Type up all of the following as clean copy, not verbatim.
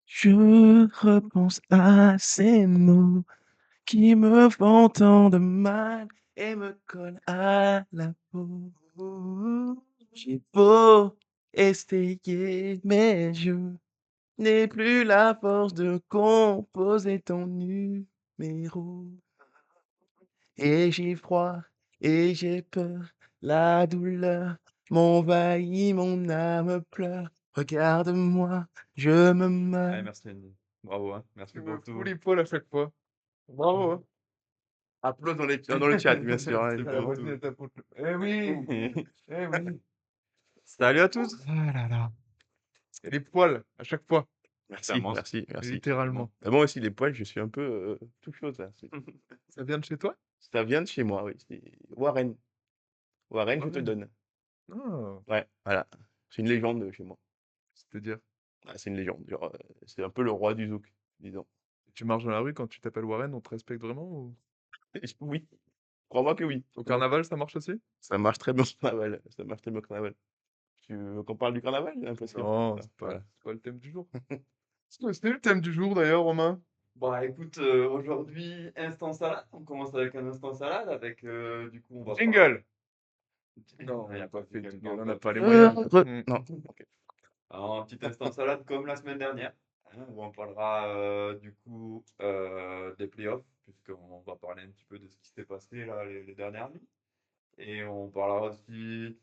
Je repense à ces mots qui me font tant de mal et me collent à la peau. J'ai beau essayer, mais je n'ai plus la force de composer ton numéro. Et j'ai froid et j'ai peur, la douleur m'envahit, mon âme pleure. Regarde-moi, je me meurs. Ouais, merci Andy. Bravo, hein. Merci Tu pour me fous tout. les poils à chaque fois. Bravo, hein. Applaudissements dans le chat, bien sûr, hein. Merci Ah, la pour voisine, tout. elle tapote le eh oui! Eh oui! Salut à tous. Ah là là. Il y a des poils à chaque fois, Ça Merci, mange. merci, merci. littéralement. Bah, moi aussi, les poils, je suis un peu tout chose là. Ça vient de chez toi? Ça vient de chez moi, oui. C'est Warren. Warren, je te Warren. donne. Ah, Ouais, voilà. C'est une légende chez moi. c'est-à-dire? Ah, c'est une légende. Genre, c'est un peu le roi du zouk, disons. Tu marches dans la rue, quand tu t'appelles Warren, on te respecte vraiment ou? Oui, crois-moi que oui. Au carnaval, ça marche aussi? Ça marche très bien au carnaval. Ça marche très bien au carnaval. Tu veux qu'on parle du carnaval? J'ai l'impression. Non, Ah, c'est voilà. pas le thème du jour. C'était le thème du jour d'ailleurs, Romain? Bah écoute, aujourd'hui, instant salade. On commence avec un instant salade avec, du coup, on va parler. Jingle! Non, Il on n'y a n'a pas pas de fait de jingle, pas jingle, on n'a encore. pas les moyens. Mmh. Non. Ok. Alors, un petit instant salade comme la semaine dernière, hein, où on parlera du coup des playoffs, puisqu'on va parler un petit peu de ce qui s'est passé là les dernières nuits. Et on parlera aussi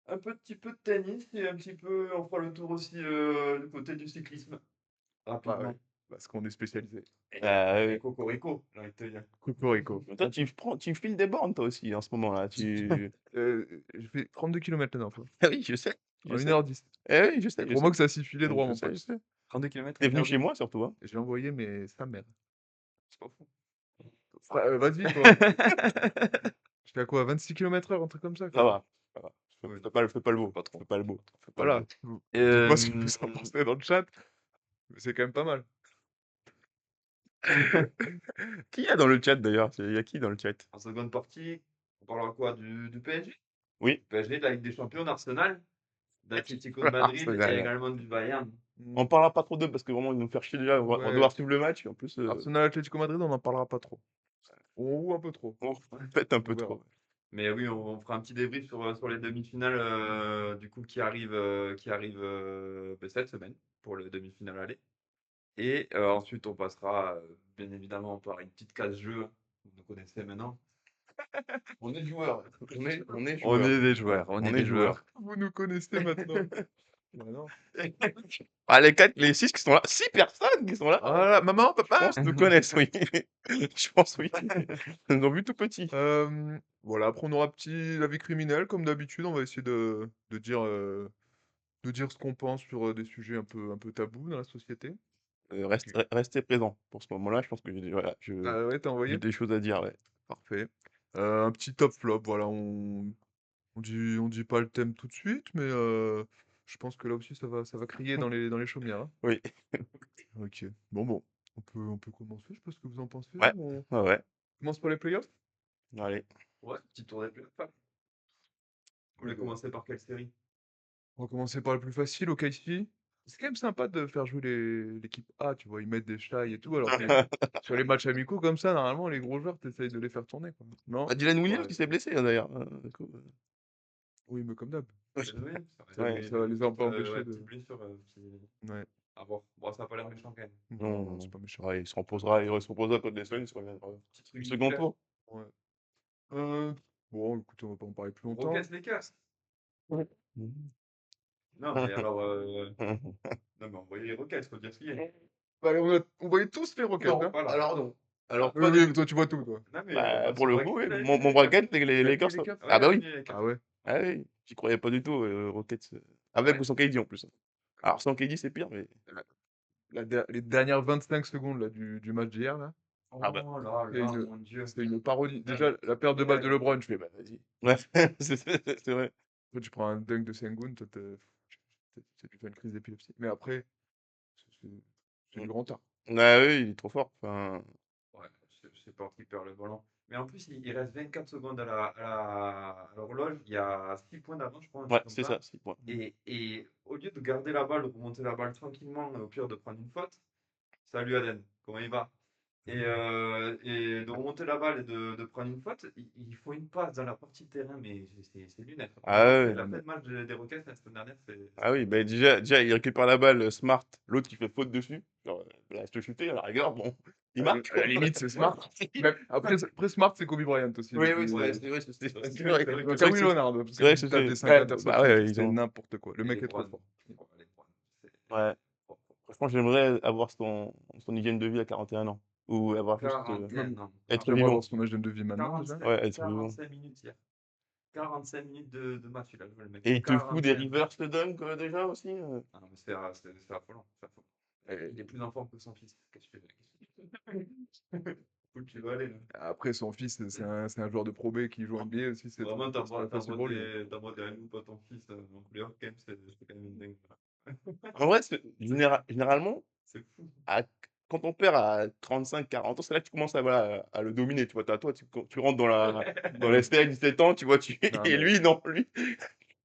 un petit peu de tennis et un petit peu, on fera le tour aussi du côté du cyclisme, Bah oui, rapidement. parce qu'on est spécialisé. Et Oui. cocorico, j'ai envie de te dire. Cocorico. Mais toi, tu files des bornes, toi aussi, en ce moment-là. Tu... J'ai fait 32 kilomètres la dernière fois, Ah oui, je sais. Je en 1 sais. heure 10. Eh oui, je sais, Et je crois-moi sais. que ça s'y filait droit, Je mon sais, pote. je sais. 32 km T'es venu chez moi, surtout, hein. J'ai envoyé sa mère. c'est pas fou. Vas-y, toi. J'étais à quoi? 26 km/h, un truc comme ça, Ça quoi. va, ça va. Ouais, Fais pas le beau. Pas trop. Fais pas le beau. Fais pas le voilà. beau. Dites-moi ce que Euh, vous en pensez dans le chat, mais c'est quand même pas mal. Qui y a dans le chat, d'ailleurs? Il y a qui dans le chat? En seconde partie, on parlera quoi du PSG? Oui. PSG, de la Ligue des Champions, d'Arsenal, d'Atlético de Madrid et Arsenal. également du Bayern. On Mmh, parlera pas trop d'eux parce que vraiment, ils vont nous faire chier déjà. On va ouais, devoir suivre le match. En plus, Arsenal Atlético Madrid, on n'en parlera pas trop. Ou un peu trop, on fait un on peu verra. trop. Mais oui, on fera un petit débrief sur les demi-finales du coup qui arrivent ben, cette semaine pour le demi-finale aller. Et ensuite, on passera bien évidemment par une petite case jeu, hein, vous nous connaissez maintenant. On est joueurs. On est On joueurs. est des Voilà, joueurs, on on est est des joueurs. joueurs. Vous nous connaissez maintenant. Bah non. Ah, les 6 qui sont là. 6 personnes qui sont là. Voilà, maman, Je papa! pense nous connaissent, oui. Je pense, oui. Ils nous ont vu tout petit. Voilà, après on aura petit la vie criminelle comme d'habitude, on va essayer de dire ce qu'on pense sur, des sujets un peu tabous dans la société. OK. Restez présents pour ce moment-là. Je pense que voilà, Ah ouais, tu j'ai envoyé? des choses à dire, ouais. Parfait. Un petit top flop, voilà, on dit pas le thème tout de suite, mais je pense que là aussi ça va crier dans les chaumières, hein. Oui. OK. Bon, on peut commencer, je sais pas ce que vous en pensez. Ouais. On Ouais, ouais. commence par les playoffs? Allez. Ouais, petit tour des playoffs. Vous voulez Allez, commencer par quelle série? on va commencer par le plus facile, OKC. C'est quand même sympa de faire jouer l'équipe A, tu vois? Ils mettent des Shai et tout, alors que sur les matchs amicaux comme ça, normalement, les gros joueurs, tu de les faire tourner, quoi. Non? Bah, Dylan Williams Ouais, qui s'est blessé, hein, d'ailleurs. Du coup, Oui, mais comme d'hab. Dylan Williams, Ça ouais. ça va les a pas ouais, empêchés petite de blessure ouais. à voir. Bon, ça a pas l'air méchant quand même. Non, Non, non, non, c'est non. pas méchant. Ouais, il se reposera contre les Suns, il reviendra. Petit Le truc second musculaire. tour. Ouais. Heu, bon, écoute, on va pas en parler plus longtemps. Rockets Lakers. Ouais. Mhm. Non, mais alors, non, mais envoyez les Rockets, faut dire ce qu'il y a. Bah, allez, on voyait tous les Rockets, Non, hein? Voilà. alors non. Alors Oui, pas du oui, mais tout. toi, tu vois tout, toi. Non, mais Bah, moi, pour c'est le vrai coup, que oui. tu l'avais Mon dit, les Lakers. bracket, les Tu as dit Lakers. Lakers? Ah Ouais, bah j'avais oui. mis les Lakers. Ah ouais? Ah oui. J'y croyais pas du tout, Rockets. Avec Ouais. ou sans KD en plus. Alors sans KD, c'est pire, mais. Les dernières 25 secondes là, du match d'hier, là, Ah bah. Oh là c'est là, une, mon Dieu. c'est une parodie. Déjà, Même. la perte de balle de Même. LeBron, je fais, bah vas-y. Ouais, c'est vrai. Après, tu prends un dunk de Sengun, toi, tu fais une crise d'épilepsie. Mais après, c'est Mm. du grand art. Ah oui, il est trop fort. Enfin, Ouais, c'est pas qui perd le ballon. Mais en plus, il reste 24 secondes à l'horloge. Il y a 6 points d'avance, je crois, un Ouais, truc comme c'est ça. ça, 6 points. Et au lieu de garder la balle, de remonter la balle tranquillement, au pire de prendre une faute, salut Aden, comment il va? Et de remonter la balle et de prendre une faute, il faut une passe dans la partie de terrain, mais c'est lunaire. Ah ouais, La non, fin mais... de match des Rockets la semaine dernière, Ah c'est oui, bah déjà, il récupère la balle, Smart, l'autre qui fait faute dessus. Genre, bah, je te shooter, à la rigueur, bon, il marque, À la quoi. limite, c'est ouais. Smart. Même, après Smart, c'est Kobe Bryant aussi. Oui, oui, Depuis, c'est vrai, c'est vrai, C'est c'est vrai, vrai. c'est vrai donc, que Kawhi Leonard, parce C'est vrai, qu'il tape des 5 ouais, bah interceptions, ouais, ils c'est ont... n'importe quoi. Le et mec les est trop Browns. fort. Les Browns, c'est Ouais. trop, trop. Franchement, j'aimerais avoir son hygiène de vie à 41 ans. Ou avoir juste... 41 ans. être J'aimerais avoir vivant. son âge de vie maintenant, déjà. 45, Ouais, être vivant. 45 minutes hier. 45 minutes de match, il a joué le mec. Et il te fout des 45. reverse dunk déjà aussi. Ah non, mais c'est affolant. C'est affolant. Il est plus en forme que son fils. Qu'est-ce que tu fais? Où tu vas aller, là? Après, son fils, c'est un joueur de Pro B qui joue en NBA aussi. C'est Vraiment, pas facile pour lui. t'envoies des loups à ton fils en playoff, quand même, c'est quand même une dingue. En vrai, généralement, C'est fou. à- quand on perd à 35-40 ans, c'est là que tu commences à, voilà, à le dominer. Tu vois, toi, quand tu rentres dans les 17 ans, tu vois, Non, et mais lui, non, lui.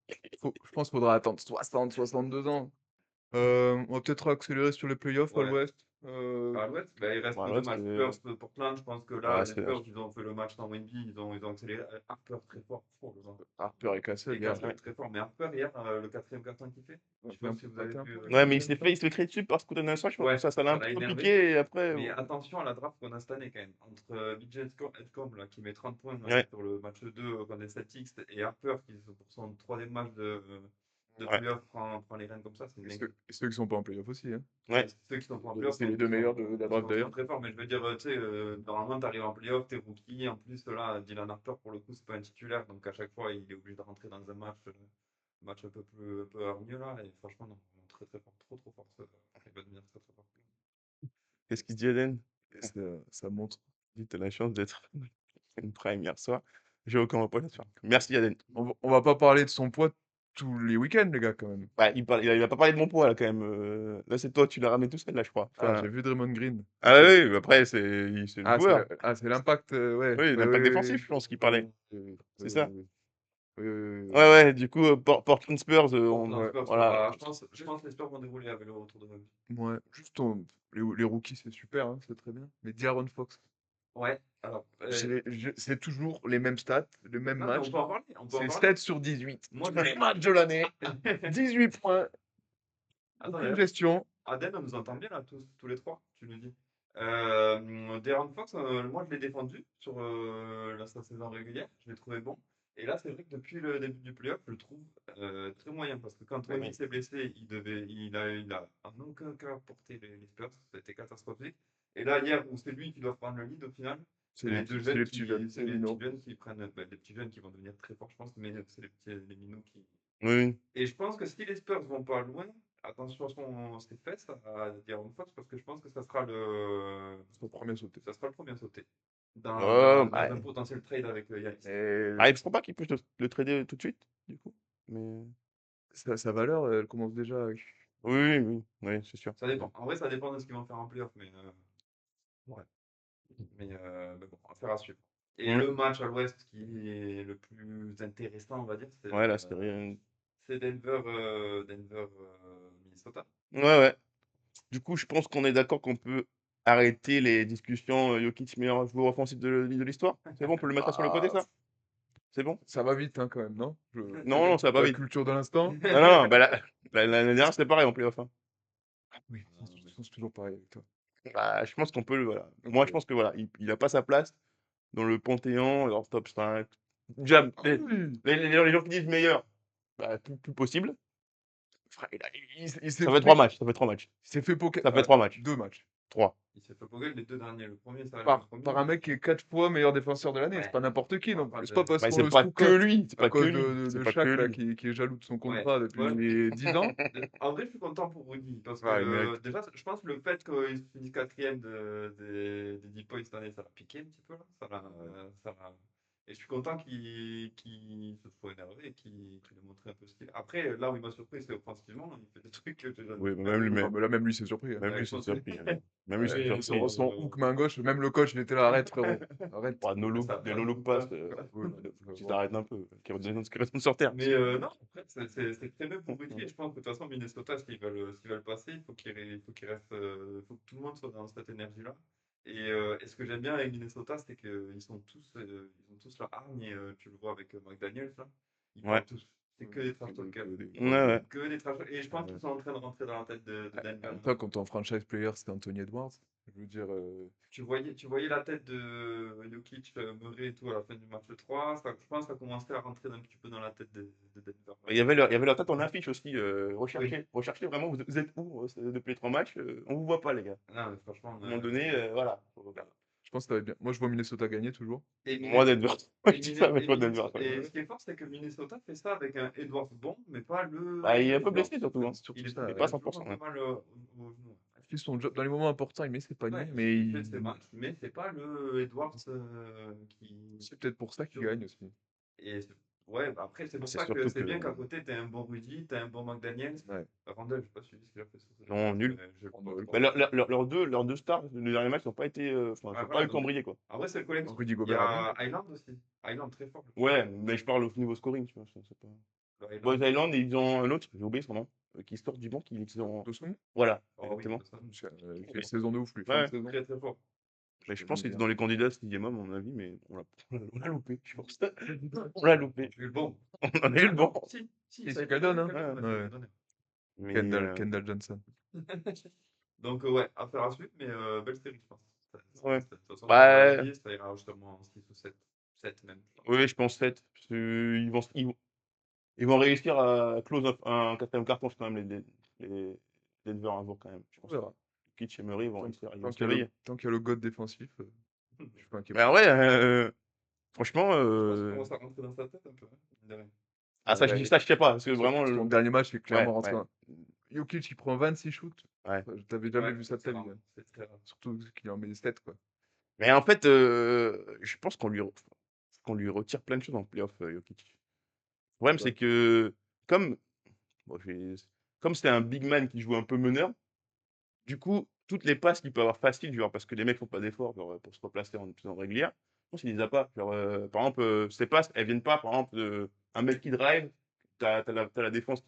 je pense qu'il faudra attendre 60, 62 ans. On va peut-être accélérer sur les playoffs à Ouais. l'Ouest. À l'Ouest, bah, il reste Voilà, deux matchs. Spurs, Portland, je pense que là, ouais, les Spurs, ils ont fait le match sans Wemby, ils ont accéléré. Harper très fort, fort, le vent. Harper et Castle, Et hier. Castle très fort. Mais Harper, hier, le quatrième carton qu'il fait, je sais pas si vous avez vu Ouais, le mais deuxième mi-temps. il se fait créer dessus par Scooter Nelson. Je pense que Ouais, ça l'a un ça petit l'a peu énervé. piqué. Et après, Mais attention à la draft qu'on a cette année quand même. Entre BJ Edcombe là, qui met 30 points ouais, sur le match 2 contre les Celtics et Harper qui, pour son troisième match de ouais, playoff, prend les rênes comme ça, c'est une dinguerie. Et ceux qui sont pas en playoff aussi. Hein. ouais. Ceux qui sont pas en playoff C'est les deux meilleurs de la draft sont d'ailleurs. très forts, mais je veux dire, tu sais, normalement, tu arrives en playoff, t'es rookie. En plus, là, Dylan Harper, pour le coup, c'est pas un titulaire, donc à chaque fois, il est obligé de rentrer dans un match un peu hargneux là. Et franchement, non, très très fort, trop trop fort. Il va devenir très très fort. Qu'est-ce qu'il dit, Eden? Et ça montre. Il dit, t'as la chance d'être une prime hier soir. J'ai aucun reproche à te faire. Merci, Eden. On va pas parler de son poids tous les week-ends, les gars, quand même. Bah, il a pas parlé de mon poids, là, quand même. Là, c'est toi, tu l'as ramené tout seul, là, je crois. Ah, Enfin, j'ai vu Draymond Green. ah Ok. oui, mais après, c'est le joueur. C'est l'impact, ouais. Oui, Oui, l'impact oui, oui. défensif, je pense qu'il Oui, parlait. oui, C'est oui, ça? oui, oui, oui, oui, Ouais, oui. ouais, du coup, Portland Spurs, Portland Ouais, Spurs, voilà. je pense que les Spurs vont dérouler avec le retour de Wemby. ouais. Juste, les rookies, c'est super, hein, c'est très bien. Mais De'Aaron Fox, Ouais, alors, c'est toujours les mêmes stats, le même non, mais match. on peut en C'est parler. 7 sur 18. Moi, Le match de l'année, 18 points, Attends, aucune d'ailleurs, gestion. Aden, on nous entend bien là, tous les trois, tu nous dis. De'Aaron Fox, moi je l'ai défendu sur sa saison régulière, je l'ai trouvé bon. Et là, c'est vrai que depuis le début du playoff, je le trouve très moyen parce que quand Wemby Oui. s'est blessé, il a en aucun cas porté les Spurs, c'était catastrophique. Et là, hier, où c'est lui qui doit prendre le lead au final, c'est les deux C'est jeunes les petits jeunes, c'est les les petits minots. jeunes qui prennent, les petits jeunes qui vont devenir très forts, je pense, mais c'est les minots qui, Oui, et je pense que si les Spurs vont pas loin, attention à ses fesses, à De'Aaron Fox, parce que je pense que C'est le premier sauté. ça sera le premier à sauter oh, dans un potentiel trade avec Yanis. bah, il ne faut pas qu'il puisse le trader tout de suite, du coup. Mais Sa valeur, elle commence déjà. oui, oui, oui, oui, c'est sûr. Ça dépend. En vrai, ça dépend de ce qu'ils vont faire en playoff, ouais. Mais bon, affaire à suivre. Et Mm. le match à l'Ouest qui est le plus intéressant, on va dire, Ouais, là, c'était rien. c'est Denver, Minnesota. Ouais, ouais. Du coup, je pense qu'on est d'accord qu'on peut arrêter les discussions Jokic meilleur joueur offensif de l'histoire. C'est bon, on peut le mettre sur le côté, Ah, ça? C'est bon? ça va vite, hein, quand même, non? Non, non, ça va pas La vite. culture de l'instant? Non, non, bah, l'année dernière, c'était pareil en playoff, hein. Oui, c'est toujours pareil avec toi. Bah, je pense qu'on peut, voilà. Moi, je Ok. pense que voilà, il a pas sa place dans le Panthéon, leur top 5. Déjà, Ah oui. les gens qui disent meilleur, bah, plus possible. Frère, il s'est Ça fait 3 fait, matchs, ça fait 3 matchs. il s'est fait poker. Ça fait 3 matchs. 2 matchs. 3. Il s'est fait poker les deux derniers. Le premier, ça reste le Par, premier. par un mec qui est 4 fois meilleur défenseur de l'année. C'est Ouais. pas n'importe qui. On parle Donc, pas c'est pas de. parce Bah, qu'on c'est le pas que sous-cote lui, c'est à pas que cause lui, de, c'est de pas que Shaq là, lui. qui est jaloux de son Ouais. contrat depuis Ouais. 10 ans. En vrai, je suis content pour Rudy parce que Ouais, il mérite. déjà, je pense que le fait qu'il finisse quatrième des 10 points cette année, ça l'a piqué un petit peu là. Ça l'a Et je suis content qu'il se soit énervé et qu'il ait montré un peu ce qu'il est. Après, là où il m'a surpris, c'est offensivement. Il fait des trucs que j'ai jamais Oui, vu. même lui, Ah, mais là, même lui, c'est surpris. même Ouais, lui, je c'est pense surpris. que- Même lui, c'est Mais surpris. Sur son hook main gauche, même le coach, il était là, arrête frérot, arrête. Ouais, Ça des passe no ou look pas? pass, Oui, faut qu'ils bon. arrêtent un peu, qu'ils retournent sur terre. Mais non, après, c'est très bien pour Rudy. Et je pense que de toute façon, Minnesota, s'ils veulent passer, il faut qu'il reste, faut que tout le monde soit dans cette énergie-là. Et ce que j'aime bien avec Minnesota, c'est ils ont tous leur hargne. Et tu le vois avec McDaniels, là. Ils Ouais. parlent tous. C'est que des trash talkers. Ouais, ouais. Que des trash Et je pense Ouais. qu'ils sont en train de rentrer dans la tête de Denver. En même temps, quand ton franchise player, c'était Anthony Edwards, je veux dire, Tu voyais la tête de Jokic, Murray et tout à la fin du match 3. Je pense que ça commençait à rentrer un petit peu dans la tête de Denver. Il y avait leur tête en affiche aussi. Oui. Recherchez vraiment, vous êtes où depuis les 3 matchs? On vous voit pas, les gars. Non, mais franchement, À un moment donné, voilà. je pense que ça va être bien. Moi, je vois Minnesota gagner toujours. et, Moi, Denver. et Je dis ça, mais et toi, Denver. et ce qui est fort, c'est que Minnesota fait ça avec un Edwards bon, mais pas le Bah, il est un peu Edwards. blessé surtout. Hein. Surtout Il ça, est Pas à toujours 100%. un peu Hein. mal au genou. il fait son job dans les moments importants, il met ses paniers, Ouais, mais il fait ses matchs, mais c'est pas le Edwards qui. c'est peut-être pour ça qu'il gagne aussi. Et ouais, bah après, c'est pour C'est ça que surtout c'est que. bien qu'à côté, t'as un bon Rudy, t'as un bon McDaniels. Ouais. Randall, je sais pas si tu ce qu'il a fait sur ce Non, match, nul. mais je le Oh, crois nul. trop. Bah, leurs deux stars du dernier match n'ont pas été. Enfin, Ouais, n'ont pas eu voilà, le temps de briller, quoi. en vrai, c'est le collectif. Rudy Il y Gobert a bien. a Island aussi. Island très fort. Ouais, mais je parle au niveau scoring, tu vois. C'est pas... Island. Boys Island, ils ont un autre, j'ai oublié son nom, qui sort du banc, qui ont. Dawson, Voilà, Oh oui, exactement. ça, il fait une saison de ouf, lui. Fin Ouais, de saison. très très fort. mais je peux pense le qu'il était dire. dans les candidats 6e homme, à mon avis, mais on l'a loupé, je pense. On l'a loupé. J'ai eu le bon. On a eu le banc. Si, Si, ça a c'est été Keldon, donné, hein. Keldon, ouais, ça a été donné. Mais Kendall Johnson. Donc, ouais, affaire à suivre, mais belle série, je pense. ouais. De toute façon, comme on l'a Bah, dit, ça ira justement en 6 ou 7. 7 même. oui, je pense 7. Parce qu'ils ils vont réussir à close un quatrième carton, quand même, les Denver un jour, quand même. Je On pense. verra. Kitsch et Murray, ils vont réussir, ils vont Tant se qu'il y a réveiller. tant qu'il y a le god défensif, je suis pas inquiet. Mais ouais, franchement, Je pense qu'on commence à rentrer dans sa tête un peu. Hein, mine de rien. ah, ça, Ouais, je sais pas, parce que vraiment, son dernier match, il est ouais, clairement rentré. ouais, Jokic, il prend 26 shoots. ouais. T'avais jamais Ouais, vu ça de c'est ta vie. rare. Hein. C'est très rare. Surtout qu'il en met 7, quoi. Mais en fait, je pense qu'on lui retire plein de choses en playoff, Jokic. Le problème, Ouais. c'est que comme bon, comme c'est un big man qui joue un peu meneur, du coup, toutes les passes qu'il peut avoir faciles, genre parce que les mecs font pas d'efforts genre, pour se replacer en régulière, je pense qu'il les a pas. Genre, par exemple, ces passes, elles viennent pas, par exemple, un mec qui drive, t'as la défense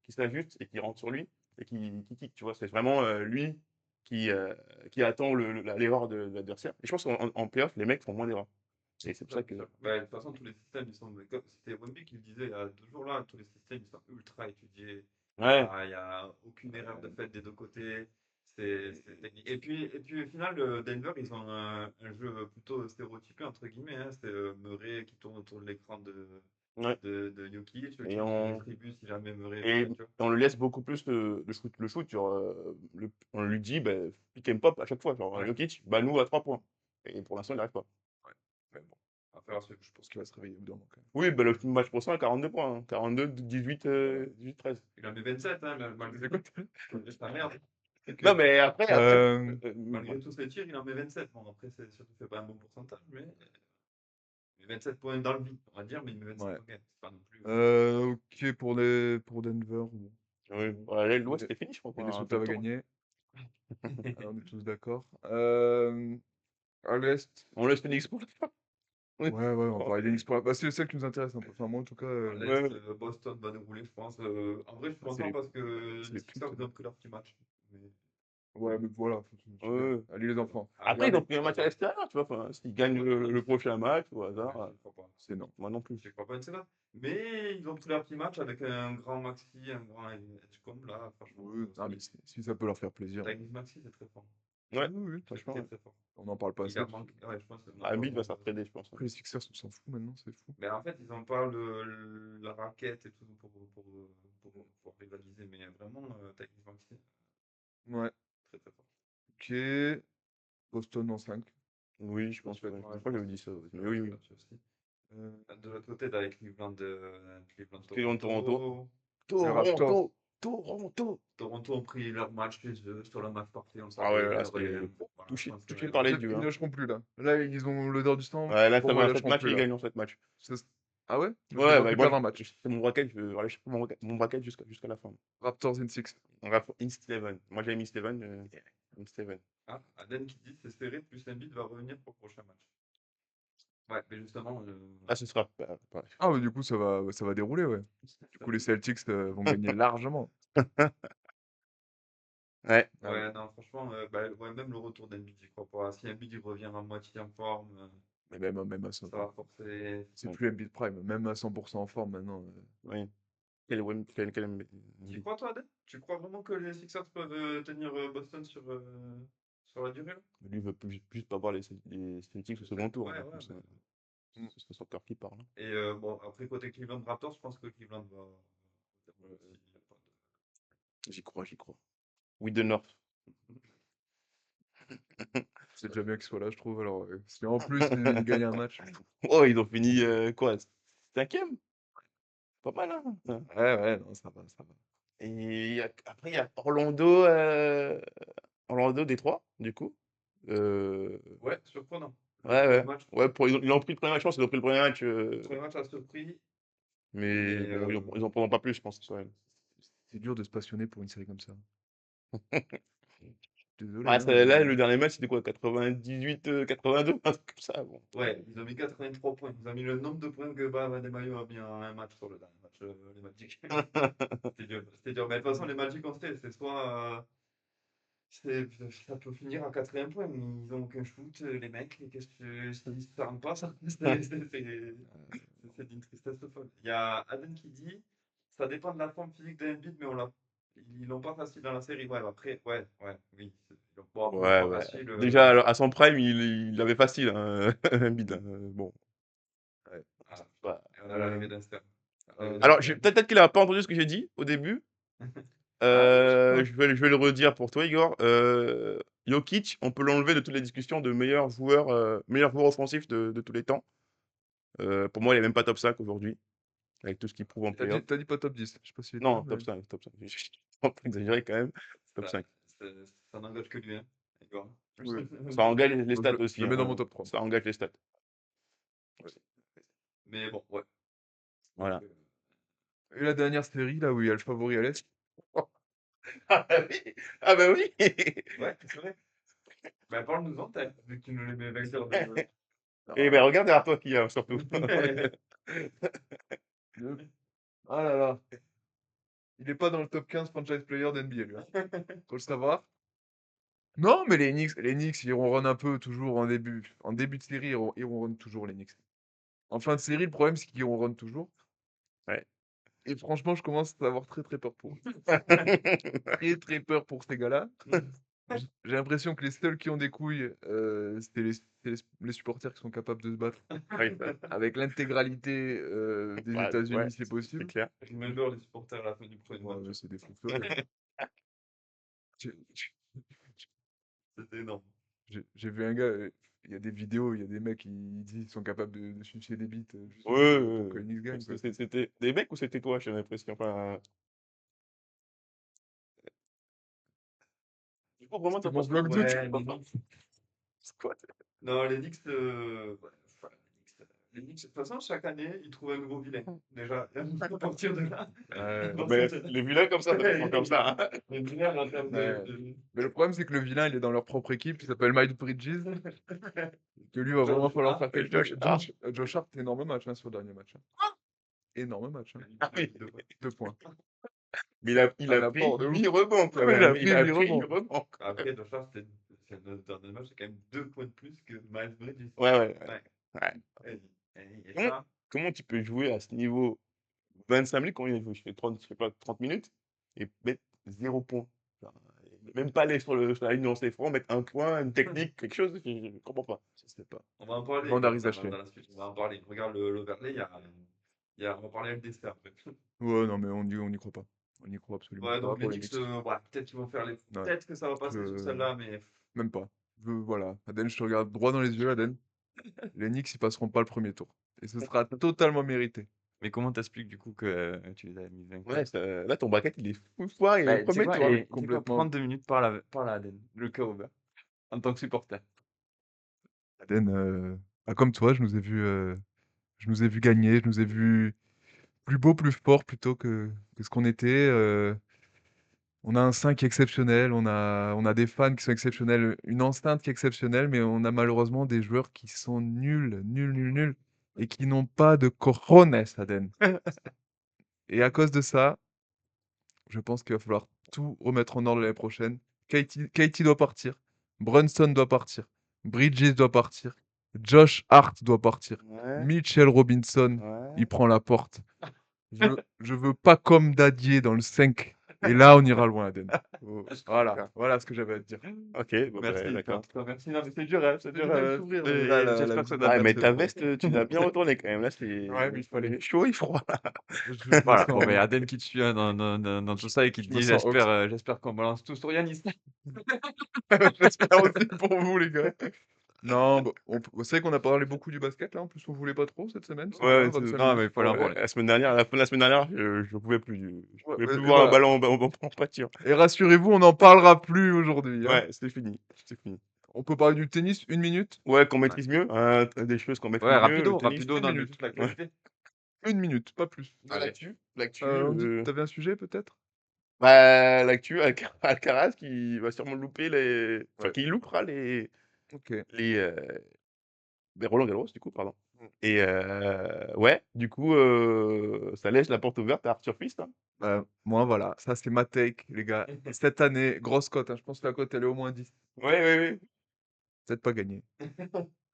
qui s'ajuste et qui rentre sur lui et qui kick, tu vois. C'est vraiment lui qui, euh, qui attend l'erreur de l'adversaire. Et je pense qu'en playoff, les mecs font moins d'erreurs. Et c'est pour ça que. Bah, de toute façon, tous les systèmes, ils sont. C'était Wemby qui le disait il y a 2 jours là, tous les systèmes, ils sont ultra étudiés. Ouais, Il y a aucune erreur de fait des deux côtés. C'est technique. Et puis au final, Denver, ils ont un jeu plutôt stéréotypé, entre guillemets. Hein. C'est Murray qui tourne autour de l'écran ouais. de Jokic, qui Et on, distribue si jamais Murray Et vient, tu vois. on le laisse beaucoup plus le shoot genre, on lui dit, bah, pick and pop à chaque fois. Genre, Ouais, Jokic, bah, nous à 3 points. Et pour l'instant, il n'y arrive pas. Ouais. Mais bon, affaire à suivre. je pense qu'il va se réveiller au bout d'un moment, quand même. Oui, bah, le match prochain, 42 points. Hein. 42, 18, 18, 13. Il en met 27, hein, malgré ta merde. Non, mais après, Malgré tous les tirs, il en met 27. Bon, après, c'est sûr qu'il fait pas un bon pourcentage, mais il met 27 points dans le vide, on va dire, mais il met 27 Ouais. en game. C'est pas non plus. Ok pour Denver. Bon. oui, voilà, l'Ouest est fini, je crois. Minnesota va gagner. On est tous d'accord. À l'Est. On laisse Phoenix pour la fin. Ouais, on va parler d'Enix pour la... Bah, c'est celle qui nous intéresse un peu. Enfin, moi, en tout cas. À l'Est, Ouais, Boston va dérouler, je pense. En vrai, je suis Ah, c'est content les- parce que c'est les les Sixers putes. ils ont pris leur petit match. Mais Ouais, mais voilà. C'est bien. ouais. Allez, les enfants. Après, ils Regardez. ont pris un match à l'extérieur, tu vois. Enfin, s'ils gagnent le prochain match, au hasard, ouais, je crois pas. C'est non. moi non plus. Je crois pas une seconde. Mais ils ont pris leur petit match avec un grand Maxi, un grand Edgecombe, là, franchement. Oui, ah, mais si ça peut leur faire plaisir. Tyrese Maxi, c'est très fort. Ouais, Oui, Très, franchement. très, Ouais. très fort. on n'en parle pas Il assez. a manqué. Ouais, je pense que. Ah, Embiid va se faire trader, je pense. Hein. Après, les Sixers, on s'en fout maintenant, c'est fou. Mais en fait, ils n'ont pas la raquette et tout pour rivaliser. Mais vraiment, Tyrese Maxi, Ouais. très, très fort. Ok. Boston en 5. Oui, je pense. Ouais. Ouais, Je crois que j'avais dit ça. Mais oui, oui. là-dessus aussi. De l'autre côté, t'as Cleveland, Cleveland, Toronto. Toronto. Les Raptors. Toronto! Toronto. Toronto ont pris leur match chez eux sur le match parfait, on le Ah ouais, savait, là, le relais. c'est Voilà, je touché, pense que touché par les Peut-être dieux. qu'ils Hein. lâcheront plus là. Là, ils ont l'odeur du sang. Ouais, là, Pour ça moi, va, ils cette lâcheront match, plus ils là. gagnent cette match. Ça s- Ah ouais? Moi, je les Ouais, vois bah, plus moi, perdre un match. c'est mon bracket, je vais aller chercher mon bracket jusqu'à la fin. Raptors in 6. On va pour Inst Eleven. Moi, j'avais mis Steven. Inst Eleven. Ah, Aden qui dit c'est serré, plus Embiid va revenir pour le prochain match. Ouais, mais justement, Là, ce sera pas- Ah, mais du coup, ça va dérouler, ouais. Du coup, les Celtics vont gagner largement. Ouais. Ah ouais. ouais, non, franchement, bah, ouais, même le retour d'Embiid, j'y crois pas. Si Embiid il revient à moitié en forme, Mais même à ça 100%. va forcer. C'est plus Embiid Prime. Même à 100% en forme maintenant. Oui. Quel Tu crois, toi, Aden? Tu crois vraiment que les Sixers peuvent tenir Boston sur la durée, là? Lui, il veut juste pas voir les Celtics au second tour. Ouais, Hein, ouais, comme ça. bah, Mm. Ce serait son cœur qui parle. Hein. et bon, après, côté Cleveland Raptors, je pense que Cleveland va. J'y crois, j'y crois. Oui, de North. C'est déjà bien qu'il soit là, je trouve. Alors, si en plus il gagne un match. Oh, ils ont fini quoi? Cinquième? Pas mal, hein? Ouais, non, ça va, ça va. Et après, il y a Orlando, Détroit, du coup. Ouais, surprenant. Le Ouais, premier ouais. match, Ouais, ils ont pris le premier match, je pense qu'ils ont pris le premier match. le premier match a surpris, Mais mais bon, ils en prendront pas plus, je pense, quand même. C'est dur de se passionner pour une série comme ça. Désolé, Ouais, hein, là, le dernier match, c'était quoi? 98-82, un truc comme ça. Bon. ouais, ils ont mis 83 points. Ils ont mis le nombre de points que Bam Adebayo a mis en un match sur le dernier match, les Magic. C'était dur, c'était dur. Mais de toute façon, les Magic, on sait, c'est soit. Ça peut finir à quatrième point, mais ils ont aucun shoot, les mecs. Et qu'est-ce que s'ils se ferment pas, ça, c'est d'une tristesse folle. Il y a Aden qui dit ça dépend de la forme physique de Embiid, mais ils l'ont pas facile dans la série. Ouais, après, oui. Bon, après, ils l'ont Ouais, pas ouais. facile. Déjà, à son prime, il avait facile, hein, Embiid. Hein, bon. Ouais. Ah, Bah, et on a l'arrivée d'Inster. alors, peut-être qu'il a pas entendu ce que j'ai dit au début. Ah, je sais pas. Je vais le redire pour toi, Igor. Jokic, on peut l'enlever de toutes les discussions de meilleur joueur offensif de tous les temps. Pour moi, il est même pas top 5 aujourd'hui, avec tout ce qu'il prouve en playoff. T'as dit pas top 10. Je sais pas si Non, top 5, top 5. J'ai pas exagéré quand même. Top Ça, 5. ça n'engage que lui, hein. Igor. Oui. Ça engage les Donc, stats je aussi. le mets dans Hein. mon top 3. Ça engage les stats. Mais bon, ouais. Voilà. Donc, Et la dernière série, là où il y a le favori à l'Est. Ah bah oui! Ah bah oui! ouais, c'est vrai. Bah, parle-nous-en, vu que tu nous les mets vainqueurs de. Et ben regarde derrière toi qui y a surtout. Ah là là. Il est pas dans le top 15 franchise player d'NBA, lui. Hein. Faut le savoir. Non, mais les Knicks, ils ronronnent un peu toujours en début. En début de série, ils ronronnent toujours, les Knicks. En fin de série, le problème, c'est qu'ils ronronnent toujours. Ouais. Et franchement, je commence à avoir très très peur pour eux. Très très peur pour ces gars-là. J'ai l'impression que les seuls qui ont des couilles, c'est les supporters qui sont capables de se battre. Oui, bah, Avec l'intégralité des ouais, États-Unis, c'est c'est possible. clair. Je me jure, les supporters à la fin du premier Ouais, match. c'est des fous furieux. J'ai C'était énorme. j'ai vu un gars, il y a des vidéos, il y a des mecs, ils disent qu'ils sont capables de sucer des bites juste Ouais, pour que les Knicks gagnent. Quoi. C'était des mecs ou c'était toi, j'ai l'impression. Enfin, du coup, vraiment, C'était t'as mon pas ce bloc de Ouais, les Knicks. C'est quoi? Non, les Knicks, ouais, enfin, les Knicks, de toute façon, chaque année, ils trouvent un nouveau vilain. Déjà, à partir de là. à partir Mais de là. les vilains comme ça sont comme ça. Hein. Les vilains en termes Ouais. de. Mais le problème, c'est que le vilain, il est dans leur propre équipe, il s'appelle Miles Bridges, que lui va vraiment falloir faire quelque chose. Josh Hart, énorme match hein, sur le dernier match. Hein. Énorme match. Hein. Ah oui. 2 points. Mais il Un a pris apport de ouf. 8 rebonds quand Ouais, il même. a pris Il a 8 pris 8 rebonds. rebonds. Après, Josh Hart, c'est notre dernier match, c'est quand même 2 points de plus que Miles Bridges. Ouais, ouais, ouais. Ouais. Ouais. Et Comment, ça, comment tu peux jouer à ce niveau 25 minutes, combien il faut? Je fais pas 30 minutes et mettre 0 point. Genre, même pas aller sur la ligne de lancer franc, mettre un point, une technique, quelque chose, je comprends pas. Je sais pas. on va en parler Demande à Igor, Riz dans Ashley. la suite. On va en parler. Regarde l'overlay, on va parler avec des stats après. Ouais, non, mais on n'y croit pas. On n'y croit absolument Ouais, pas donc les pour les Knicks, Knicks. ouais, peut-être qu'ils vont faire les. Ouais. Peut-être que ça va passer sur Je- celle-là, mais. Même pas. Voilà. Aden, je te regarde droit dans les yeux, Aden. Les Knicks, ils passeront pas le premier tour. Et ce sera totalement mérité. Mais comment t'expliques du coup que tu les avais mis vainqueurs? Ouais, là, ton bracket, il est fou foire, il est Bah, tu sais premier, quoi, tu vois. tu sais quoi, complètement. prends 2 minutes, parle à Aden, le cœur ouvert, en tant que supporter. Aden, comme toi, je nous ai vus gagner, je nous ai vus plus beaux, plus forts plutôt que ce qu'on était. On a un 5 qui est exceptionnel, on a des fans qui sont exceptionnels, une enceinte qui est exceptionnelle, mais on a malheureusement des joueurs qui sont nuls, nuls, nuls, nuls, et qui n'ont pas de cojones, Aden. Et à cause de ça, je pense qu'il va falloir tout remettre en ordre l'année prochaine. Katie doit partir, Brunson doit partir, Bridges doit partir, Josh Hart doit partir, Ouais, Mitchell Robinson, il ouais. prend la porte. Je veux pas comme Dadier dans le 5. Et là, on ira loin, Aden. Voilà, D'accord. voilà ce que j'avais à te dire. Ok, bon, bah, Merci, d'accord. merci. Non, mais c'est dur, hein, c'est dur. de s'ouvrir, Et là, la j'espère que ça vie. t'a Ah, bien mais plu. ta veste, tu l'as bien retournée quand même. Là, c'est Ouais, mais il fallait. chaud et froid. Je me Voilà, bon, mais sens, Aden qui te suit hein, dans tout ça et qui te je me dit sens ox. j'espère qu'on balance tout sur Yanis. J'espère aussi pour vous, les gars. Non, bah, c'est vrai qu'on a parlé beaucoup du basket, là. En plus, on voulait pas trop cette semaine. C'est bien, Ouais, 25 Non, mais minutes. il fallait en parler. la semaine dernière, à la fin de la semaine dernière, je pouvais plus. Je Ouais, pouvais plus et voir un voilà. ballon en pâture. Et rassurez-vous, on n'en parlera plus aujourd'hui, hein. Ouais, c'est fini. C'est fini. On peut parler du tennis, 1 minute? Ouais, qu'on Ouais, maîtrise mieux. Hein, des choses qu'on maîtrise ouais mieux. Le rapido, tennis. rapido Une dans minute. toute l'actualité. 1 minute, pas plus. Allez. L'actu, On dit, t'avais un sujet peut-être? bah, l'actu, Alcaraz qui va sûrement louper enfin, Ouais. qui loupera Ok. les, Roland Garros, du coup, pardon. Mm. Et ouais, du coup, ça laisse la porte ouverte à Arthur Fils, hein. Bah, moi, voilà, ça c'est ma take, les gars. Cette année, grosse cote, hein, je pense que la cote elle est au moins 10. Ouais, ouais, Peut-être pas gagné.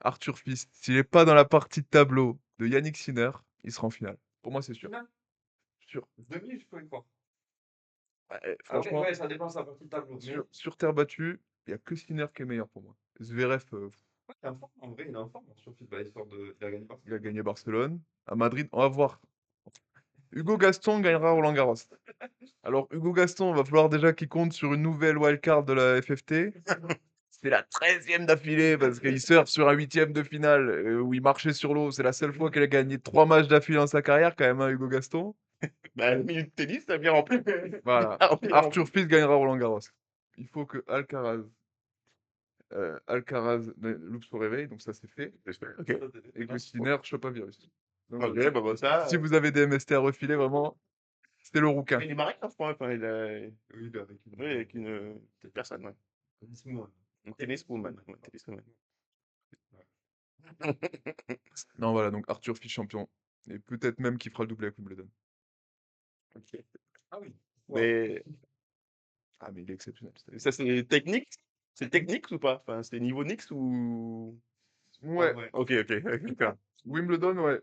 Arthur Fils, s'il est pas dans la partie de tableau de Yannick Sinner, il sera en finale. Pour moi, c'est sûr. Finale, Sûr. demi, je peux y croire. Ouais, Après, franchement, ouais, ça dépend de sa partie de tableau. Mais sur terre battue, il n'y a que Sinner qui est meilleur pour moi. Zverev, ouais, il est en forme. En vrai, il est en forme. Surtout, bah, il a gagné par il a gagné Barcelone. À Madrid, on va voir. Hugo Gaston gagnera Roland Garros. Alors, Hugo Gaston, va falloir déjà qu'il compte sur une nouvelle wildcard de la FFT. C'est la 13e d'affilée parce qu'il surfe sur un 8e de finale où il marchait sur l'eau. C'est la seule fois qu'il a gagné 3 matchs d'affilée dans sa carrière, quand même, hein, Hugo Gaston. bah, le milieu de tennis, ça bien rempli. Voilà. Bien rempli. Arthur Fils gagnera Roland Garros. Il faut que loupe son réveil, donc ça c'est fait. J'espère. Ok. Et que Sinner chope un virus. Donc, Ok, bah, ça. si vous avez des MST à refiler, vraiment, c'est le rouquin. Mais il est marié, hein, je crois. Enfin, Oui, bah, avec une. oui, avec une personne, ouais. Tennis-moi. Une tenniswoman. Ouais, tenniswoman. Non, voilà, donc Arthur Fils champion. Et peut-être même qu'il fera le doublé avec Wimbledon. Ok. Ah oui. Wow. Mais Ah, mais il est exceptionnel. ça, c'est technique? C'est technique ou pas? Enfin, c'est niveau Nix ou. Ouais, Ouais. Ok, ok, d'accord. Wimbledon, ouais.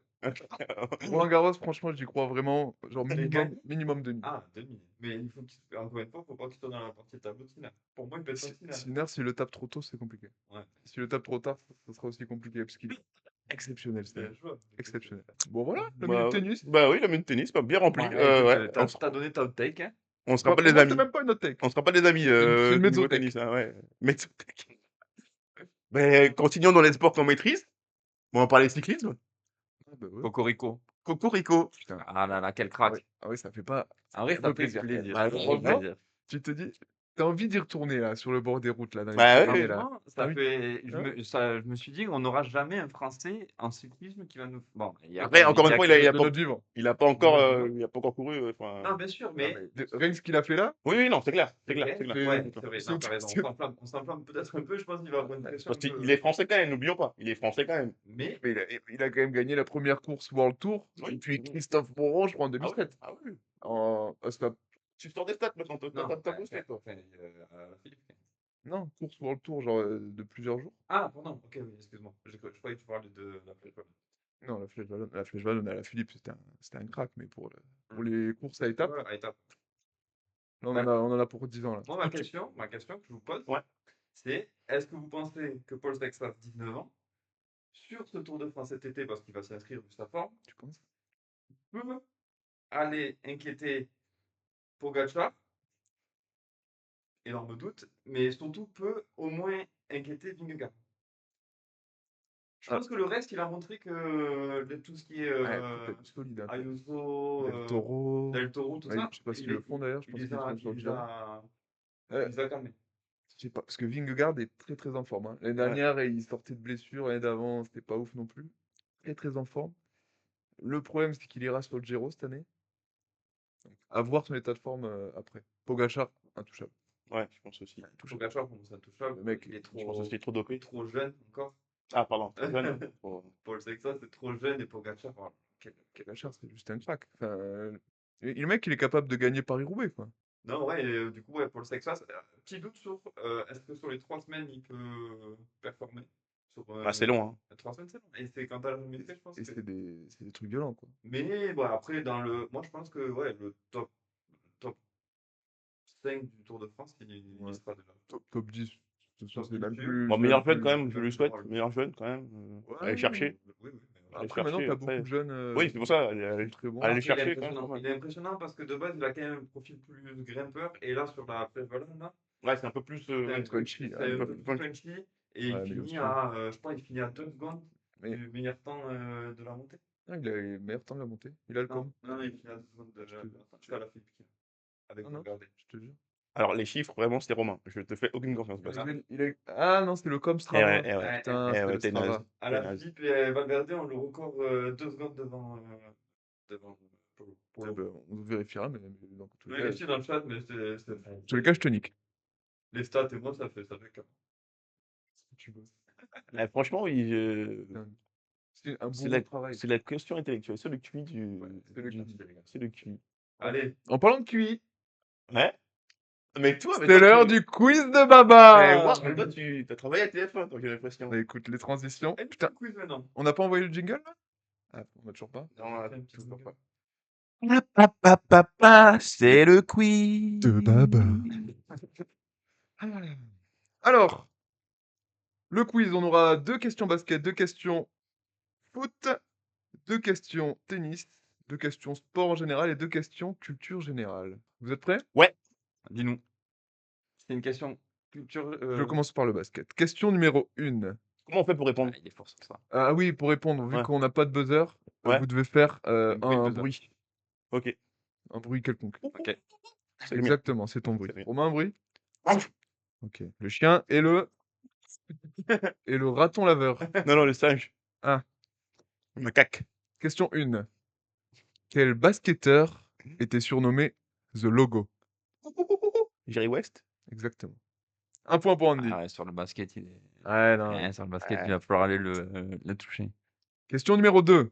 Roland Garros, franchement, j'y crois vraiment. Genre Les minimum demi. Ah, demi. Mais il faut encore une fois, faut pas qu'il soit dans la partie de tableau de finale. Pour moi, il peut être en finale. Sinner, s'il le tape trop tôt, c'est compliqué. Ouais. S'il le tape trop tard, ça sera aussi compliqué parce qu'il est exceptionnel, C'est un Sinner. joueur. Exceptionnel. Bon, voilà, le Bah, minute ouais. tennis. Bah oui, la minute tennis, bah, bien rempli. Ouais, écoute, Ouais, t'as donné ta take, hein. on sera pas Pour des moi, c'est amis. même pas une hot take. On sera pas des amis C'est une niveau mezzotech. tennis, hein, ouais. Mezzotech. Ben, continuons dans les sports qu'on maîtrise. On va parler cyclisme. Ah, bah ouais. Cocorico. Cocorico. Putain. Ah là là, quel Ah oui, crack. ah oui, ça fait pas En vrai, un ça peu fait plaisir. plaisir. Bah, Ça fait franchement, plaisir. tu te dis, t'as envie d'y retourner là, sur le bord des routes là, dans les Bah, ouais, Pyrénées là. Franchement, T'as ça envie- fait. Hein Je me suis dit, on n'aura jamais un Français en cyclisme qui va nous. Bon, il y a quand Après, même. encore une fois, de notre vivre. il a pas encore, De notre il a pas encore couru. Enfin. Non, bien sûr, Non, mais. mais rien que ce qu'il a fait là, Oui, oui, non, c'est clair, c'est C'est clair, vrai. c'est clair. c'est Ouais, c'est clair. c'est vrai. c'est- Non, t'as raison. c'est- On s'enflamme peut-être un peu. Je pense qu'il va avoir une pression. Parce Un peu. qu'il est français quand même, n'oublions pas. Il est français quand même. Mais. mais il a quand même gagné la première course World Tour. Oui. Et puis Christophe Moreau, je crois, en Ah oui, 2007. ah oui. Stop. Tu sors des stats maintenant, Non, t'as boosté, toi. Philippe. Non, course World Tour, genre de plusieurs jours. Ah, pardon. Ok, oui, excuse-moi. Je croyais que tu parlais de la Flèche Wallonne. Non, la Flèche Wallonne à la Philippe, c'était un crack, mais pour les courses à étapes, Ouais, à étape. là, on Ouais. en a pour 10 ans là. Moi, ma question que je vous pose, Ouais. c'est est-ce que vous pensez que Paul Sexas, 19 ans, sur ce Tour de France cet été, parce qu'il va s'inscrire de sa forme, Tu penses? peut aller inquiéter Pogacar, énorme doute, mais surtout peut au moins inquiéter Vingegaard? Je pense que le reste, il a montré que tout ce qui est Ouais, peut-être plus solide. Hein. Ayuso, Del Toro. Del Toro, tout Ouais, ça, je sais pas s'ils le font d'ailleurs. Je il pense les qu'ils a, sont sur il le les Giro. a, Ouais, il les a calmés. je sais pas, parce que Vingegaard est très très en forme. Hein. L'année Ouais. dernière, il sortait de blessure. L'année d'avant, c'était pas ouf non plus. Très très en forme. Le problème, c'est qu'il ira sur le Giro cette année. Donc, à voir son état de forme après. Pogacar, intouchable. Ouais, je pense aussi. Pogacar, pour moi, c'est intouchable. Le mec, il est Je pense aussi qu'il est trop dopé. trop jeune encore. Ah, pardon. trop jeune. Trop- Paul Sexton, c'est trop jeune et Pogacar, voilà. Pogacar, c'est juste un crack. Enfin, le mec, il est capable de gagner Paris-Roubaix, quoi. Non, ouais, et, du coup, ouais, Paul Sexton, petit doute sur est-ce que sur les 3 semaines, il peut performer sur, Bah, c'est long, hein. 3 semaines, c'est long. Et c'est quand à la humidité, je pense. Et que- c'est des trucs violents, quoi. Mais bon, après, moi, je pense que ouais, le top 5 du Tour de France, il Ouais. y sera déjà. Top 10. De toute façon, Top c'est même 10, plus. Bon, c'est meilleur même jeune plus- quand même, je même le plus souhaite. drôle. Meilleur jeune quand même. Ouais, Allez chercher. Oui, mais voilà. Allez Après, maintenant, chercher, t'as beaucoup après. de jeunes Oui, c'est pour ça. Allez très bons. allez Après, chercher quand même. pas mal. Il est impressionnant parce que de base, il a quand même un profil plus grimpeur. Et là, sur la Flèche Wallonne, là, Ouais, c'est un peu plus. c'est un ouais, peu punchy, c'est ouais, un peu peu plus punchy. punchy. Et il Ouais, mais finit aussi. à, je crois, il finit à 2 secondes Mais du meilleur temps de la montée. ah, il a le meilleur temps de la montée. Il a le com. Non, il finit à 2 secondes de Je te- jusqu'à la Philippe Kim, avec Non, non, Valverde. je te jure. Alors, les chiffres, vraiment, c'était Romain. Je te fais aucune confiance. Il Bastien. Ah non, c'est le com Strava. Ouais. Putain, Eh c'est ouais, le t'es Strava. naze. À T'es la naze. Philippe et Valverde ont le record 2 secondes devant Polo. Ah ben, on vérifiera, mais dans tous Je les cas, vérifie dans le chat, mais c'est dans tous les cas, je te nique. les stats et moi, ça fait cap. Tu bosses. Eh, franchement, Putain, c'est un c'est bon travail. la question intellectuelle. C'est le QI Ouais, c'est le QI. C'est le QI. Allez, En parlant de QI, Ouais. Mais toi, c'est l'heure du quiz de Baba. Mais toi, tu as travaillé à TF1, donc j'ai l'impression. Bah, écoute, les transitions. un Putain, petit quiz maintenant. on n'a pas envoyé le jingle là? Ah, on a toujours pas. Non, Fais un petit toujours jingle. Pa, c'est le quiz. De Baba. Alors, le quiz, on aura 2 questions basket, 2 questions foot, 2 questions tennis, 2 questions sport en général et 2 questions culture générale. Vous êtes prêts? Dis-nous. C'est une question culture. Je commence par le basket. Question numéro 1. Comment on fait pour répondre? Il est fort sur ça. Ah oui, pour répondre, vu Ouais. qu'on n'a pas de buzzer, Ouais. vous devez faire Un bruit de un buzzer. bruit. Ok. Un bruit quelconque. Ok. C'est le mien. Exactement, c'est ton bruit. C'est le mien. Romain, un bruit? Ouf. Ok. Le chien et le raton laveur. Non, le singe. Ah. Le macaque. Question 1. Quel basketteur était surnommé The Logo? Jerry West. Exactement. Un point pour Andy. Ah ouais, sur le basket, il est. Ouais, non. Ouais, sur le basket, Ouais. il va falloir aller le toucher. Question numéro 2.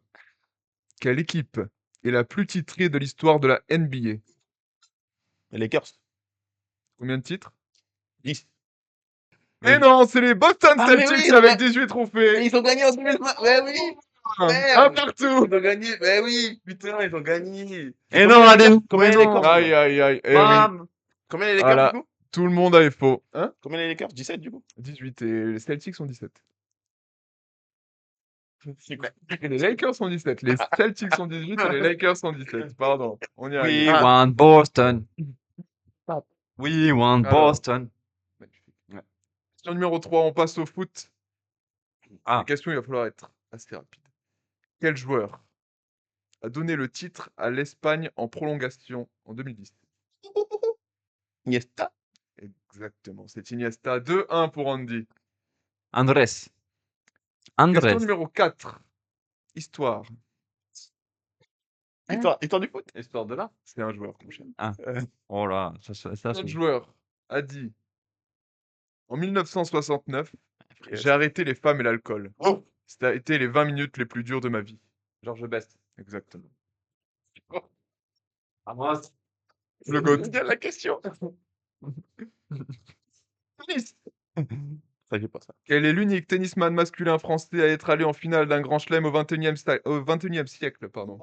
Quelle équipe est la plus titrée de l'histoire de la NBA? Les Lakers. Combien de titres? 10. Mais non, c'est les Boston Ah, mais Celtics oui, avec ouais. 18 trophées. Ils ont gagné en 2020. Ouais, oui. Un Merde. partout. Ils ont gagné. Ben oui. Putain, ils ont gagné. Et non, Adem. Combien Mais les non. Lakers? Aïe, aïe, aïe. Eh oui. Bam. Combien les Lakers, Voilà. du coup? Tout le monde avait faux. Hein? Combien les Lakers? 17, du coup? 18 et les Celtics sont 17. C'est quoi? Et les Lakers sont 17. Les Celtics sont 18 et les Lakers sont 17. Pardon. On y arrive. We want Boston. Ah. We want Alors. Boston. Magnifique. Ouais. Question numéro 3, on passe au foot. Ah. La question, il va falloir être assez rapide. Quel joueur a donné le titre à l'Espagne en prolongation en 2010? Iniesta. Exactement, c'est Iniesta. 2-1 pour Andy. Andrés. Question numéro 4. Histoire. Histoire du foot. Histoire de là. C'est un joueur, mon cher. Oh là, ça Notre joueur a dit en 1969, Frère. j'ai arrêté les femmes et l'alcool. Oh. Ça a été les 20 minutes les plus dures de ma vie. Georges Best. Exactement. À moi. Le goat. Bien la question. Tennis. Ça, j'ai pas ça. Quel est l'unique tennisman masculin français à être allé en finale d'un grand chelem au 21e siècle, pardon.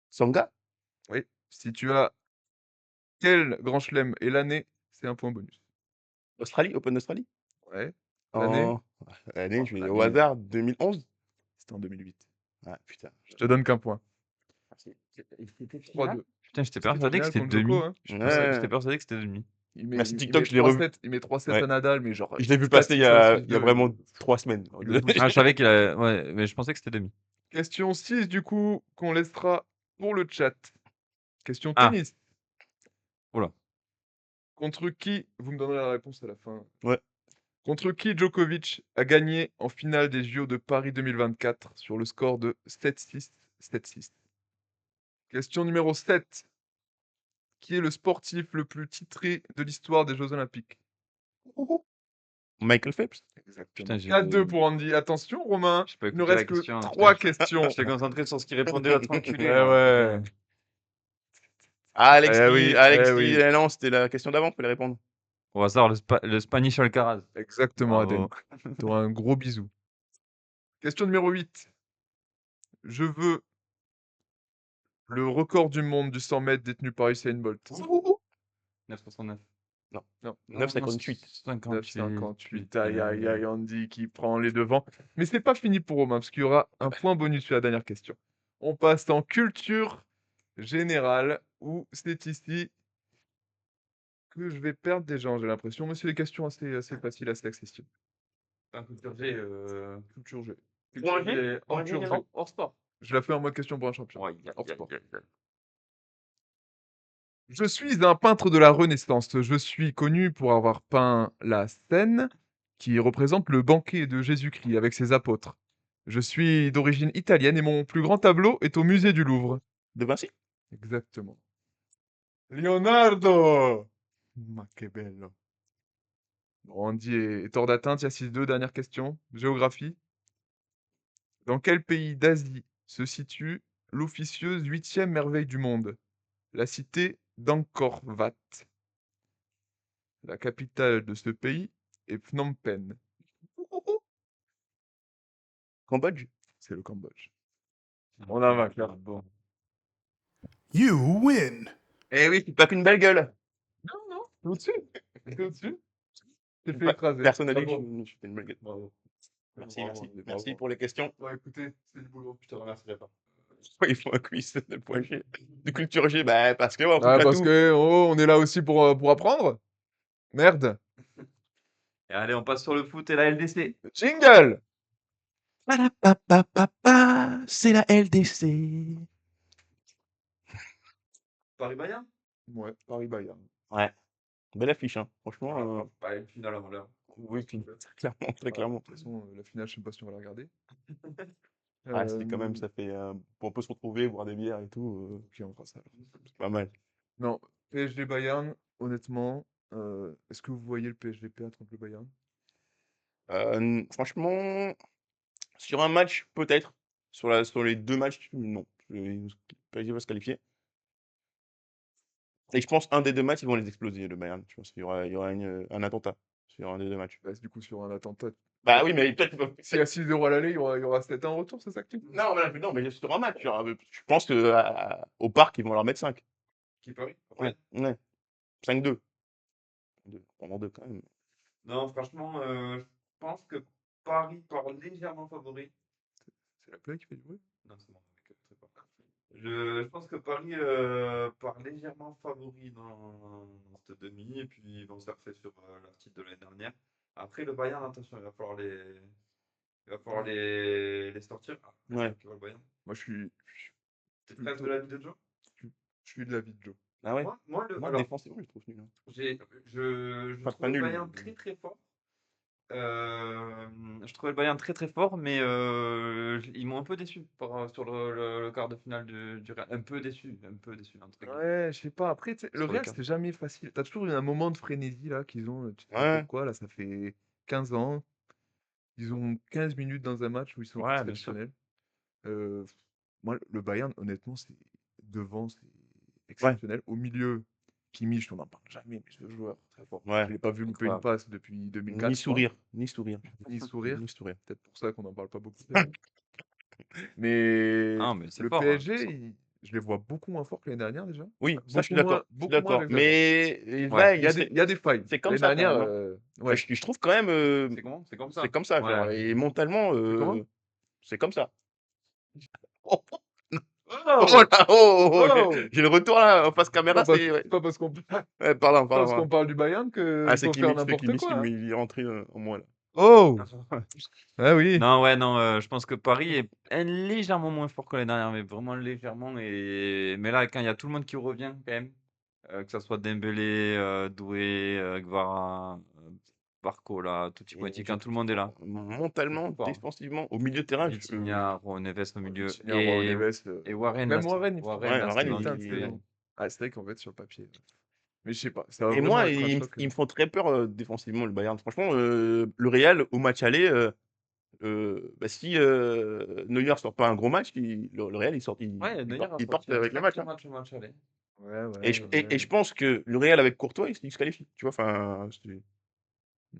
Sanga. Oui. Si tu as quel grand chelem et l'année, c'est un point bonus. Australie, Open d'Australie. Ouais. L'année, En... L'année, je vais au l'année. hasard, 2011. c'était en 2008. Ah, putain. Je te donne qu'un point. C'était 3-2. Putain, j'étais C'était persuadé que finale c'était contre demi. Djoko, hein. J'étais Ouais. persuadé que c'était demi. Merci il TikTok, met je l'ai 3 revu. sets, il met 3 sets Ouais. à Nadal, mais genre Je l'ai vu passer 4-6-1, il y a 6-2, vraiment 3 semaines. il le bouge. Ah, je savais qu'il a... Ouais, mais je pensais que c'était demi. Question 6 du coup, qu'on laissera pour le chat. Question Ah. tennis. Oula. Contre qui, vous me donnerez la réponse à la fin. Ouais. Contre qui Djokovic a gagné en finale des JO de Paris 2024 sur le score de 7-6, 7-6. Question numéro 7. Qui est le sportif le plus titré de l'histoire des Jeux Olympiques? Michael Phelps. Exactement. Putain, j'ai 4-2 dit- pour Andy. Attention, Romain. J'ai pas Il ne écouté la reste que question, 3 putain, questions. J'étais concentré sur ce qui répondait l'autre enculé. Ouais, moi, ouais. putain. Alex Eh qui, oui, Alex eh qui, oui. non, c'était la question d'avant, fallait répondre. Au hasard, le Spanish Alcaraz. Exactement, Aden. Bravo. Tu auras un gros bisou. Question numéro 8. Je veux le record du monde du 100 mètres détenu par Usain Bolt. 969. Non. 9,58. 9,58. Aïe, aïe, aïe, Andy qui prend les devants. Mais c'est pas fini pour Romain, parce qu'il y aura un point bonus sur la dernière question. On passe en culture générale, où c'est ici que je vais perdre des gens, j'ai l'impression. Mais c'est des questions assez faciles, assez accessibles. Un culture G. Culture G. Culture G. Culture G. Hors sport. Je la fais en mode question pour un champion. Ouais, Hors sport. Je suis un peintre de la Renaissance. Je suis connu pour avoir peint la scène qui représente le banquet de Jésus-Christ avec ses apôtres. Je suis d'origine italienne et mon plus grand tableau est au musée du Louvre. De Vinci. Exactement. Leonardo! Ma che bello. Bon, Andy est hors d'atteinte. Il y a 6-2. Dernière question. Géographie. Dans quel pays d'Asie se situe l'officieuse 8e merveille du monde? La cité d'Angkor Wat. La capitale de ce pays est Phnom Penh. Cambodge. C'est le Cambodge. On a un vainqueur. Bon. You win. Eh oui, tu tapes une belle gueule. Non, non, t'es au-dessus. T'es au-dessus. T'es fait Pas- écraser. Personne n'a dit que Bravo. je fais une belle gueule. Bravo. Merci, Bravo, merci. bravo. Merci pour les questions. Bon, écoutez, c'est du boulot. Je te remercierai pas. Il faut un quiz de point G. De culture G, bah, parce que, on touche Ah, à parce tout. que on est là aussi pour apprendre. Merde. Et allez, on passe sur le foot et la LDC. Jingle. Parapapapapa, c'est la LDC. Paris-Bayern. Ouais, Paris-Bayern. Ouais. Belle affiche, hein. Franchement, Pas une finale avant l'heure. oui, très clairement, très Ouais, clairement. de toute façon, la finale, je sais pas si on va la regarder. Ah, c'était quand même, ça fait. On peut se retrouver, boire des bières et tout. Ok, on fera ça alors. C'est pas mal. Non, PSG Bayern, honnêtement, est-ce que vous voyez le PSG perdre contre le Bayern? Franchement, sur un match, peut-être. Sur les deux matchs, non. Le PSG va se qualifier. Et je pense un des deux matchs, ils vont les exploser, le Bayern. Je pense qu'il y aura un attentat sur un des deux matchs. Bah, du coup, sur un attentat. Bah oui, mais peut-être. S'il y a 6-0 à l'aller, il y aura 7-1 en retour, c'est ça que tu dis? Non, mais sur un match. Je pense qu'au parc, ils vont leur mettre 5. Qui Paris? Ouais. 5-2. Pendant 2 quand même. Non, franchement, je pense que Paris part légèrement favori. C'est la play qui fait du bruit? Non, c'est bon, mec, très fort. Je pense que Paris part légèrement favori dans cette demi et puis ils vont surfer sur leur titre de l'année dernière. Après, le Bayern, attention, il va falloir les sortir. Ah, Ouais. tu vois le Bayern. Moi, je suis T'es presque de l'avis de Joe? de l'avis de Joe. Ah ouais. Moi, Moi, alors, défensivement, je trouve nul. Hein. je Pas trouve le nul, Bayern mais- très très fort. Je trouvais le Bayern très très fort, mais ils m'ont un peu déçu sur le quart de finale du Real. Un peu déçu, entre guillemets. Ouais, je sais pas. Après, tu sais, le Sur le Real, cas. c'était jamais facile. T'as toujours eu un moment de frénésie là qu'ils ont. Tu te dis Ouais. pourquoi là, ça fait 15 ans. Ils ont 15 minutes dans un match où ils sont Ouais, bien sûr. exceptionnels. Moi, le Bayern, honnêtement, c'est devant, c'est exceptionnel. Au milieu, Kimmich, on n'en parle jamais, mais ce joueur, très fort. Ouais. Je l'ai pas vu louper une passe depuis 2004. Ni je crois. sourire. Ni sourire. Ni sourire. Ni sourire. Peut-être pour ça qu'on n'en parle pas beaucoup. Mais Ah, mais c'est le fort, hein, PSG, c'est fort. je les vois beaucoup moins forts que l'année dernière déjà. Oui, ça, je suis Beaucoup moins- d'accord. Je suis beaucoup moins d'accord. avec Mais Ouais. Il y a des failles. c'est comme L'année ça, quand dernière, même, ouais. je trouve quand même. C'est comment? C'est comme ça. C'est comme ça. Ouais. Genre, et mentalement, comment c'est comme ça. Oh! Oh là, oh, Oh! j'ai le retour là, en face C'est caméra, pas c'est ouais. pas parce qu'on Ouais, pardon, parce pardon. qu'on parle du Bayern Ah, qu'il c'est faut faire Kimmich, n'importe quoi, hein. il est rentré en moi là. Oh! Ah oui. Non, ouais, non, je pense que Paris est légèrement moins fort que l'année dernière, mais vraiment légèrement. Mais là, quand il y a tout le monde qui revient, quand même, que ça soit Dembélé, Doué, Gvara, Barcola, Tutti-Quanti, Et je quand tout le monde est là. C'est mentalement, trop fort, hein. défensivement, au milieu de terrain, Vitinha, Raúl Neves au milieu Vitinha, Raúl et Neves, et Warren, même Warren, il Warren, ouais, la Varane, saison putain de qu'il saison. fait. Ah, c'est vrai qu'en fait, sur le papier. Mais je sais pas, ça va et vraiment moi, être un choc. ils me font très peur défensivement, le Bayern. Franchement, le Real, au match aller, bah, si Neuer sort pas un gros match, le Real, Ouais, Neuer a ils sorti partent un avec le match. sacré Hein. match au match aller. Ouais, Et, ouais, et ouais. je pense que le Real avec Courtois, il se qualifie. Tu vois, enfin,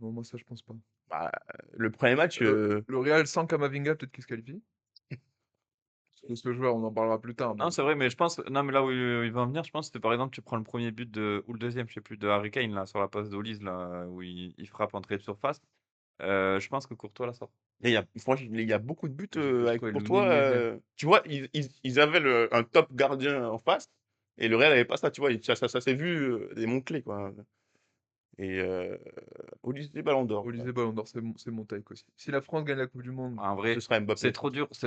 Non, moi ça, je pense pas. bah, le premier match, Le Real sans Camavinga, peut-être qu'il se qualifie. Parce que ce joueur, on en parlera plus tard. Mais... Non, c'est vrai, mais je pense, non, mais là où il va en venir, je pense que par exemple, tu prends le premier but ou le deuxième, je sais plus, de Harry Kane, là, sur la passe d'Olise, là, où il frappe entrée de surface. Je pense que Courtois la sort. franchement, il y a beaucoup de buts J'ai fait avec quoi, Courtois. Lounine deuxième. Tu vois, ils avaient un top gardien en face, et le Real avait pas ça, tu vois. Ça s'est vu des mots-clés, quoi. Et Olise Ballon d'Or, Olysée Ballon d'Or, c'est mon take aussi. Si la France gagne la Coupe du Monde, En ce vrai, sera Mbappé. c'est La trop dur France,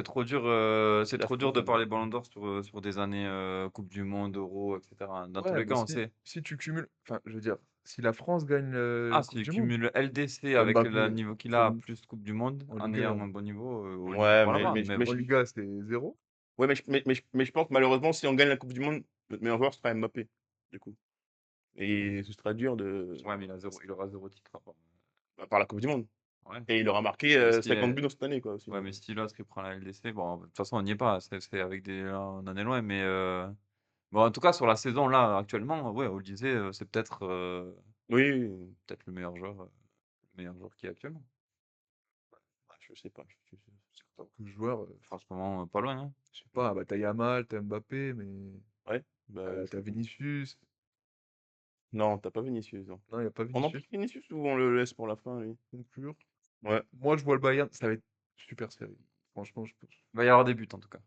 de parler Ballon d'Or sur des années Coupe du Monde, Euro, etc. Dans tous ouais, les mais cas, on sait. si tu cumules, enfin, je veux dire, si la France gagne Ah, la Coupe s'il du Monde, cumule LDC avec le Mbappé, niveau qu'il a, c'est plus Coupe du Monde, en en Liga, ayant un bon niveau, Oli Ouais, prend la main. Mais en Liga, c'est 0. ouais, mais je pense que malheureusement, si on gagne la Coupe du Monde, notre meilleur joueur sera Mbappé, du coup. Et ce sera dur ouais, mais il aura zéro titre avant. par la Coupe du Monde. Ouais. Et il aura marqué Mais 50 buts dans cette année, quoi, aussi. ouais, mais Stilos qui prend la LDC, bon, de toute façon, on n'y est pas. C'est avec là, on en est loin. Mais bon, en tout cas, sur la saison, là, actuellement, ouais, Olysée, c'est Oui, peut-être le meilleur joueur qui est actuellement. je sais pas. C'est en tant que joueur, Franchement, pas loin, hein. je sais pas, bah, t'as Yamal, t'as Mbappé, mais Ouais, bah, t'as Vinicius. non, t'as pas Vinicius, non. Non, il n'y a pas On en Vinicius. prie Vinicius ou on le laisse pour la fin, lui? Conclure. Ouais. Moi, je vois le Bayern, ça va être super serré. Franchement, je pense. Il va y avoir des buts, en tout cas.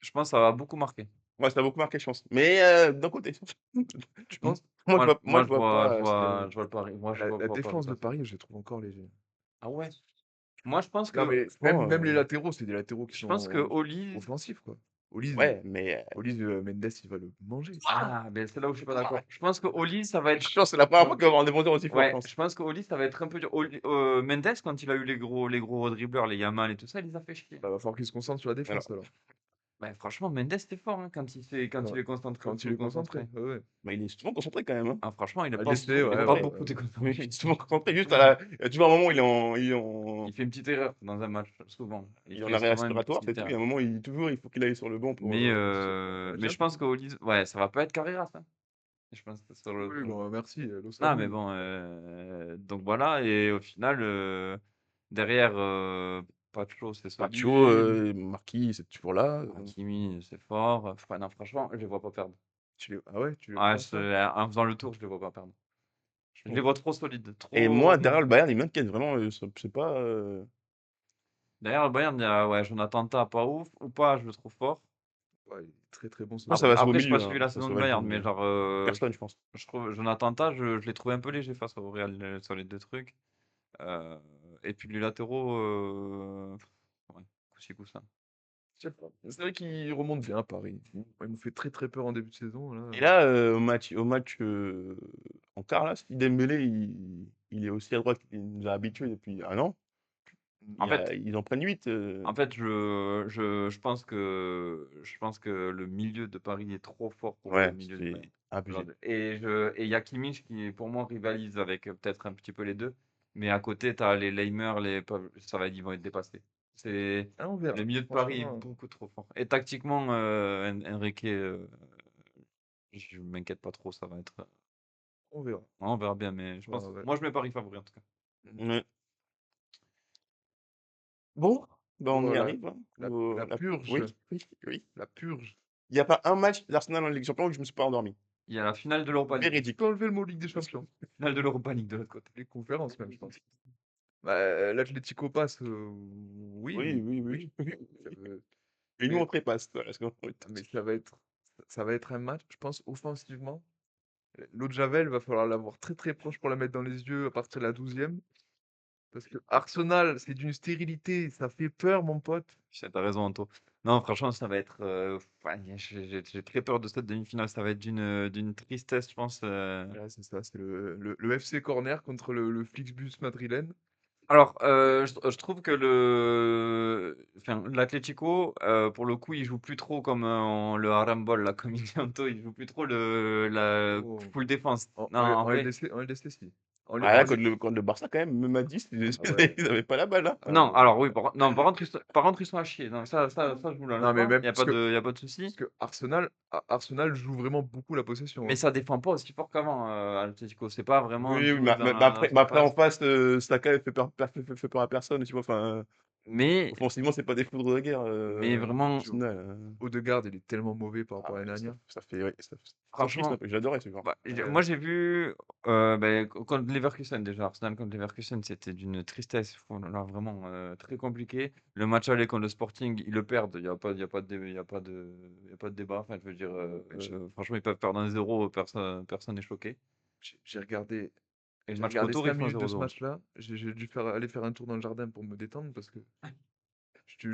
Je pense que ça va beaucoup marquer. Ouais, ça a beaucoup marqué, je pense. Mais d'un côté. Tu penses? Moi, je vois pas. Je vois le Paris. Moi, je La vois pas défense de passer. Paris, je les trouve encore légers. Ah ouais? Moi, je pense Non, que, mais franchement, même les latéraux, c'est des latéraux qui je pense que sont Oli. offensifs, quoi. Olise, ouais, mais Mendes, il va le manger. Ah, mais c'est là où je suis pas d'accord. Je pense que Oli, ça va être. je pense que c'est la première fois qu'on va avoir un défenseur aussi fort, je Ouais, pense. je pense que Oli, ça va être un peu dur. Mendes, quand il a eu les gros dribbleurs, les Yamal et tout ça, il les a fait chier. Bah, va falloir qu'il se concentre sur la défense, alors. Bah, franchement, Mendes, c'était fort, hein, quand il est concentré. Quand il est concentré. Ouais, ouais. Mais il est souvent concentré quand même. Hein. Ah, franchement, il est Ah, pas, laisse-les, il est ouais, pas ouais, beaucoup ouais. déconcentré. Il est souvent concentré juste à la. Tu vois, à un moment, Il fait une petite erreur dans un match, souvent. il est en fait arrêt souvent une respiratoire, petite c'est tout. Il y a erreur. un moment, il faut qu'il aille sur le banc pour. Mais je pense qu'Oli, ouais, ça va pas être Carreras, hein. Je pense que sur le. Oui, bon, merci, Lo Non, Samu. mais bon, donc voilà, et au final, derrière, Pacho, c'est solide. Pacho, Marquis, c'est toujours là. Hakimi, c'est fort. Non, franchement, je les vois pas perdre. Ah ouais, tu les Ah, penses ça? en faisant le tour, je les vois pas perdre. Je les vois trop solides. Et moi, Trop. derrière le Bayern, il m'inquiète vraiment. C'est pas. Derrière le Bayern, il y a ouais, Jonathan Tah, pas ouf, ou pas, je le trouve fort. Ouais, il est très très bon. Je pense que ça va se jouer au Après, je n'ai pas milieu. suivi Hein. la Ça saison va du se jouer au Bayern, mais milieu. genre, Personne, je pense. je trouve Jonathan Tah, je l'ai trouvé un peu léger face au Real sur les deux trucs. Et puis les latéraux, ouais, coup-ci, coup-ça. Je sais pas. C'est vrai qu'il remonte bien à Paris. Il me fait très très peur en début de saison. Là. Et là, au match en quart, là, si Dembélé, il est aussi à droite qu'il nous a habitués depuis un an. En fait, Ils en prennent 8. En fait, je pense que le milieu de Paris est trop fort pour le Ouais, milieu de c'est Bayern. abusé. Et il y a Kimmich qui, pour moi, rivalise avec peut-être un petit peu les deux. Mais à côté, tu as les Leimer, ils vont être dépassés. Ah, on verra. Le milieu de Paris est Franchement, beaucoup trop fort. Et tactiquement, Enrique, je m'inquiète pas trop, ça va être. on verra. On verra bien, mais je pense. Ouais. Moi, je mets Paris favori en tout cas. Ouais. Bon, ben on y Voilà. arrive. Hein. La purge. Oui. La purge. Il n'y a pas un match d'Arsenal en Ligue des Champions où je me suis pas endormi. Il y a la finale de l'Europa League. Tu Véridique. peux enlever le mot Ligue des Champions. Finale de l'Europa League de l'autre côté. Les conférences même, je pense. Bah, l'Atlético passe, oui. Oui. Euh, Et nous, Mais on trépasse. Voilà, mais ça va être un match, je pense, offensivement. L'eau de Javel, va falloir l'avoir très très proche pour la mettre dans les yeux à partir de la 12e. Parce que Arsenal, c'est d'une stérilité, ça fait peur, mon pote. T'as raison, Anto. Non, franchement, ça va être. Ouais, j'ai très peur de cette demi-finale. Ça va être d'une tristesse, je pense. Ouais, c'est ça, c'est le FC Corner contre le Flixbus madrilène. Alors, je trouve que enfin, l'Atlético, pour le coup, il joue plus trop comme le Harambol, là, comme il dit Anto. Il joue plus trop la Oh. full défense. En, Non, en, en en vrai. LDC, en LDC, si. Ah là, contre le Barça, quand même, même à 10, ils Ah ouais. n'avaient pas la balle. Hein. Ah Non, ouais. alors oui, non, par contre, ils sont à chier. Non, ça, je vous l'enlève Non, mais pas. même Il n'y a parce pas que, de, y a pas de parce souci. que Arsenal joue vraiment beaucoup la possession. Mais Hein. ça défend pas aussi fort qu'avant, Atlético. C'est pas vraiment un Oui, tout dans mais la après, en surface. face, Saka fait peur à personne. Tu vois, enfin, Mais, offensivement, c'est pas des foudres de guerre. mais vraiment, Arsenal, Odegaard, il est tellement mauvais par rapport à l'année dernière. ça fait, ouais, ça triste un franchement, peu. J'adorais ce joueur. bah, Ouais. moi j'ai vu contre Leverkusen déjà. Arsenal contre Leverkusen, c'était d'une tristesse. Là, vraiment très compliqué. Le match aller contre le Sporting, ils le perdent. Il n'y a pas, y a pas de, y a pas de, y a pas de débat. Enfin, je veux dire, franchement, ils peuvent perdre 1-0. Personne n'est choqué. J'ai regardé, Et le j'ai match regardé retour, 5 ils font minutes de ce 0-0. match-là. J'ai dû aller faire un tour dans le jardin pour me détendre parce que je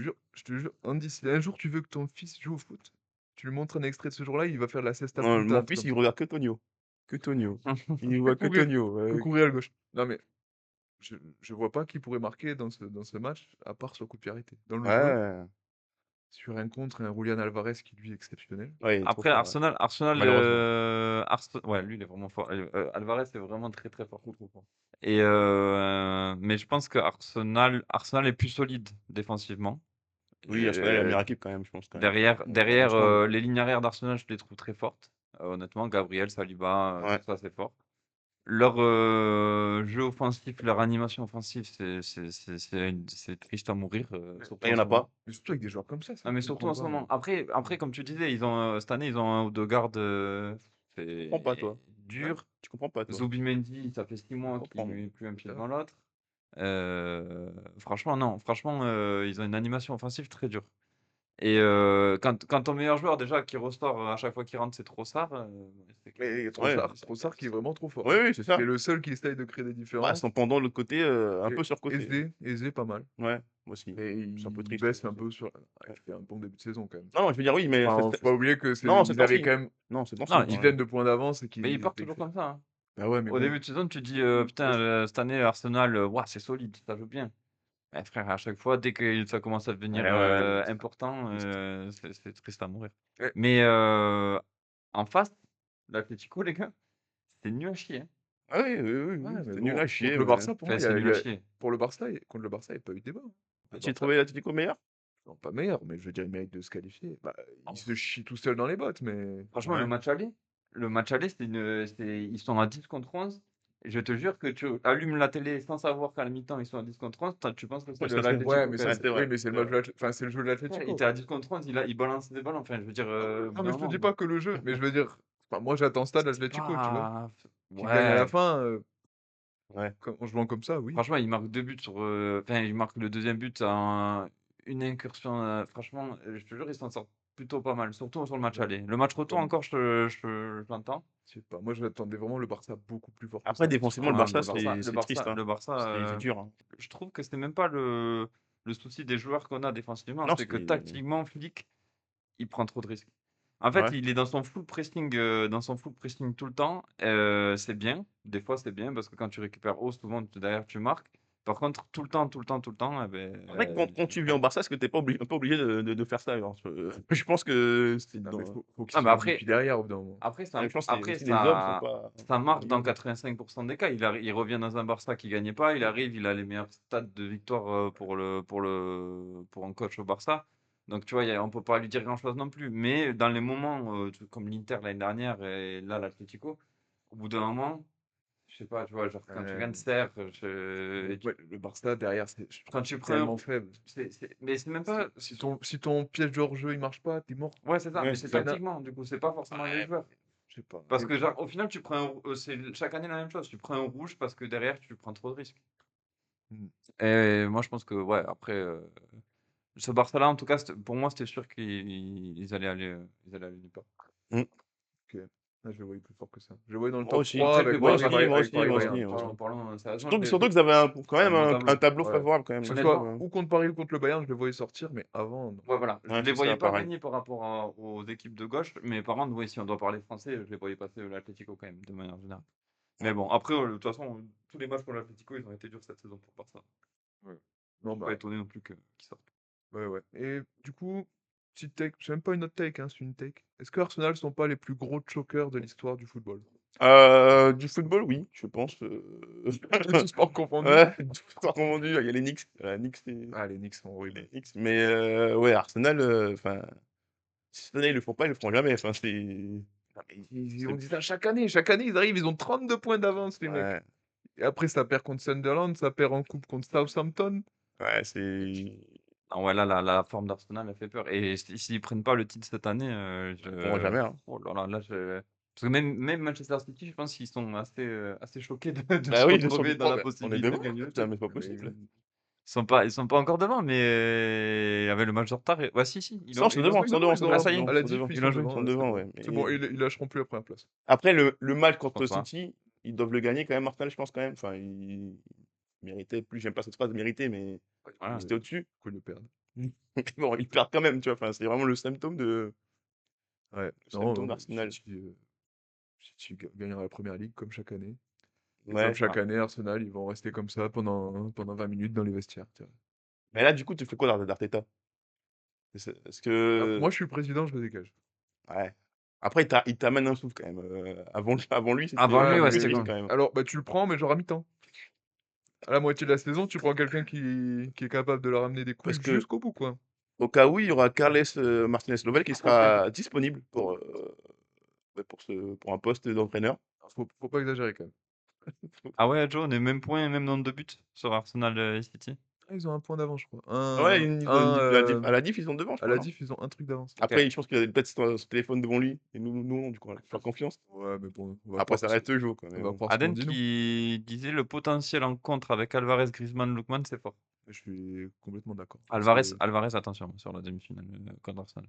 te jure, Andy, si un jour tu veux que ton fils joue au foot, tu lui montres un extrait de ce jour-là, il va faire la cesta Non, mon puntata fils, comme il ça. regarde que Tonio. Que Tonio. Il Que voit que courir, Tonio. que courir à gauche. Non mais je vois pas qui pourrait marquer dans ce match à part sur coup de pied arrêté. Dans le jeu, Ouais, sur un contre, un Julian Alvarez qui lui est exceptionnel. ouais, il est trop Après, fort. Ouais. Arsenal, Malheureusement. ouais, lui, il est vraiment fort. Alvarez est vraiment très très fort. Et mais je pense que Arsenal est plus solide défensivement. Oui, Arsenal est la Euh, meilleure équipe quand même, je pense. Quand même. derrière Franchement, les lignes arrière d'Arsenal, je les trouve très fortes. Honnêtement, Gabriel, Saliba, ouais. tout ça, c'est fort. Leur jeu offensif, leur animation offensive, c'est triste à mourir, Là, surtout il en n'y en ce a pas. moment. Mais surtout avec des joueurs comme ça Non, mais je surtout comprends en ce pas, moi. moment. Après, comme tu disais, ils ont cette année, ils ont un Odegaard, Tu comprends pas, c'est toi. Hein? dur. Tu comprends pas, toi. Zubimendi, ça fait 6 Tu mois qu'il comprends. met plus un pied C'est ça. devant l'autre. Franchement, non. Franchement, ils ont une animation offensive très dure. Et quand ton meilleur joueur, déjà, qui ressort à chaque fois qu'il rentre, c'est Trossard, c'est clair. Mais Ouais. Trossard qui est vraiment trop fort. Oui, Hein. oui, c'est ça. C'est le seul qui essaye de créer des Bah, différences. son pendant de l'autre côté, un Et peu surcoté. Aizé, pas mal. Ouais, moi aussi. Mais C'est un peu il triste. baisse un aussi. peu sur. Il Ouais. fait un bon début de saison quand même. Non, je veux dire, oui, mais. Enfin, faut pas oublier que Non, c'est ils avaient temps-ci. quand même Non, c'est Non, temps-ci. une il- dizaine de points d'avance et mais il qu'ils part étaient. toujours comme ça. Hein. Ah ouais, mais Au bon. début de saison, tu te dis, putain, cette année, Arsenal, ouah, c'est solide, ça joue bien. Mais frère, à chaque fois, dès que ça commence à devenir Ouais. important, Triste. c'est triste à mourir. Ouais. Mais en face, l'Atlético, les gars, c'est nul à chier. Hein. Ah oui, Ouais, mais c'était nul bon, à chier. contre le Mais... Barça, pour moi, Enfin, c'est nul à chier. pour le Barça, contre le Barça, il n'y a pas eu de débat. Hein. Le Tu as Barça, trouvé l'Atlético meilleur? non, pas meilleur, mais je veux dire, il mérite de se qualifier. Bah, Oh. il se chie tout seul dans les bottes, mais. Franchement, Ouais. le match aller, ils sont à 10 contre 11. Et je te jure que tu allumes la télé sans savoir qu'à la mi-temps, ils sont à 10 contre 11. Tu penses que c'est Ouais, ça, c'est- l'Atlético Ouais, qui mais a ça, dit. c'est vrai. oui, mais c'est le C'est match vrai. enfin, c'est le jeu de Il l'Atlético. était à 10 contre 11, il balance des ballons. Enfin, je veux dire, Non, mais je te dis vraiment, pas que le jeu, mais je veux dire, enfin, moi j'attends ça de c'est l'Atlético, tu vois. pas. Qu'il gagne à la Ouais. fin, Ouais. en jouant comme ça, oui. Franchement, il marque 2 buts sur. Enfin, il marque le deuxième but en une incursion. Franchement, je te jure, il s'en sort plutôt pas mal, surtout sur le match Ouais. aller. Le match retour, Comme- encore, je l'entends. Je sais pas, moi j'attendais vraiment le Barça beaucoup plus fort que Après, ça. défensivement, le Ah, Barça, le Barça, c'est triste. Hein. le Barça, C'est dur. Hein. je trouve que c'est même pas le souci des joueurs qu'on a défensivement, Non, c'est que c'est. tactiquement, Flick, il prend trop de risques. En fait, Ouais. il est dans son full pressing tout le temps. C'est bien, des fois c'est bien parce que quand tu récupères haut, souvent derrière tu marques. Par contre, tout le temps, eh ben, Après, quand tu viens au Barça, est-ce que tu n'es pas obligé de faire ça? Alors, je pense que c'est Non, mais dans. faut Ah, qu'il mais solidifie derrière au bout d'un moment. après, Je pense que après aussi les hommes sont ça, pas ça marche obligés dans de. 85% des cas. Il revient dans un Barça qui gagnait pas. Il arrive, il a les meilleurs stats de victoire pour un coach au Barça. Donc, tu vois, on peut pas lui dire grand-chose non plus. Mais dans les moments comme l'Inter l'année dernière et là, l'Atlético, au bout d'un moment, je sais pas, tu vois, genre quand tu gagnes, serre, Ouais, le Barça derrière, je quand trouve tu prends tellement faible. mais c'est même pas. Si ton piège de hors-jeu il marche pas, t'es mort. Ouais, c'est ça, Ouais, mais c'est c'est ça. tactiquement, du coup, c'est pas forcément les Ouais. joueurs. Je sais pas. Parce que, genre, au final, tu prends c'est chaque année la même chose. Tu prends un rouge parce que derrière, tu prends trop de risques. Mm. Et moi, je pense que, ouais, après, Ce Barça-là, en tout cas, pour moi, c'était sûr qu'ils allaient aller nulle part. Ok. Là, je le voyais plus fort que ça. Je le voyais dans le Moi top aussi. 3 Après, je les avec voyais Paris, pas. Moi avec aussi, moi aussi, Paris-Bayern. moi aussi. Parlons sérieusement. Surtout qu'ils avaient quand même bon tableau. un tableau Ouais. favorable quand même. Que ce Honnêtement, soit ou contre Paris ou contre le Bayern, je le voyais sortir, mais avant, non. Ouais, voilà. Je Ouais, les c'est voyais ça, pas pareil. gagner par rapport aux équipes de gauche, mais par contre, oui, si on doit parler français, je les voyais passer l'Atlético quand même, de manière générale. Mais bon, après, de toute façon, tous les matchs pour l'Atlético, ils ont été durs cette saison pour Barça. Ouais. Je Non, suis pas bah, étonné non plus qu'ils sortent. ouais. Et du coup, petite take, c'est même pas une autre take, hein, c'est une take. Est-ce que Arsenal sont pas les plus gros chokers de l'histoire du football? Du football, oui, je pense. Tout sport confondu. Ouais, tout sport confondu. Il y a les Knicks. Les Knicks, Ah, les Knicks sont horribles. les Knicks. Mais ouais, Arsenal, enfin, si cette année ils le font pas, ils le feront jamais. Enfin, c'est. Non, mais on dit ça chaque année. Chaque année, ils arrivent, ils ont 32 points d'avance, les mecs. Ouais, Et après, ça perd contre Sunderland, ça perd en coupe contre Southampton. ouais, c'est. Non, ouais, là, la forme d'Arsenal, elle fait peur. Et s'ils prennent pas le titre cette année, Ils le feront jamais. Hein. oh là là, parce que même Manchester City, je pense qu'ils sont assez choqués de Bah se oui, ils sont retrouver dans la bah, on est possibilité devant. de gagner le Putain, titre. mais c'est pas Mais possible. Ils sont pas encore devant, mais avec le match de retard. Ouais, si, ils Non, l'ont ils sont ils devant, l'ont ils joué. sont devant, ils ils sont ont Ah, devant. ça y est, à la Ils sont diff, devant. ils ils sont l'ont joué. devant. Ils sont Ouais, c'est devant, bon. ouais. C'est bon, ils lâcheront plus la place. Après, le match contre Pense pas. City, ils doivent le gagner quand même, Arsenal, je pense quand même. Enfin, ils méritaient plus, j'aime pas cette phrase mériter, mais Voilà. ils étaient au-dessus. Pourquoi ils le perdent? Mais bon, ils perdent quand même, tu vois. Enfin, c'est vraiment le symptôme Ouais. le Non, symptôme d'Arsenal. City gagnera la première ligue comme chaque année. Et Ouais. comme chaque année, Arsenal, ils vont rester comme ça pendant 20 minutes dans les vestiaires. Tu vois. Mais là, du coup, tu fais quoi d'Arteta? Est-ce que. Moi, je suis le président, je le dégage. Ouais. Après, il t'amène un souffle quand même. Avant lui, Avant lui, Ouais, ouais, mais c'était limite con. quand même. alors, bah, tu le prends, mais genre à mi-temps. À la moitié de la saison, tu prends quelqu'un qui est capable de leur amener des Parce coups que, jusqu'au bout, quoi. au cas où, il y aura Carles Martinez-Lovel qui sera disponible ouais, pour un poste d'entraîneur. Faut pas exagérer, quand même. Ah ouais, Joe, on est même point, même nombre de buts sur Arsenal et City. Ah, ils ont un point d'avance, je crois. Ouais, à la diff, ils ont devant, je À crois. la Non diff, ils ont un truc d'avance. Après, je pense qu'il a peut-être son téléphone devant lui. Et nous, non, du coup, on va faire confiance. Ouais, mais bon, on va Après, croire ça ce- reste jeu, quoi. on Mais va bon. croire ce qu'on Aden dit, nous. qui disait le potentiel en contre avec Alvarez, Griezmann, Lookman, c'est fort. Je suis complètement d'accord. Alvarez, attention, sur la demi-finale contre Arsenal.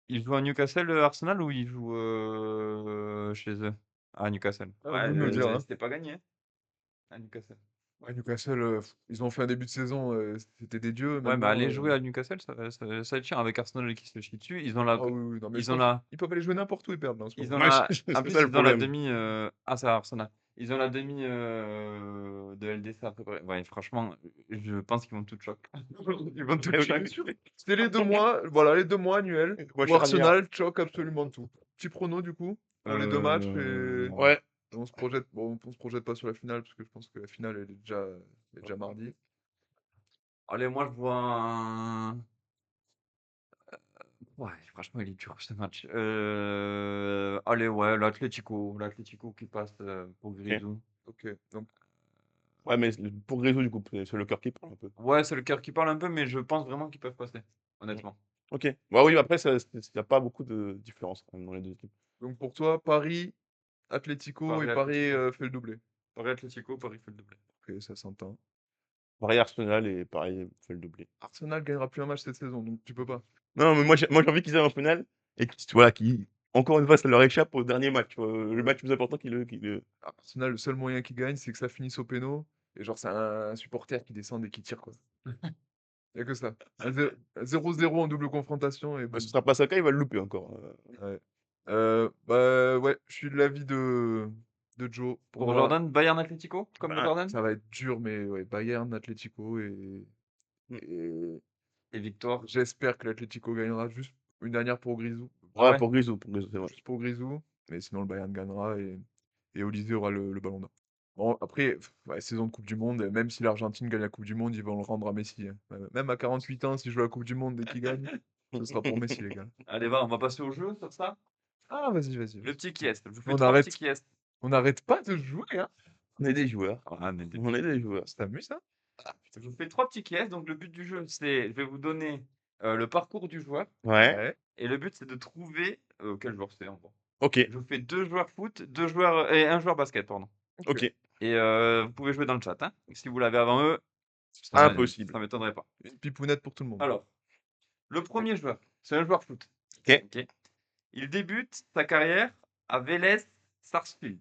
Il joue à Newcastle, Arsenal, ou il joue chez eux? À Newcastle. À vous de me dire, hein. C'était pas gagné, hein, à Newcastle. Ouais, Newcastle, ils ont fait un début de saison, c'était des dieux. Ouais, mais Maintenant, aller jouer à Newcastle, ça tient avec Arsenal qui se chie dessus. Ils ont la, Ah oui, non, mais je ils ont pense la, qu'ils peuvent aller jouer n'importe où et perdre, là, en ce ils moment. ont Ouais, la, c'est en plus, ça le ils ont la problème. demi, ah, c'est à Arsenal. Ils ont la demi de LDC à préparer. Ouais, franchement, je pense qu'ils vont tout choc. Ils vont tout Ouais, choc. bien sûr. C'était les 2 mois, voilà, les 2 mois annuels Moi, où Arsenal choque absolument tout. Petit prono, du coup, pour les 2 matchs et Ouais. on se projette pas sur la finale parce que je pense que la finale, elle est déjà mardi. Allez, moi, je vois un. Ouais, franchement, il est dur ce match. Allez, ouais, l'Atlético qui passe pour Grisou. OK, donc Ouais, mais pour Grisou, du coup, c'est le cœur qui parle un peu. Ouais, c'est le cœur qui parle un peu, mais je pense vraiment qu'ils peuvent passer, honnêtement. Ok. Bah oui, après, il n'y a pas beaucoup de différence quand même dans les deux équipes. donc pour toi, Paris, Atlético et Paris Atlético. fait le doublé. Paris Atlético, Paris fait le doublé. OK, ça s'entend. Pareil Arsenal et pareil fait le doublé. Arsenal gagnera plus un match cette saison, donc tu peux pas. Non, mais moi, j'ai envie qu'ils aient un final et qui, encore une fois, ça leur échappe au dernier match. Tu vois, le match plus important Arsenal, le seul moyen qu'ils gagnent, c'est que ça finisse au péno et genre c'est un supporter qui descend et qui tire, quoi. Il y a que ça. Un 0-0 en double confrontation et Bah, boum. ce sera pas Saka, il va le louper encore. Ouais. Bah ouais, je suis de l'avis de Joe. Pour Pour moi, Jordan, Bayern Atlético, comme Bah, Jordan. ça va être dur, mais ouais, Bayern, Atlético et Et victoire. j'espère que l'Atlético gagnera juste une dernière pour Grisou. ouais, ouais. pour Grisou, c'est vrai. Juste pour Grisou, mais sinon le Bayern gagnera et Olysée aura le ballon d'or. Bon, après, ouais, saison de Coupe du Monde, même si l'Argentine gagne la Coupe du Monde, ils vont le rendre à Messi, hein. Même à 48 ans, s'il joue la Coupe du Monde et qu'il gagne, ce sera pour Messi, les gars. Allez, va, on va passer au jeu sur ça. Ah, vas-y. Le petit qui est. Je vous fais On trois arrête. petits qui est. On n'arrête pas de jouer, hein. On est des joueurs. Ah, mais On est des joueurs. Ça t'amuse, hein? je vous fais trois petits qui est. Donc, le but du jeu, c'est je vais vous donner le parcours du joueur. Ouais. Et le but, c'est de trouver quel joueur c'est en gros. Ok. Je vous fais 2 joueurs foot, 2 joueurs et un joueur basket, pardon. Ok. Et vous pouvez jouer dans le chat, hein. Si vous l'avez avant eux, ça Impossible. m'étonnerait pas. Une pipounette pour tout le monde. Alors, Le premier joueur, c'est un joueur foot. Ok. Ok. Il débute sa carrière à Vélez Sarsfield.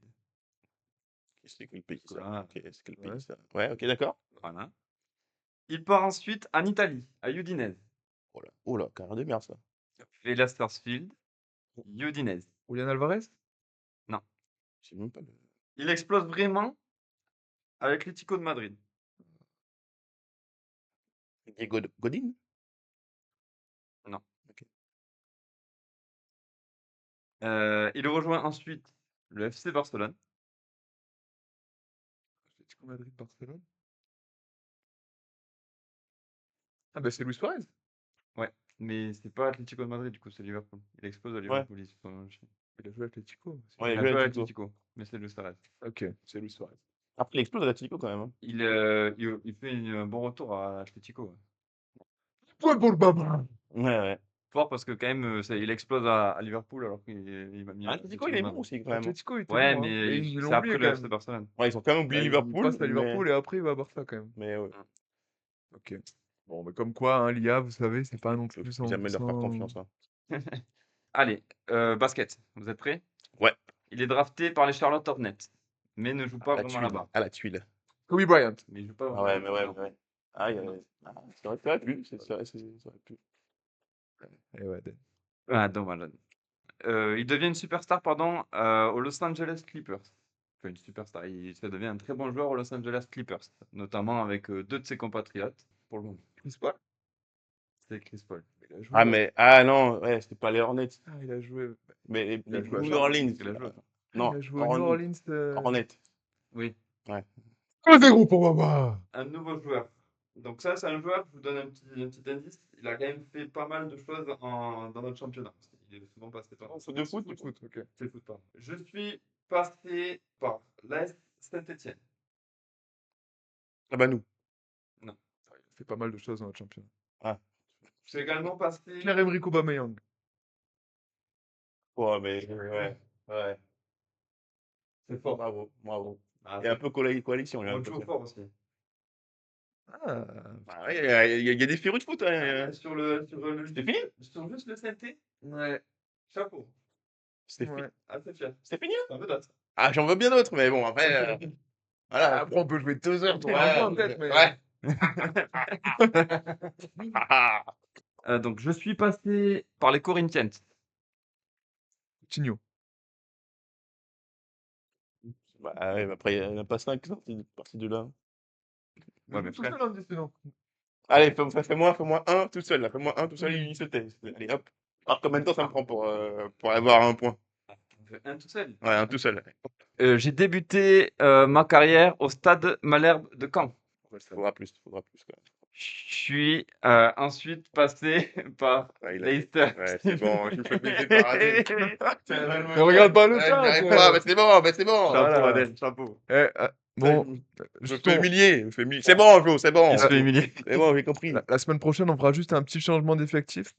C'est quel pays ça? Ah, Ok, c'est quel Ouais. pays ça? Ouais, ok, d'accord. voilà. Il part ensuite en Italie, à Udinese. Oh là, carrière de merde ça. Vélez Sarsfield, Udinese. Julian Alvarez? Je sais même pas. Il explose vraiment à l'Atlético de Madrid. Diego Godin? Il rejoint ensuite le FC Barcelone. Atlético Madrid, Barcelone. Ah bah c'est Luis Suarez. Ouais, mais c'est pas Atlético de Madrid, du coup, c'est Liverpool. Il explose à Liverpool. Ils se sont enchaînés. Il a joué à Atlético. Ouais, Il a joué joué à à Atlético. Atlético, mais c'est le Suarez. Ok, c'est Luis Suarez. Après, il explose à l'Atlético quand même. Hein. Il fait un bon retour à Atlético. Ouais. Point pour le Baba. Ouais, ouais. Fort parce que quand même, il explose à Liverpool alors qu'il m'a mis à L'Atlético, il est de bon Madrid. aussi quand même. Hein. Atlético, il était Ouais, bon, hein. mais Ils c'est l'ont après oublié le quand FC même. Barcelone. Ouais, ils ont quand même oublié Il Liverpool. passe à Liverpool et après il va à Barça quand même. Mais ouais, Ok. Bon, mais comme quoi, hein, l'IA, vous savez, c'est pas non plus faut jamais leur faire 100%. confiance. Hein. Allez, basket. Vous êtes prêts? Ouais. Il est drafté par les Charlotte Hornets, mais ne joue pas À la vraiment tuile. là-bas. À la tuile. Kobe Bryant. Mais il joue pas Ah vraiment ouais, là-bas. mais ouais, Non. mais ouais. Ah, ça aurait pu. Ça aurait pu. Eh ouais, Dan. Ah, dommage. Il devient une superstar, pardon, aux Los Angeles Clippers. Enfin, une superstar. Ça devient un très bon joueur aux Los Angeles Clippers, notamment avec deux de ses compatriotes. Pour le moment, Chris Paul? c'est Chris Paul. Il a joué. Ah, mais. Ah non, ouais, c'était pas les Hornets. Ah, il a joué. Mais Il a joué à New Charlotte. Orleans. Il a joué. Non, Il a joué au New Orleans. Hornets. Oui, 1-0 pour Baba. un nouveau joueur. Donc ça, c'est un joueur, je vous donne un petit indice. Il a quand même fait pas mal de choses dans notre championnat. Il est souvent passé par C'est de foot, Foot, foot, ok. C'est foot, pardon. Je suis passé par l'AS Saint-Etienne. Ah bah nous. Il a fait pas mal de choses dans notre championnat. Je suis également passé... Pierre-Emerick Aubameyang. Ouais, mais. Ouais. C'est fort. Bravo, bravo. Ah, Et un peu coalition. Il y a un on peu joue ça. fort aussi. Ah, Ah ouais, il y a des férus de foot. Hein. Sur C'est fini? sur juste le synthé, ouais. Chapeau. C'est ouais. fini. Assez fier. C'est fini? Un peu d'autres. Ah, j'en veux bien d'autres, mais bon, après. Voilà. Après, on peut jouer 2 heures pour Ouais, un point, peut-être, mais. ouais. Donc, je suis passé par les Corinthians. Coutinho. Bah, ouais, mais après, il n'y en a pas 5 partis de là. Ouais, mais tout frère. seul, on dit sinon. Allez, fais-moi un tout seul. Là. Fais-moi un tout seul, il se tait. Allez, hop. Alors, combien de temps ça me prend pour avoir un point? On fait un tout seul. Ouais, un tout seul. J'ai débuté ma carrière au stade Malherbe de Caen. Faudra plus. Quoi. Je suis ensuite passé par Ouais, Leicester. Ouais, c'est bon, je me fais baiser par Adèle. Ne regarde pas le Ouais, chat, j'y arrive frère. pas, mais c'est bon, mais c'est bon. Chapeau, Voilà. Adèle, chapeau. Bon, Je juste me fais on- humilier. C'est bon, Jo, c'est bon. Il se fait humilier. C'est bon, j'ai compris. la semaine prochaine, on fera juste un petit changement d'effectif.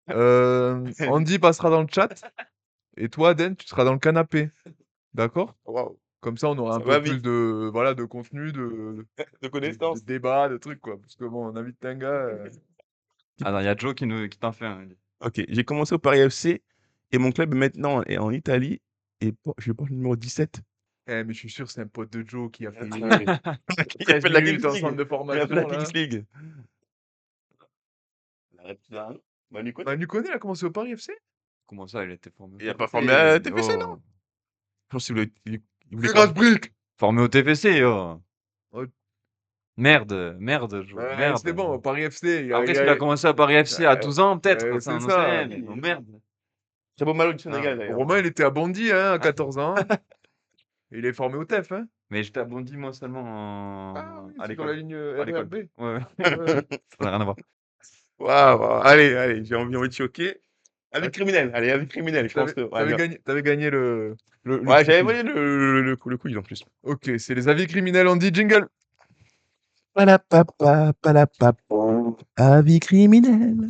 Andy passera dans le chat. Et toi, Den, tu seras dans le canapé. D'accord? Waouh. Comme ça, on aura Ça un va peu plus vite. de contenu, De de connaissance. débat, de trucs, quoi. Parce que bon, on invite un gars. Ah non, il y a Joe qui t'en fait un. Ok, j'ai commencé au Paris FC et mon club maintenant est en Italie et je porte le numéro 17. Mais je suis sûr que c'est un pote de Joe qui a fait Il a 13 fait de la minutes Kings en centre League. de Il a formation. fait de la là. Kings League. Manu Koné. Manu Koné, il a commencé au Paris FC? Comment ça, il était formé au Il a pas TFC? formé à TFC, Oh. non? Je pense qu'il voulait Grâce Brick! Formé au TFC, oh. Oh. Merde, Joe, Ouais, merde. c'est bon, au Paris FC. Après, il a commencé à Paris FC à 12 ans, peut-être. c'est ça, on en ça, sait rien, oui. mais oh, merde. C'est beau Malo du Sénégal, Ah, d'ailleurs. Romain, il était à Bondy hein, à 14 ans. Il est formé au TEF. Hein. Mais j'étais à Bondy, moi, seulement Ah oui, à c'est dans l'école. la ligne À l'école. RERB. Ouais, ouais. Ouais. Ça n'a rien à voir. Waouh, allez, j'ai envie de choquer. Avis criminel, allez, avis criminel, je pense que. T'avais gagné le Ouais, j'avais quiz. volé le quiz en plus. Ok, c'est les avis criminels, on dit jingle. Palapapa, palapapa, avis criminel.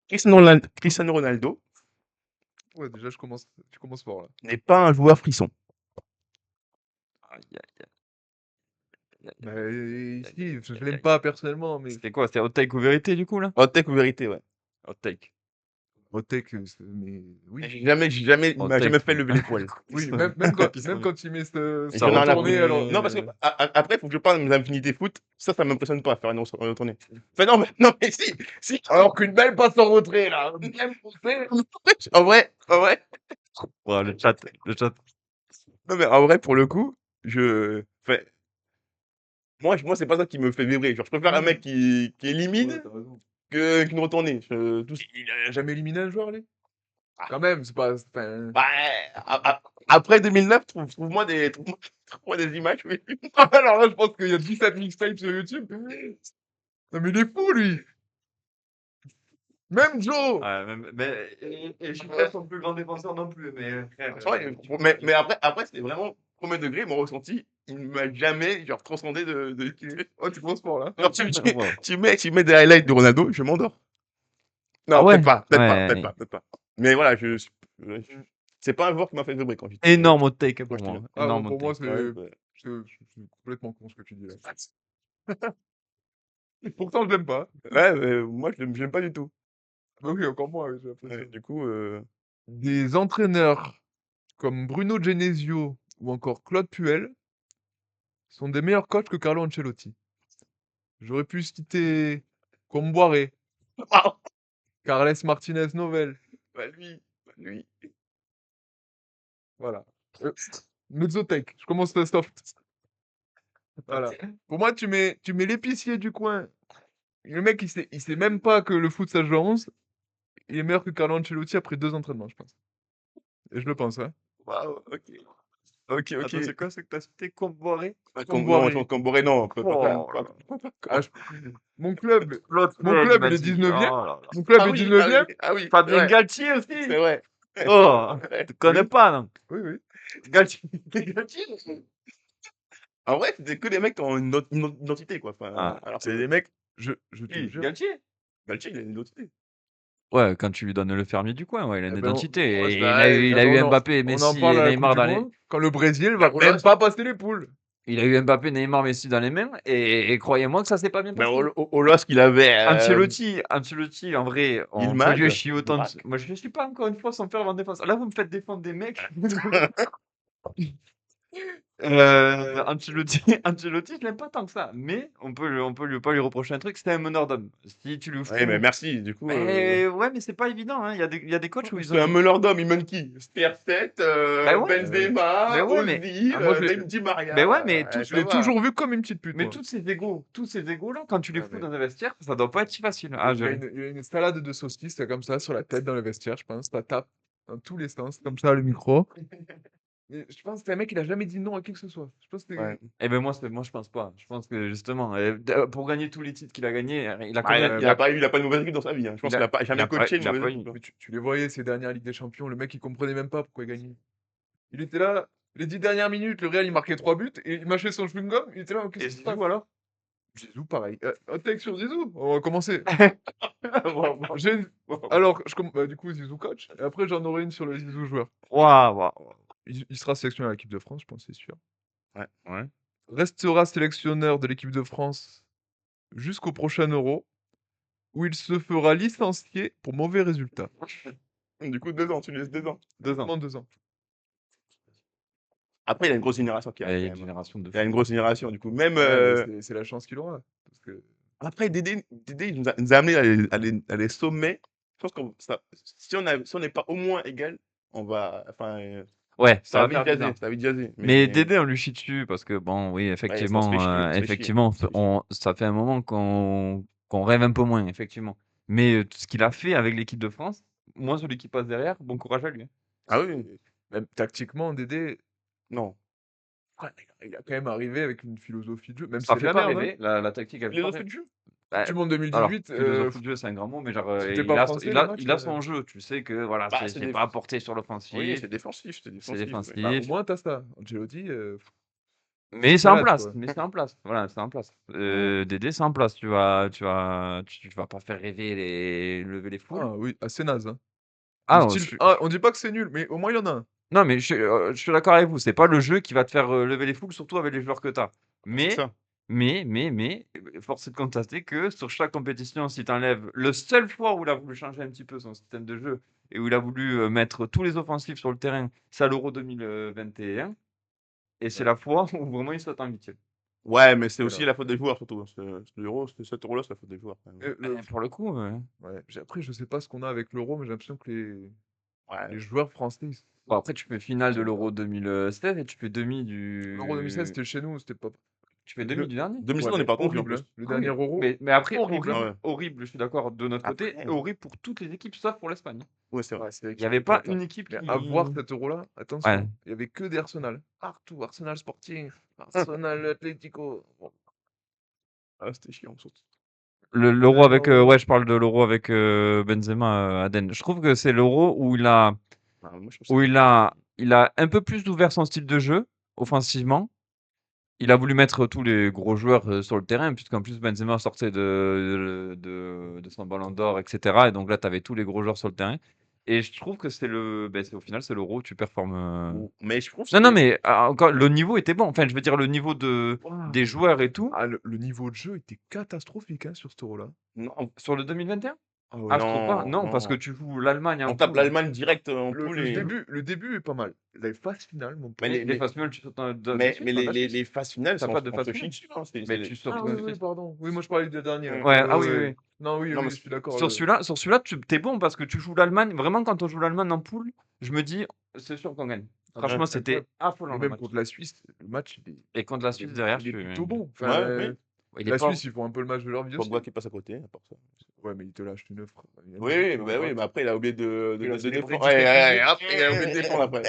Cristiano Ronaldo Ouais, déjà, tu commences fort là. n'est pas un joueur frisson. Aïe, aïe, aïe. Mais ici, je l'aime pas personnellement, mais C'était quoi? C'était hot take ou vérité du coup là? Hot take ou vérité, ouais. Hot take. au tech, mais oui. Il Hot m'a jamais take. fait lever les poils. Oui, même quand il met ce Et Ça j'en ai rien à retourné, foutre. alors Non, parce que après, il faut que je parle de mes infinités foot. Ça m'impressionne pas, faire une retournée. Enfin, non, mais si. alors qu'une belle passe en retrait, là. Bien poussé. En vrai. Ouais, le chat. Non, mais en vrai, pour le coup, enfin, moi, c'est pas ça qui me fait vibrer. Genre, je préfère un mec qui élimine qu'une retournée. Il a jamais éliminé un joueur, lui? Quand même, c'est pas. Enfin, Bah, après 2009, trouve-moi des images. Oui. alors là, je pense qu'il y a 17 mixtapes sur YouTube. Non, mais il est fou, lui. Même Joe. Ouais, et je suis pas son plus grand défenseur non plus, mais frère. Mais après c'était vraiment premier degré, mon ressenti. Il ne m'a jamais genre, transcendé de. Oh, tu penses fort, là. Genre, Ouais. tu mets des highlights de Ronaldo, je m'endors. Non, Ah ouais? peut-être pas. Mais voilà, c'est pas un joueur qui m'a fait vibrer quand j'étais. Énorme hot take pour Moi, je te moi. dis. Ah, Énorme pour hot moi, take. c'est complètement con ce que tu dis là. Pourtant, je l'aime pas. Ouais, moi je l'aime pas du tout. Bah oui, encore moins, oui, j'ai l'impression. Du coup, Des entraîneurs comme Bruno Genesio ou encore Claude Puel sont des meilleurs coachs que Carlo Ancelotti. J'aurais pu citer Comboiré, Carles Martinez Novel. bah lui. Voilà. Mezzotech, je commence le soft. Voilà. Pour moi, tu mets l'épicier du coin. Le mec, il sait même pas que le foot, ça se joue à 11. Il est meilleur que Carlo Ancelotti après 2 entraînements, je pense. Et je le pense, hein. Waouh, ok. Attends, c'est quoi ce que t'as cité? Comboiré? Comboiré. Comboré, non. Oh, Ah, mon club, L'autre mon mec, club, m'a il est dit, 19e. oh là là. Mon club est 19e. Ah oui, Fabien c'est vrai, Galtier aussi? c'est vrai. Oh, Ouais. tu connais pas, non? Oui, oui. Galtier. En vrai, c'était que des mecs qui ont une identité, quoi. Enfin, Ah, alors, c'est des mecs. Je te Qui? jure. Galtier? Galtier, il a une identité. Ouais, quand tu lui donnes le fermier du coin, ouais, il a une Eh ben, identité. ouais, Et bah, il a eu on en- Mbappé, on en Messi parle et à la Neymar Coupe dans du les. Monde, quand le Brésil va Oula, même pas passer les poules. Il a eu Mbappé, Neymar, Messi dans les mains. Et croyez-moi que ça s'est pas bien Mais passé. au LOSC, il avait. Ancelotti, en vrai, on peut Yilmaz, lui chier autant. Braque. Moi, je ne suis pas encore une fois sans faire en défense. Là, vous me faites défendre des mecs. Ancelotti, je l'aime pas tant que ça. Mais on peut lui pas lui reprocher un truc. C'était un meneur d'homme. Si tu le fous. Ouais, mais merci, du coup. Ouais, mais c'est pas évident. Hein. Il y a des coachs où ils C'est un ont. meneur d'homme, il mène qui? CR7, Bah ouais. Benzema, Mais ouais, mais- Ozil, Ah, moi, je l'ai- Di Maria. Mais ouais, mais Je l'ai toujours vu comme une petite pute, Mais moi. tous ces égos-là, quand tu les Ouais, fous mais- dans un vestiaire, ça doit pas être si facile à Il y a gérer. une salade de saucisses comme ça sur la tête dans le vestiaire, je pense. Ça tape dans tous les sens, comme ça, le micro. Mais je pense que c'est un mec, il a jamais dit non à qui que ce soit. Je pense que Ouais. Eh ben moi, je pense pas. Je pense que justement, pour gagner tous les titres qu'il a gagnés, il a Bah, combien il a pas une mauvaise équipe dans sa vie. Hein. Je pense il a- qu'il a pas jamais coaché une il a mauvaise pas équipe. eu. mais tu les voyais ces dernières Ligues des Champions, le mec il comprenait même pas pourquoi il gagnait. Il était là, les 10 dernières minutes, le Real il marquait 3 buts et il mâchait son chewing-gum, il était là, qu'est-ce Et qui se passe Zizou alors Zizou, pareil. Hot take sur Zizou, on va commencer. Waouh, J'ai- Alors, du coup, Zizou coach, et après j'en aurai une sur le Zizou joueur. waouh. Il sera sélectionné à l'équipe de France, je pense, c'est sûr. Ouais. Restera sélectionneur de l'équipe de France jusqu'au prochain Euro, où il se fera licencier pour mauvais résultats. Du coup, 2 ans, tu lui laisses 2 ans. 2 ans. Seulement 2 ans. Après, il a une grosse génération qui Il y a arrive. une quand même. génération de Il a une fous. grosse génération, du coup. Même. Ouais, mais c'est la chance qu'il aura. Parce que... Après, Dédé il nous a amené à les sommets. Je pense si on n'est pas au moins égal, on va. Enfin, Ouais, ça ça va va faire vite bizarre. jaser. Ça va vite jaser. Mais Dédé, on lui chie dessus parce que bon, oui, on se fait chier, effectivement, on se fait chier. ça fait un moment qu'on rêve un peu moins, effectivement. Mais tout ce qu'il a fait avec l'équipe de France, moi, celui qui passe derrière, bon courage à lui. Hein. Ah oui, Même tactiquement, Dédé, non. il a quand même arrivé avec une philosophie de jeu, même si Ça c'est de fait la pas merde. rêver, la tactique, elle fait pas Philosophie rêver. de jeu. Bah, Coupe du Monde alors, 2018, philosophie de jeu, c'est un grand mot, mais genre, c'était il pas a, français, il le a, match, il a son jeu. Tu sais que voilà, Bah, c'est c'est pas apporté sur l'offensif, Oui, c'est défensif. c'est défensif. bah, au moins t'as ça. Ancelotti, Mais c'est en malade, place, quoi. mais c'est en place. Voilà, c'est en place. Dédé, c'est en place. Tu vas pas faire rêver lever les foules. Ah oui, assez naze. Hein. Ah Du non, style, ah, on dit pas que c'est nul, mais au moins il y en a un. non, mais je suis d'accord avec vous. C'est pas le jeu qui va te faire lever les foules, surtout avec les joueurs que tu as. C'est Mais ça. force est de constater que sur chaque compétition, si tu enlèves le seul fois où il a voulu changer un petit peu son système de jeu et où il a voulu mettre tous les offensifs sur le terrain, c'est à l'Euro 2021. Et c'est Ouais. la fois où vraiment il saute en huitième. Ouais, mais c'est Et aussi là. la faute des joueurs, surtout. L'euro, cet euro-là, c'est la faute des joueurs, quand même. Et le- Pour le coup, ouais. Après, je sais pas ce qu'on a avec l'euro, mais j'ai l'impression que les Ouais. joueurs français, bon, après tu fais finale de Putain. l'Euro 2016 et tu fais demi l'Euro 2016, du. c'était chez nous, c'était pas. Tu fais demi du dernier. 2016, Ouais, on n'est mais pas confiant en horrible, hein. plus. Le Ah dernier oui. Euro, Mais après, horrible. Ah ouais. horrible, je suis d'accord de notre côté, Après, et horrible pour toutes les équipes sauf pour l'Espagne. ouais, c'est vrai. Ouais, c'est vrai Il que n'y avait c'était pas cata. une équipe Mais qui. à voir cet euro-là, Ouais. attention, il y avait que des Arsenal. Partout, Arsenal Sporting, Arsenal Atlético. Bon, Ah, c'était chiant, surtout. L'euro avec. Euro. Ouais, je parle de l'euro avec Benzema à Aden. Je trouve que c'est l'euro où il a. Ah, moi, je trouve Où que il a un peu plus ouvert son style de jeu, offensivement. Il a voulu mettre tous les gros joueurs sur le terrain, puisqu'en plus Benzema sortait de son ballon d'or, etc. Et donc là, tu avais tous les gros joueurs sur le terrain. Et je trouve que au final, c'est l'Euro où tu performes. Mais je trouve Non, non, que. mais encore, le niveau était bon. Enfin, je veux dire, le niveau Ouah. des joueurs et tout. Ah, le niveau de jeu était catastrophique hein, sur cet euro-là. Non, Sur le 2021? Ah ouais. Ah, je trouve pas. non, Non, parce que non. tu joues l'Allemagne en On tape poule. l'Allemagne direct en Le, poule le et. début, le début est pas mal. La phase finale, mon Mais pote. Les phases finales, tu sautes mais dessus, dans la Suisse. les phases finales, T'as c'est pas de on phase se chie finale. dessus. Hein, Mais tu sautes. Ah oui, oui, pardon. Oui, moi je parlais du dernier. Mm. Ouais, ah oui, oui, oui. Non, oui, Non, oui, mais je suis d'accord. Sur celui-là, tu es bon parce que tu joues l'Allemagne. Vraiment, quand on joue l'Allemagne en poule, je me dis, c'est sûr qu'on gagne. Franchement, c'était affolant Et le même match. contre la Suisse, le match, Et contre la Suisse, derrière, il est tu. plutôt bon. Ouais, Enfin, oui. Il est la pas. Suisse, ils font un peu le match de leur vie aussi. Pogba qui passe à côté, à part ça. Ouais, mais il te lâche une œuvre. Oui, mais après, il a oublié de Il a de célébré défendre. 10 Ouais, quatre ouais, buts. hop, il a oublié de défendre après.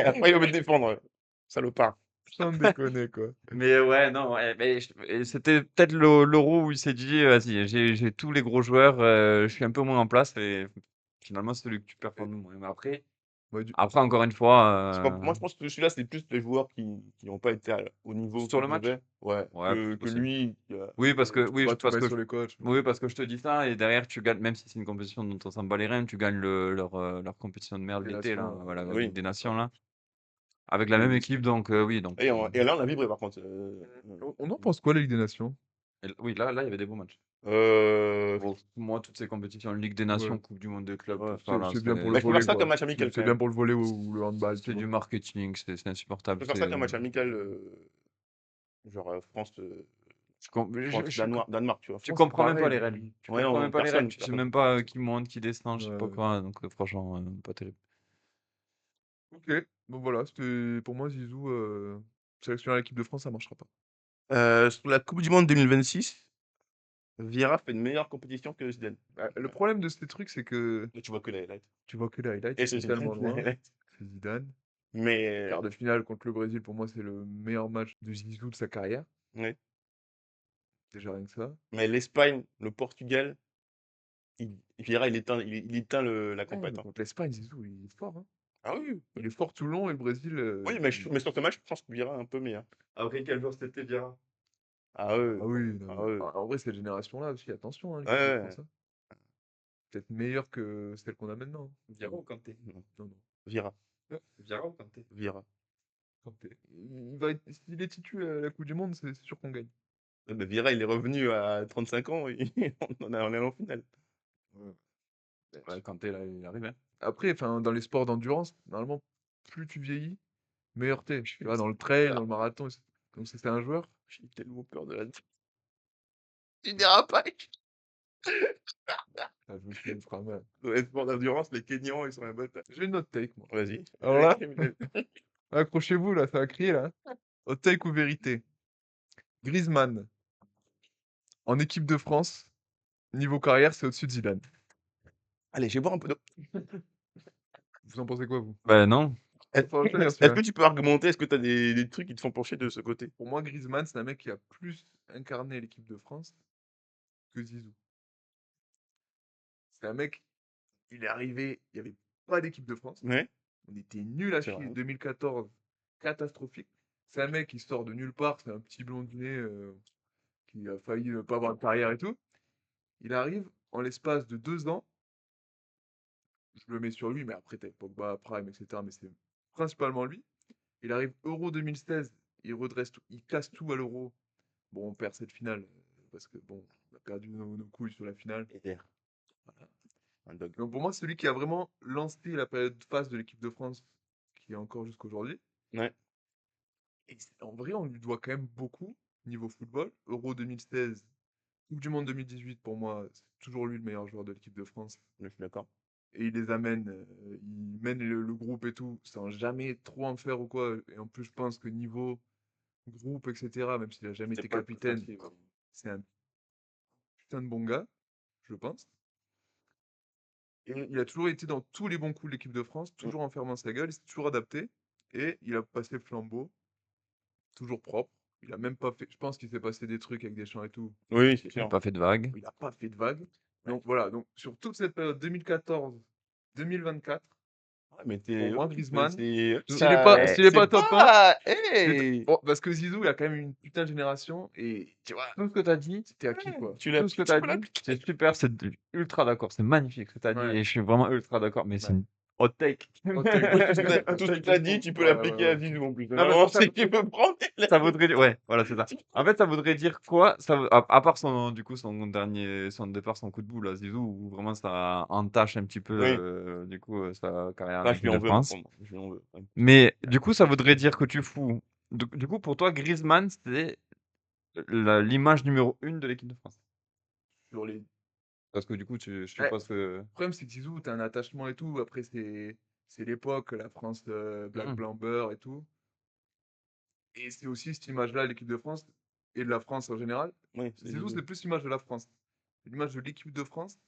Après, il a oublié de défendre. Ouais. Salopard. Sans déconner, quoi. Mais ouais, non, ouais, mais et c'était peut-être l'Euro où il s'est dit, vas-y, j'ai tous les gros joueurs, je suis un peu moins en place et finalement, c'est celui que tu performes le moins. Mais après, Ouais, encore une fois, Moi, je pense que celui-là, c'est plus les joueurs qui n'ont pas été au niveau sur qu'ils le match. devaient. Ouais, Ouais, que possible. lui. Oui, parce que, faut pas tout mettre sur les coachs. mais- oui, parce que je te dis ça, et derrière, tu gagnes, même si c'est une compétition dont on s'en bat les reins, tu gagnes leur compétition de merde Des l'été, là, nations, voilà, la Oui. Ligue des Nations, là, avec la même équipe, donc oui. Donc, Et là, on a vibré, par contre. On en pense quoi, la Ligue des Nations? oui, là, il y avait des beaux matchs. Euh, Bon, moi, toutes ces compétitions, Ligue des Nations, Ouais. Coupe du Monde des clubs, Ouais. tout ça, là, C'est bien pour Mais le je préfère volley, ça quoi. qu'un match amical, C'est quand bien même. pour le volley ou le handball. tu c'est vois. du marketing, c'est Je insupportable. préfère ça qu'un match amical, genre France, Danemark, tu vois. Tu France, comprends même pas pareil. les règles. Tu Ouais, comprends non, même pas les règles. personne, Tu sais personne même comprend. pas qui monte, qui descend, je sais pas Ouais. quoi. Donc, franchement, pas terrible. Ok, bon voilà, c'était pour moi Zizou, sélectionner l'équipe de France, ça marchera pas. Sur la Coupe du Monde 2026, Vieira fait une meilleure compétition que Zidane. Bah, le problème de ces trucs, c'est que Là, tu vois que les highlights. tu vois que les highlights, Et c'est c'est tellement Zidane, les loin. highlights. C'est Zidane. Mais, Quart de finale contre le Brésil, pour moi, c'est le meilleur match de Zizou de sa carrière. ouais. Déjà rien que ça. Mais l'Espagne, le Portugal, Vieira, il éteint la Ouais, compète. mais Hein. contre l'Espagne, Zizou, il est fort. Hein. Ah oui, Il est fort tout le long et le Brésil. oui, mais sur ce match, je pense que Vieira est un peu meilleur. Après, quel jour c'était Vieira? Ah oui, Ah oui, non, ah oui. en vrai, cette génération-là aussi, attention, hein, l'équipe Ouais, de ouais. France. Hein. Peut-être meilleure que celle qu'on a maintenant. Vieira ou Kanté? Non, non. Vieira, Vieira ou Kanté? Vieira. S'il est titu à la Coupe du Monde, c'est sûr qu'on gagne. Ouais, mais Vieira, il est revenu à 35 ans et on est allé en finale. Ouais, Kanté, là, il arrive. Hein. Après, dans les sports d'endurance, normalement, plus tu vieillis, meilleur t'es. Tu vois, dans le trail, dans le marathon, comme c'est un joueur. J'ai tellement peur de la du dérapage. Ah, je me suis dit, frère, mal. Dans les sports d'endurance, les Kenyans, ils sont un bête. J'ai une autre take, moi. Vas-y. Alors là, accrochez-vous, là, ça va crier, là. Hot take ou vérité? Griezmann, en équipe de France, niveau carrière, c'est au-dessus de Zidane. Allez, je vais boire un peu d'eau. Vous en pensez quoi, vous? Bah non. Faut retenir Est-ce celui-là. que tu peux argumenter? Est-ce que tu as des trucs qui te font pencher de ce côté? Pour moi, Griezmann, c'est un mec qui a plus incarné l'équipe de France que Zizou. C'est un mec, il est arrivé, il n'y avait pas d'équipe de France. Ouais. On était nuls à C'est chier. vrai. 2014, catastrophique. C'est un mec qui sort de nulle part, c'est un petit blondinet qui a failli ne pas avoir de carrière et tout. Il arrive en l'espace de 2 ans. Je le mets sur lui, mais après, t'as Pogba, Prime, etc. Mais c'est principalement lui. Il arrive Euro 2016, il redresse tout, il casse tout à l'Euro. Bon, on perd cette finale parce que bon, on a perdu nos couilles sur la finale. Et terre. Un dog. Donc pour moi, celui qui a vraiment lancé la période phase de l'équipe de France, qui est encore jusqu'aujourd'hui. Ouais. Et en vrai, on lui doit quand même beaucoup niveau football. Euro 2016, Coupe du Monde 2018, pour moi, c'est toujours lui le meilleur joueur de l'équipe de France. Je suis d'accord. Et il les amène, il mène le groupe et tout, sans jamais trop en faire ou quoi. Et en plus, je pense que niveau groupe, etc., même s'il a jamais C'est été pas le plus capitaine, facile, ouais. c'est un putain de bon gars, je pense. Et il a toujours été dans tous les bons coups de l'équipe de France, toujours en fermant sa gueule, il s'est toujours adapté. Et il a passé le flambeau, toujours propre. Il a même pas fait. Je pense qu'il s'est passé des trucs avec des champs et tout. Oui, c'est J'ai sûr. pas fait de vague. Il n'a pas fait de vague. Donc voilà, donc sur toute cette période 2014-2024, Ouais, mais pour moi, Griezmann, c'est s'il est pas, s'il est pas top 1, Hey bon, parce que Zizou, il a quand même une putain de génération et tu vois, Tout ce que tu as dit, c'était acquis quoi. tu l'as tout ce que tu tu as peux dit, l'appliquer. c'est super, c'est ultra d'accord, c'est magnifique ce que tu as dit Ouais. et je suis vraiment ultra d'accord, mais c'est Ouais. une hot take. Hot take. Tout ce que tu as dit, tu peux Ouais, l'appliquer ouais, à ouais. Zizou en plus. mais Vraiment, ça- si tu peux prendre. Ça voudrait dire, ouais, voilà, c'est ça. En fait, ça voudrait dire quoi? À part son, du coup, son départ, son coup de boule à Zizou, où vraiment ça entache un petit peu, Oui. du coup, sa carrière en Ah, je lui équipe en de veux, par France. contre. Je lui en veux. Ouais. Mais du coup, ça voudrait dire que tu fous. Du coup, pour toi, Griezmann, c'est l'image numéro 1 de l'équipe de France. Sur les... Parce que du coup, je Ouais. suppose que. Le problème, c'est que Zizou, t'as un attachement et tout. Après, c'est l'époque, la France Black Mhm. Blanc Beurre et tout. Et c'est aussi cette image-là, l'équipe de France et de la France en général. Oui, c'est Zizou, Zizou. c'est plus l'image de la France. L'image de l'équipe de France,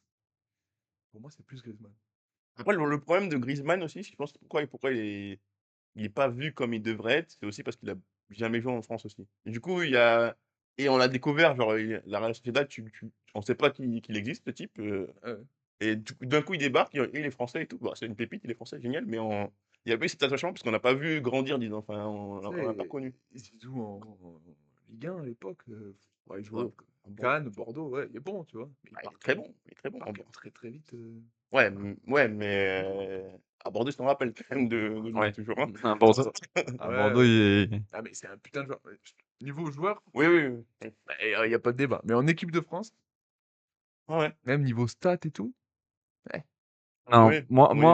pour moi, c'est plus Griezmann. Après, le problème de Griezmann aussi, je pense pourquoi il est pas vu comme il devrait être, c'est aussi parce qu'il a jamais joué en France aussi. Et du coup, et on l'a découvert, genre, la Real Sociedad, on sait pas qu'il existe, ce type. Ouais. Et d'un coup, il débarque, il est français et tout. Bon, c'est une pépite, il est français, génial, mais il y a pas eu cet attachement parce qu'on n'a pas vu grandir, disons. Enfin, on l'a pas connu. Zizou en Ligue 1 à l'époque, il jouait Ouais, bon. Cannes, Bordeaux, ouais, il est bon, tu vois. Mais Ah, il est très bon, il est très bon. il part très très vite. Ouais, ouais, mais à Bordeaux, je t'en rappelle quand même de lui, Ouais. toujours. Hein. À Bordeaux, Ah à ouais, Bordeaux, il est. Ah, mais c'est un putain de joueur. Niveau joueur, Oui, oui, oui. il n'y a pas de débat. Mais en équipe de France, Ouais, même niveau stats et tout, Non, oui,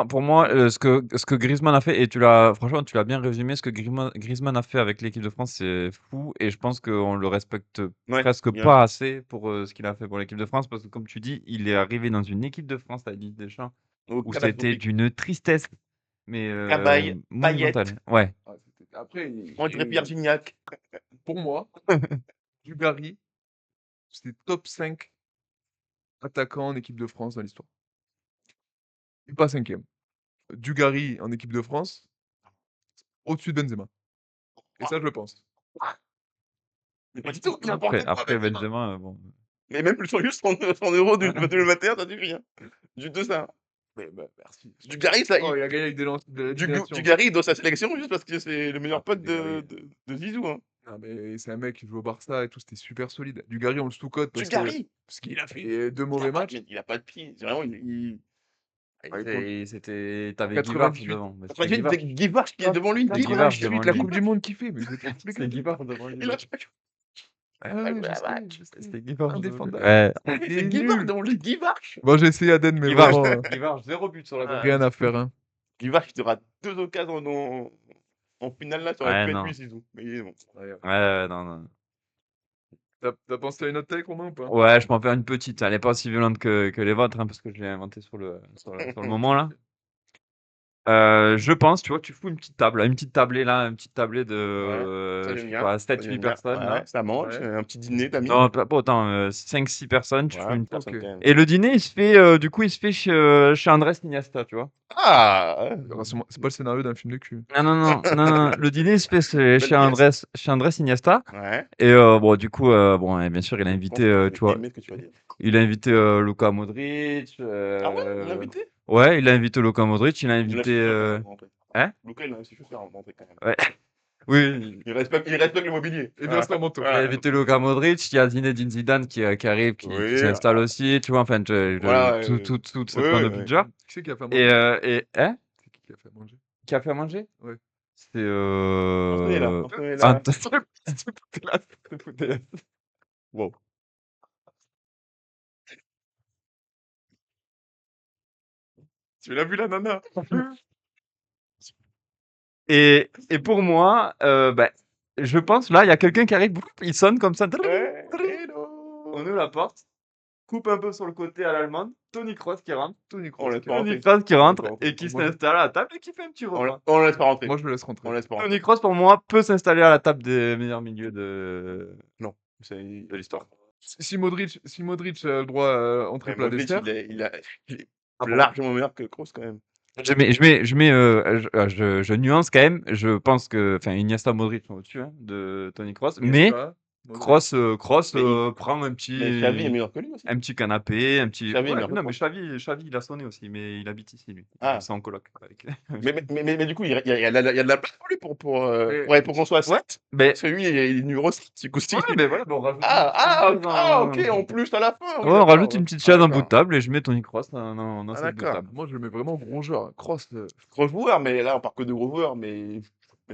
pour moi, oui. ce que Griezmann a fait, et franchement, tu l'as bien résumé, ce que Griezmann a fait avec l'équipe de France, c'est fou, et je pense qu'on le respecte Ouais, presque bien. pas assez pour ce qu'il a fait pour l'équipe de France, parce que comme tu dis, il est arrivé dans une équipe de France, à Didier Deschamps, Au où c'était catastrophique. d'une tristesse, mais Cabaye, monumentale. Payet, Ouais. Après, on dirait Pierre Gignac. pour moi, Dugarry, c'est top 5 attaquants en équipe de France dans l'histoire. Et pas cinquième. Dugarry en équipe de France, au-dessus de Benzema. Et ça, je le pense. Mais pas du tout, n'importe quoi. Après Benzema. Benzema, bon. Mais même sur juste 100 euros du 2021, ça suffit. Hein. Juste de ça. Mais bah, merci. Dugarry, ça, Oh, il a gagné avec de la génération. Dugarry, il doit sa sélection juste parce que c'est le meilleur Ah, pote Dugarry. de Zizou. Hein. Ah, mais c'est un mec qui joue au Barça et tout, c'était super solide. Dugarry, on le sous-cote parce Dugarry, qu'il a fait 2 mauvais matchs. il a pas de pied. C'est vraiment, Ah, T'avais Guivard 98. devant. mais Après, c'était c'est Guivard qui est devant lui. Guivard Guivard, devant la lui. Coupe du Monde qu'il fait. Mais vous êtes fous, les C'était gars. Guivard devant lui. il a Ah ouais, je Ah, sais, bah, je sais. C'était Guivard devant lui. Indéfendable. Ouais. Il c'est est Guivard nul. devant lui. Guivard. Bon, j'ai essayé Aden, mais Guivard, vraiment, Guivard, 0 but sur la Ah, rien à faire. Hein. Guivard qui aura 2 occasions en finale là, ça aurait Ouais, pu être non. lui, Zizou. Mais bon. Ouais, non. T'as pensé à une autre take, Romain, ou pas? Ouais, je peux en faire une petite. Elle n'est pas aussi violente que les vôtres, hein, parce que je l'ai inventée sur le moment là. Je pense, tu vois, tu fous une petite tablée là, une petite tablée de, Ça, je j'aime sais bien. pas, Ça, 7-8 j'aime bien. personnes Ouais, là. ça mange, Ouais. un petit dîner d'amis. Non, pas autant, 5-6 personnes, tu fous Ouais, une personne Ok. quand même. Et le dîner, il se fait, du coup, chez Andrés Iniesta, tu vois. Ah Rassure-moi, c'est pas le scénario d'un film de cul. Non. Le dîner, il se fait chez Andrés Iniesta. Ouais. Et bon, du coup, et bien sûr, il a invité, tu vois, Aimé ce que tu vas dire. il a invité Luka Modric. Ah ouais, il l'a invité? Ouais, il a invité Luka Modric, il a Il l'a invité. fait avant rentrer. Hein? Luka, il l'a aussi fait avant rentrer quand même. Ouais. Oui, Il respecte le mobilier. Et bien son manteau. il a invité Luka Modric, il y a Zinedine Zidane qui arrive, qui Oui, s'installe aussi, tu vois, enfin, Voilà, toute cette oui, bande de oui. pitchers. Qui c'est qui a fait à manger? Hein? C'est qui a fait à manger? Qui a fait à manger? Ouais. C'est Antonella. Ant- Wow. Tu l'as vu la nana? Et pour moi, bah, je pense, là, il y a quelqu'un qui arrive, il sonne comme ça. Ouais, On hello. ouvre la porte, coupe un peu sur le côté à l'allemande. Tony Kroos qui rentre. Tony On Kroos. laisse pas Tony rentrer. Kroos qui On laisse rentre pas rentrer. et qui Moi, je- s'installe à la table et qui fait un petit repas. On laisse pas rentrer. Moi, je le laisse rentrer. On laisse pas rentrer. Tony Kroos, pour moi, peut s'installer à la table des meilleurs milieux de C'est... l'histoire. Si Modric a le droit à entrée Ouais, plat Modric, dessert, il est Ah bon? largement meilleur que Kroos quand même. Je nuance quand même. Je pense que, enfin, Iniesta, Modric sont au-dessus hein, de Tony Kroos, mais Iniesta, Modric. Kroos Mais prend Mais Xavi est meilleur que lui aussi. un petit canapé, un petit. Xavi est Ouais, meilleur que non, mais Kroos. Xavi, il a sonné aussi, mais il habite ici, lui. Ah. C'est en coloc. Avec... Mais du coup, il y a de la place pour lui pour qu'on soit à 7. Ouais, mais Parce que lui, il est numéro 7, du coup. ouais, mais voilà, bon, on rajoute Ok, en plus, à la fin. Oui, Ouais, on d'accord, rajoute ouais. une petite chaise en bout de D'accord. table et je mets Tony Kroos dans Ah, cette bout de d'accord. table. Moi, je le mets vraiment gros joueur. Kroos, Gros joueur, mais là, on parle que de gros joueurs, mais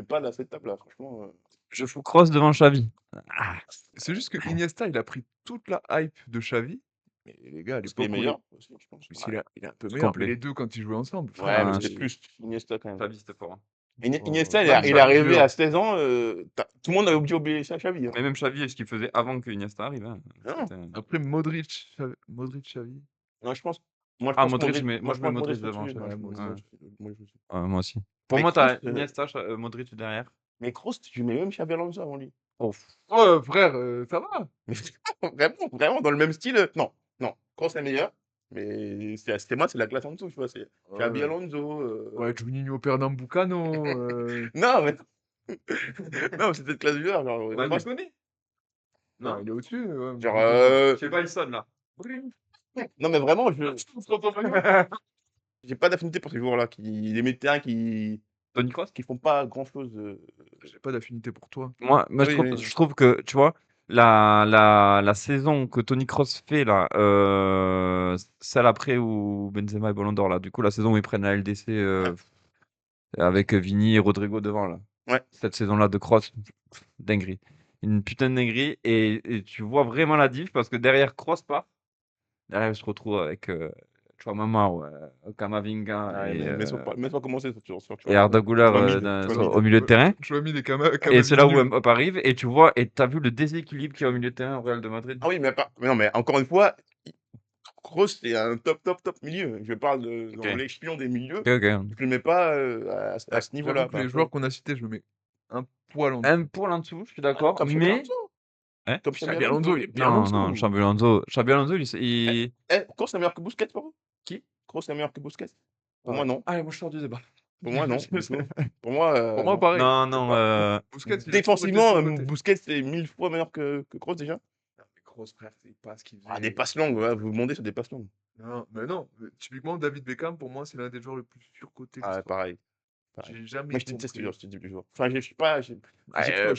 pas dans cette table-là, franchement. Je fous Kroos devant Xavi. Ah, c'est juste que Iniesta, il a pris toute la hype de Xavi. Mais les gars, à Parce qu'il est l'époque, où meilleur aussi, je pense. il est un peu C'est meilleur. complet. Mais les deux, quand ils jouaient ensemble, Ouais, Ah, mais frère, c'était plus Iniesta quand même. Xavi, c'était fort. Hein. Iniesta, même il est Xavi, arrivé dur. à 16 ans, tout le monde avait oublié ça, Xavi. Hein. Mais même Xavi, ce qu'il faisait avant que Iniesta arrive. Hein, Non. c'était- Après Modric, Xavi. Non, je pense Ah, que Modric, Modric, moi je mets Modric est devant au-dessus. Xavi. Ouais, moi aussi. Moi aussi. Pour Mais moi, Kroos, t'as Iniesta, Modric derrière. mais Kroos, tu mets même Xabi Alonso avant lui. Oh, Oh, frère, ça va. Mais vraiment, dans le même style. Non, Kroos est meilleur. Mais c'était moi, c'est la classe en dessous, tu vois. C'est Xabi Ouais. Alonso. Ouais, Juninho Pernambucano. Non, mais. Non, c'était de classe du genre. on Kroos, le connaît. Non, Non, il est au-dessus. Ouais. genre, je sais pas, il sonne là. non, mais vraiment, j'ai pas d'affinité pour ces joueurs-là. Les milieux de terrain Tony Kroos. qui font pas grand-chose. J'ai pas d'affinité pour toi. Moi Oui, oui. je trouve que, tu vois, la saison que Tony Kroos fait là, celle après où Benzema est Ballon d'Or là, du coup la saison où ils prennent la LDC avec Vini et Rodrigo devant là. Ouais. Cette saison-là de Kroos, dinguerie. Une putain de dinguerie et tu vois vraiment la diff parce que derrière Kroos part, derrière il se retrouve avec Tchouaméni, Camavinga Ouais, et, mais faut commencer sur et Arda Güler au milieu de terrain. Chouamini et Et c'est là où Camavinga. Mbappé arrive et tu vois, et t'as vu le déséquilibre qu'il y a au milieu de terrain au Real de Madrid. Ah oui, mais non, mais encore une fois, Kroos, c'est un top milieu. Je parle de Ok. l'échelon des milieux. Ok, ok. Je le mets pas à ce niveau-là. J'avoue que les joueurs qu'on a cités, je le mets un poil en dessous. Un poil en dessous, je suis d'accord, Comme Xabi mais Alonso. Hein Comme Xabi Xabi Alonso, il est bien non, en non, dessous. Xabi Alonso, il... Kroos est meilleur que Busquets pour vous? Qui? Kroos est meilleur que Busquets? Pour Ouais. moi, non. Allez, moi je sors du débat. Pour moi, non. du coup. Pour moi, Pour moi, non. pareil. Non, non, Busquets, il a toujours été Défensivement, sous-coté. Busquets, c'est 1000 fois meilleur que Kroos déjà. Non, mais Kroos, frère, c'est pas ce qu'il faisait. Ah, des passes longues, ouais, vous demandez sur des passes longues. Non, mais non. Typiquement, David Beckham, pour moi, c'est l'un des joueurs les plus surcotés de Ah, l'histoire. pareil. J'ai jamais Mais je déteste compris. ce type de joueur. Enfin, j'ai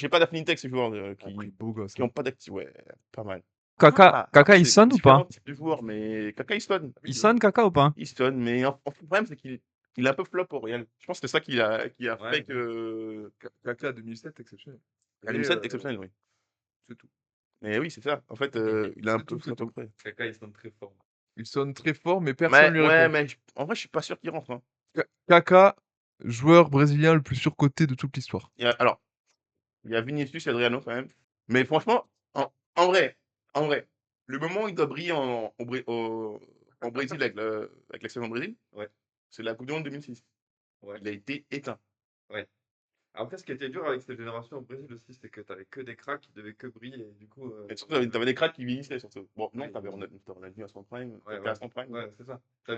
pas d'affinité avec ces joueurs Après, beau gosse. qui ont pas d'activité. Ouais, pas mal. Kaka, il c'est sonne ou différents pas? types de joueurs, mais Kaka, il sonne. Il sonne Kaka ou pas? Il sonne, mais le problème, c'est qu'il est un peu flop au Real. Je pense que c'est ça qui a Ouais. fait que. Kaka 2007, exceptionnel. À 2007, exceptionnel, oui. C'est tout. Mais oui, c'est ça. En fait, il a un C'est peu tout, c'est flop après. Kaka, il sonne très fort. Il sonne très fort, mais personne lui Ouais, répond. mais en vrai, je suis pas sûr qu'il rentre. Hein. Kaka, joueur brésilien le plus surcoté de toute l'histoire. Alors, il y a Vinicius et Adriano quand même. Mais franchement, en vrai, le moment où il doit briller au Brésil avec la sélection Brésil, Ouais. c'est la Coupe du Monde 2006. Ouais. Il a été éteint. Après, ce qui était dur avec cette génération au Brésil aussi, c'est que t'avais que des cracks qui devaient que briller. Et du coup, Et surtout, t'avais des cracks qui vieillissaient surtout. Bon, non, Oui. Ronaldinho à son prime, Ouais, Kaká à son prime. ouais, c'est ça. Oh.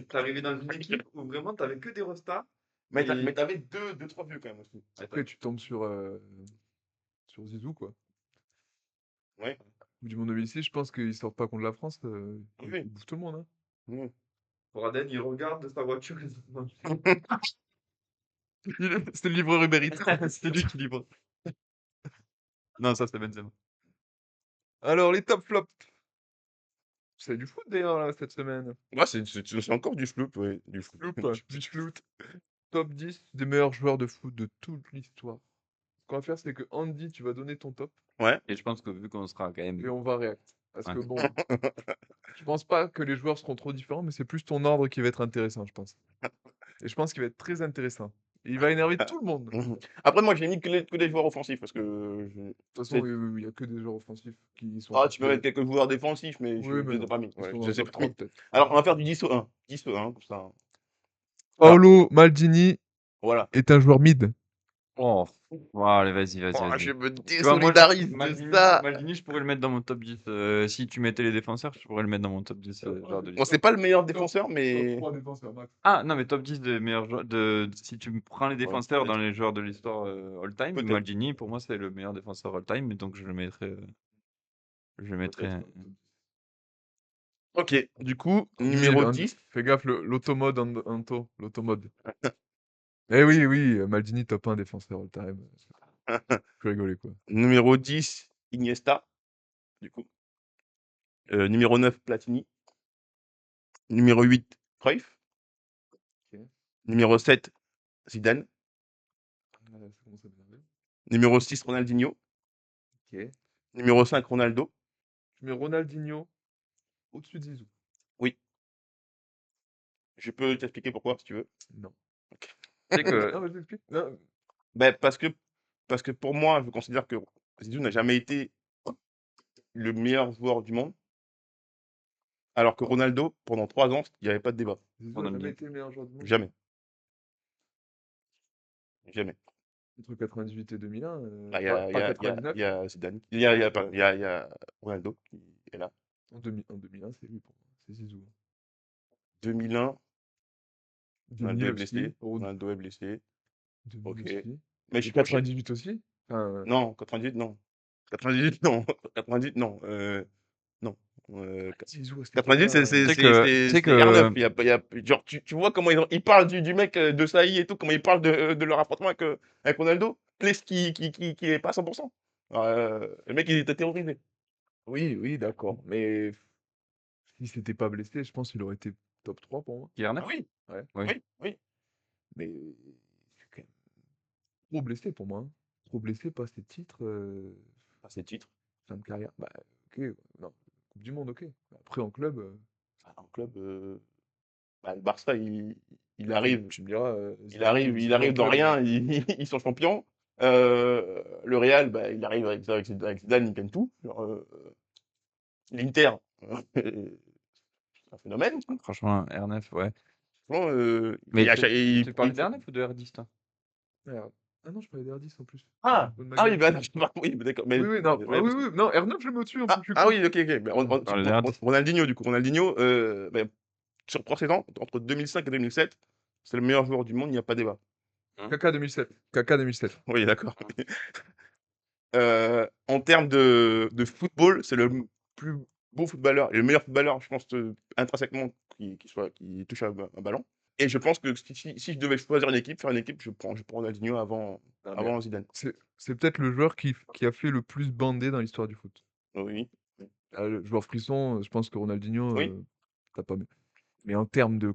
T'arrivais dans une équipe où vraiment t'avais que des rostas. Mais Et- t'avais deux, trois vieux quand même aussi. Après, tu tombes sur Zizou, quoi. Ouais. Coupe du Monde 2006, je pense qu'ils sortent pas contre la France. Oui. Ils bouffent tout le monde. Hein. Mmh. Pour Aden, il regarde de sa voiture. C'était le livreur Uber Eats. C'était lui qui livre. Non, ça c'est Benzema. Alors, les top flops. C'est du foot d'ailleurs là, cette semaine. Ouais, c'est encore du flou, ouais. Du flou. Du foot. Top 10 des meilleurs joueurs de foot de toute l'histoire. qu'on va faire, c'est que Andy, tu vas donner ton top Et je pense que vu qu'on sera quand et même. on va react. Parce Ouais. que bon, je pense pas que les joueurs seront trop différents, mais c'est plus ton ordre qui va être intéressant, je pense. Et je pense qu'il va être très intéressant. Il va énerver tout le monde. De Après, moi, j'ai mis que les joueurs offensifs parce que. toute C'est- façon, il y a que des joueurs offensifs qui sont. Ah, tu peux mettre quelques joueurs défensifs, mais Oui, je mais les ai non. pas mis. Ils Ouais, sont je dans les ai le top pas 3 mis. peut-être. Alors, on va faire du 10 au 1. 10 au 1, comme ça. Paolo Maldini Voilà. est un joueur mid. Oh, bon, allez, vas-y, vas-y, Oh, vas-y. je me Tu vois, moi, désolidarise de Maldini, ça. Maldini, je pourrais le mettre dans mon top 10. Si tu mettais les défenseurs, je pourrais le mettre dans mon top 10 joueurs de Bon, l'histoire. c'est pas le meilleur défenseur, mais. défenseurs max. Ah, non, mais top 10 des meilleurs joueurs. Si tu me prends les défenseurs dans peut-être. les joueurs de l'histoire all-time, Peut-être. Maldini, pour moi, c'est le meilleur défenseur all-time. Et donc, je le mettrais. Je le mettrais. Ok, du coup, Andy, numéro 10. Fais gaffe, l'automode Anto, l'automode. Eh oui, oui, Maldini top 1 défenseur all time. Je rigoler quoi. Numéro 10, Iniesta, du coup. Numéro 9, Platini. Numéro 8, Cruyff. Ok. Numéro 7, Zidane. Ça commence à m'énerver. Numéro 6, Ronaldinho. Ok. Numéro 5, Ronaldo. Je mets Ronaldinho au-dessus de Zizou. Oui. Je peux t'expliquer pourquoi, si tu veux. Non. Tu sais que. Non, vas-y, explique. Non. Ben, parce que pour moi, je considère que Zizou n'a jamais été le meilleur joueur du monde, alors que Ronaldo, pendant 3 ans, il n'y avait pas de débat. Zizou On n'a aime jamais bien. été le meilleur joueur du monde. Jamais. Jamais. Entre 98 et 2001. Bah, il y Pas a, il y a- il y a- 99. il y a Zidane. Il y a Ronaldo qui est là. En 2001, c'est lui pour moi. C'est Zizou. 2001, Ronaldo 2000 est aussi. blessé. Ronaldo est blessé. 2000 Ok. aussi. Mais je Et suis pas cher. 98 aussi. Enfin, Non, 98, non. 98, non. 98, non. Non. Zizou à cette 98, époque-là. Tu sais que. Tu sais c'est R9. que. Genre, tu vois comment ils parlent du mec de Saï et tout, comment ils parlent de leur affrontement avec Ronaldo. Kless qui est pas à 100%. Le mec, il était terrorisé. Oui, oui, d'accord. Mais s'il s'était pas blessé, je pense qu'il aurait été top 3 pour moi. Kiernan Ah oui, Ouais. Oui. oui. Mais c'est quand même trop blessé pour moi. Hein. Trop blessé, pas ses titres. Pas ses titres. Fin de carrière. Bah, ok. Non. Coupe du Monde, ok. Après, en club. En club, bah, le Barça, il arrive. Tu me diras. Il arrive dans rien, ils sont champions. Le Real, bah, il arrive avec Zidane, il gagne tout. Genre, l'Inter, c'est un phénomène. Franchement, R9, ouais. Franchement, Mais il- tu parlais il- d'R9 ou de R10, toi? Merde. Ah non, je parlais d'R10 en plus. Ah, Bonne ah oui, Magdalene. bah, oui, bah, d'accord. Mais, Oui, oui, non. mais- Ah, oui, oui. Non, R9, je le mets au-dessus en plus. Je suis ah con. oui, ok, ok. Mais parlais d'R10. Ronaldinho, du coup. Ronaldinho, bah, sur 3 saisons, entre 2005 et 2007, c'est le meilleur joueur du monde, il n'y a pas débat. Kaka 2007. Kaka 2007. Oui, d'accord. En termes de football, c'est le plus beau footballeur et le meilleur footballeur, je pense, intrinsèquement, qui touche un ballon. Et je pense que si je devais choisir une équipe, faire une équipe, je prends Ronaldinho avant Zidane. C'est peut-être le joueur qui a fait le plus bander dans l'histoire du foot. Oui, Ah, le joueur frisson, je pense que Ronaldinho, oui. t'as pas mieux. Mais en termes de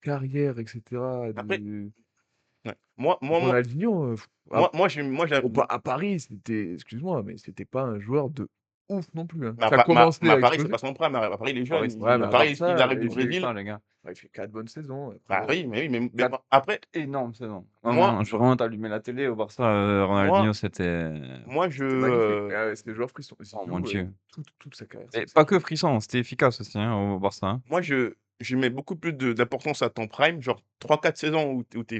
carrière, etc., Après, ouais. Moi, Ronaldinho, j'ai à Paris, c'était, excuse-moi, mais c'était pas un joueur de ouf non plus. Hein. mais Ça a commencé mais à à Paris, c'est exploser. pas son prime. À Paris, il est Paris, jeune. Ouais, mais À à Paris, part il ça, arrive du il fait, Brésil. Ça, les gars. il fait 4 bonnes saisons. Bah Après, oui, mais Quatre- après, Énorme saison. Moi- Vraiment, je veux vraiment t'allumer la télé au Barça. Ronaldinho, c'était. moi, c'était magnifique. Mais, c'était joueur frisson. Oh mon Dieu. Toute sa carrière. Et pas que frisson, c'était efficace aussi hein, au Barça. Hein. Moi, je mets beaucoup plus d'importance à ton prime, genre 3-4 saisons où t'es.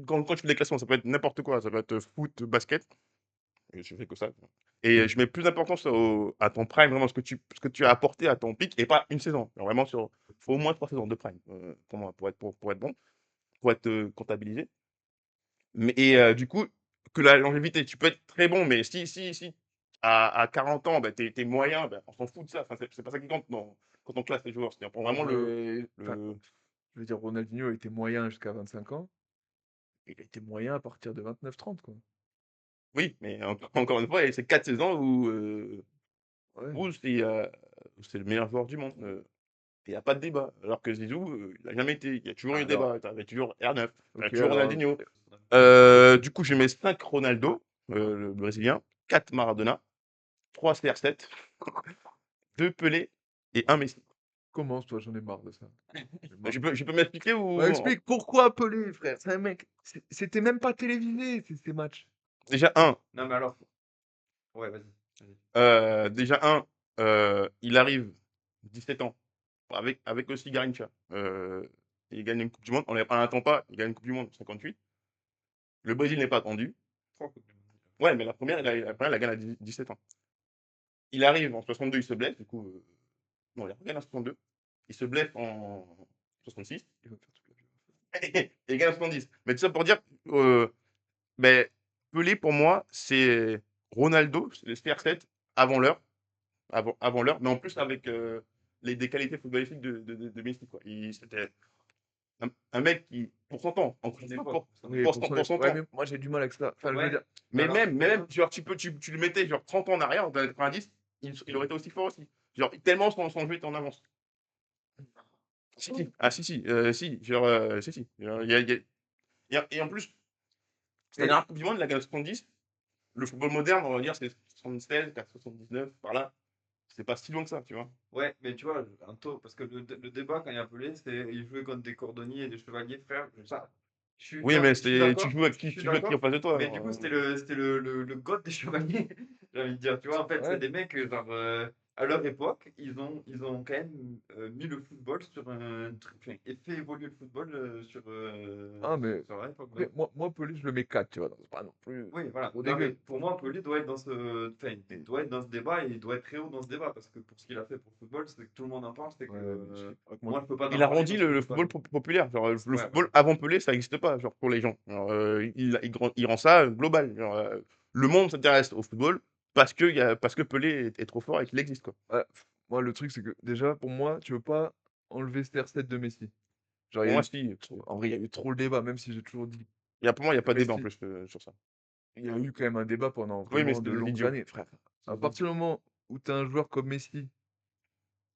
Quand je fais des classements, ça peut être n'importe quoi, ça peut être foot, basket, et je fais que ça. Et je mets plus d'importance à ton prime, vraiment ce que tu as apporté à ton pic, et pas une saison. Alors, vraiment, faut au moins 3 saisons de prime, pour moi, pour être bon, pour être comptabilisé. Du coup, que la longévité, tu peux être très bon, mais si à 40 ans, bah, t'es moyen, bah, on s'en fout de ça. Enfin, c'est pas ça qui compte quand on classe les joueurs. C'est on prend vraiment Je veux dire, Ronaldinho était moyen jusqu'à 25 ans. Il a été moyen à partir de 29-30, quoi. Oui, mais encore une fois, c'est 4 saisons où, Ouais. où c'est le meilleur joueur du monde. Il n'y a pas de débat. Alors que Zizou, il n'a jamais été. Il y a toujours eu Alors, débat. Il y avait toujours R9, il y a ok, toujours alors, Ronaldinho. Du coup, je mets 5 Ronaldo. le Brésilien, 4 Maradona, 3 CR7, 2 Pelé et 1 Messi. Commence, toi, j'en ai marre de ça. J'en ai marre. Je peux m'expliquer ou Bah, explique pourquoi Pelé, frère. C'est un mec. C'était même pas télévisé, ces matchs. Déjà 1, Non, mais alors. Ouais, vas-y. déjà 1, il arrive 17 ans avec aussi Garrincha. Il gagne une coupe du monde. On n'attend pas, il gagne une coupe du monde en 58. Le Brésil n'est pas attendu. 3 coupes du monde. Ouais, mais la première, il la gagne à 17 ans. Il arrive en 62, il se blesse, du coup, non, il gagne en 62. Il se blesse en 66. Il va faire toute la vie. Et il gagne en 70. Mais tout ça pour dire, ben, Pelé, pour moi, c'est Ronaldo, c'est le CR7 avant l'heure, avant l'heure, mais en plus avec des qualités footballistiques de Messi, quoi. C'était un mec qui, pour son temps, en plus, Oui, pour son ouais, temps. mais moi, j'ai du mal avec ça. Enfin, je veux Ouais. dire, Mais Alors, même, genre, tu le mettais genre 30 ans en arrière, dans les 90, il aurait été aussi fort aussi. Genre, tellement son jeu était en avance. Si, si. Ah, si. Genre, si. Genre, et en plus, cette Et- dernière Coupe du Monde, la gagne en 70, le football moderne, on va dire, c'est 76, 79, par là. C'est pas si loin que ça, tu vois. ouais, mais tu vois, parce que le débat quand il y a appelé, c'est il jouait contre des cordonniers et des chevaliers, frère. Ça, Oui, mais je suis tu d'accord, joues avec je suis qui en d'accord. face de toi. Mais du coup, c'était le god des chevaliers, j'ai envie de dire. Tu vois, en fait, c'est Ouais. des mecs, genre, à leur époque, ils ont quand même mis le football sur un truc, enfin, et fait évoluer le football Ah, mais sur leur époque. après, moi, Pelé, je le mets 4, tu vois. C'est pas non plus Oui, voilà. trop Non, mais dégueu. pour moi, Pelé doit être dans ce, enfin, il doit être dans ce débat et il doit être très haut dans ce débat parce que pour ce qu'il a fait pour le football, c'est que tout le monde en parle, c'est que Ouais, mais moi, moi, je peux pas Il en parler arrondit parce que le j'ai pas football fait. populaire. Genre, le Ouais, football avant Pelé, ça n'existe pas, genre, pour les gens. Genre, il rend ça global. Genre, le monde s'intéresse au football parce que Pelé est trop fort et qu'il existe, quoi. ouais, moi, le truc, c'est que déjà, pour moi, tu veux pas enlever CR7 de Messi. Genre, Pour moi, si. en vrai, il y a eu trop le débat, même si j'ai toujours dit Pour moi, il n'y a que pas de débat en Messi. plus sur ça. Il y a eu quand même un débat pendant Oui, mais vraiment de c'est longues idiot. années, frère. À partir du moment où tu as un joueur comme Messi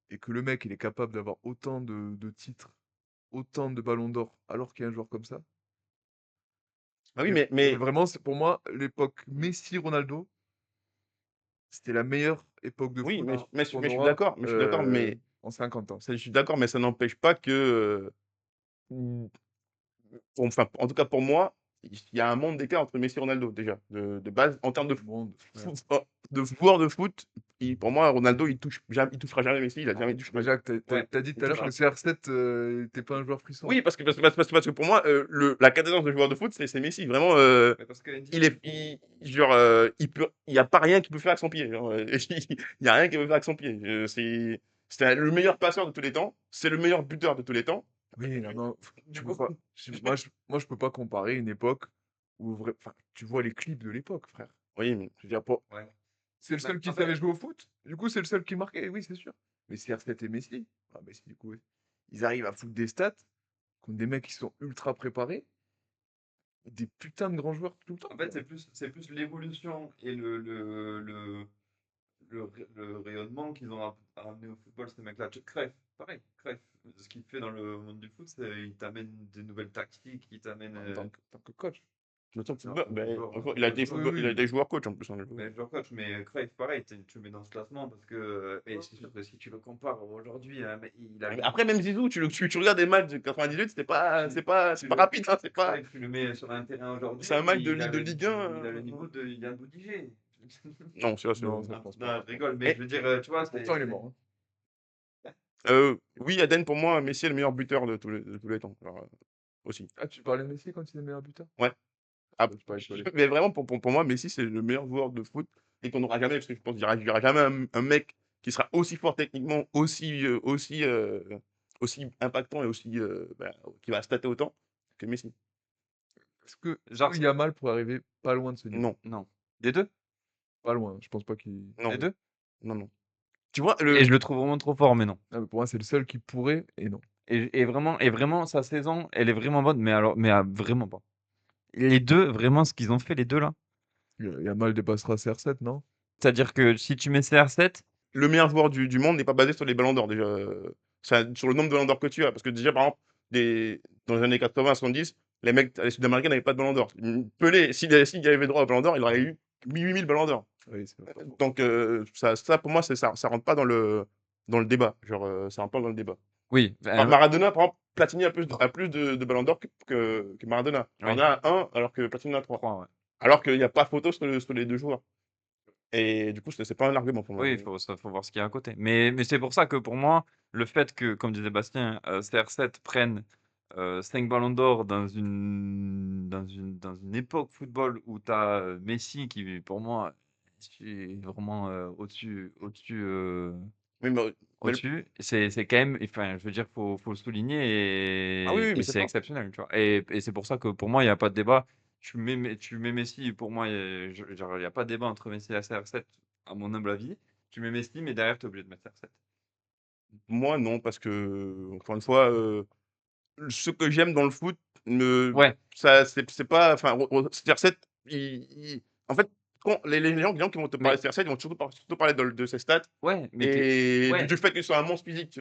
et que le mec, il est capable d'avoir autant de titres, autant de ballons d'or, alors qu'il y a un joueur comme ça. Ah oui, Et mais vraiment, c'est pour moi, l'époque Messi-Ronaldo, c'était la meilleure époque de oui, foot mais je qu'on suis aura d'accord, en 50 ans. je suis d'accord, mais ça n'empêche pas que, enfin, en tout cas pour moi, il y a un monde d'écart entre Messi et Ronaldo déjà, de base, en termes de Le monde, frère. de joueur de foot. Pour moi, Ronaldo, il touchera jamais Messi, il a jamais touché. Déjà, que Ouais. t'as dit tout à Il l'heure que CR7 n'était pas un joueur frisson. Oui, parce que pour moi, la cadence de joueur de foot, c'est Messi. Vraiment, Mais parce que il y a pas rien qu'il peut faire avec son pied. Genre, il y a rien qu'il peut faire avec son pied. C'est le meilleur passeur de tous les temps. C'est le meilleur buteur de tous les temps. Oui, non, Du tu coup, peux pas. Moi, je peux pas comparer une époque où enfin, tu vois les clips de l'époque, frère. oui, mais Je veux dire, pas. ouais. C'est le Bah, seul qui en fait- savait jouer au foot. Du coup, c'est le seul qui marquait, oui, c'est sûr. Mais CR7 et Messi, ah, Messi, du coup, ils arrivent à foutre des stats contre des mecs qui sont ultra préparés, des putains de grands joueurs tout le temps. En fait, quoi. c'est plus l'évolution et le rayonnement qu'ils ont amené au football, ces mecs-là. Cruyff, pareil, Cruyff, ce qu'il fait dans le monde du foot, c'est il t'amène des nouvelles tactiques, il t'amène. En tant que coach. le temps que Non, football, il a été oui. il a été joueur coach en plus. Hein, mais joueur coach, mais Cruyff, pareil, tu le mets dans ce classement parce que. Et c'est sûr que si tu le compares aujourd'hui, hein, mais il a. Mais après, même Zizou, tu regardes des matchs de 98, c'est pas le- rapide, hein, c'est pas. Cruyff, tu le mets sur un terrain aujourd'hui. C'est un match de il a le- Ligue 1. Il a le niveau de Yann Boudigé. Non, c'est Non, ça, je pense pas. Non, je rigole, mais Et- je veux dire, tu vois, Pourtant, il est mort. Hein. Oui, Aden, pour moi, Messi est le meilleur buteur de tous les temps. Alors, aussi. Ah, tu parlais de Messi quand il est meilleur buteur? Ouais. Ah, Je suis pas étonné. mais vraiment, pour moi, Messi, c'est le meilleur joueur de foot et qu'on n'aura jamais, parce que je pense qu'il n'y aura jamais un mec qui sera aussi fort techniquement, aussi impactant et aussi qui va stater autant que Messi. Est-ce que Genre, il y a mal pour arriver pas loin de ce niveau? Non, non. Des deux? Pas loin. Je pense pas qu'il. non, Les deux? non. Tu vois, Et je le trouve vraiment trop fort, mais non. Ah, mais pour moi, c'est le seul qui pourrait et non. Et vraiment, sa saison, elle est vraiment bonne, vraiment pas. Les deux, vraiment, ce qu'ils ont fait, les deux là. Il y a mal dépassera CR7, non? C'est-à-dire que si tu mets CR7, le meilleur joueur du monde n'est pas basé sur les ballons d'or, déjà. Sur le nombre de ballons d'or que tu as. Parce que déjà, par exemple, dans les années 80, 70, Les mecs, les Sud-Américains n'avaient pas de ballon d'or. Pelé, s'il avait droit au ballon d'or, il aurait eu 8000 ballons d'or. Oui, c'est vrai. Donc, ça, pour moi, ça rentre pas dans le débat. Genre, ça rentre pas dans le débat. Oui, Maradona, par exemple, Platini a plus de ballons d'or que Maradona. Oui. Maradona a 1, alors que Platini en a 3. 3, ouais. Alors qu'il n'y a pas photo sur les deux joueurs. Et du coup, c'est pas un argument pour moi. Oui, il faut voir ce qu'il y a à côté. Mais c'est pour ça que pour moi, le fait que, comme disait Bastien, CR7 prenne 5 ballons d'or dans une époque football où tu as Messi qui, pour moi, est vraiment Oui, mais au-dessus. C'est quand même, enfin, je veux dire, faut le souligner Ah oui, et mais c'est c'est fort. exceptionnel, tu vois. Et c'est pour ça que pour moi, il n'y a pas de débat. Tu mets Messi, pour moi, genre, il n'y a pas de débat entre Messi et CR7, à mon humble avis. Tu mets Messi, mais derrière, tu es obligé de mettre CR7. Moi, non, parce que, encore une fois, ce que j'aime dans le foot, Ouais, c'est pas. Enfin, CR7, en fait, quand les gens qui vont te parler mais de CR7, ils vont surtout parler de ses stats ouais, mais et ouais, du fait qu'il soit un monstre physique.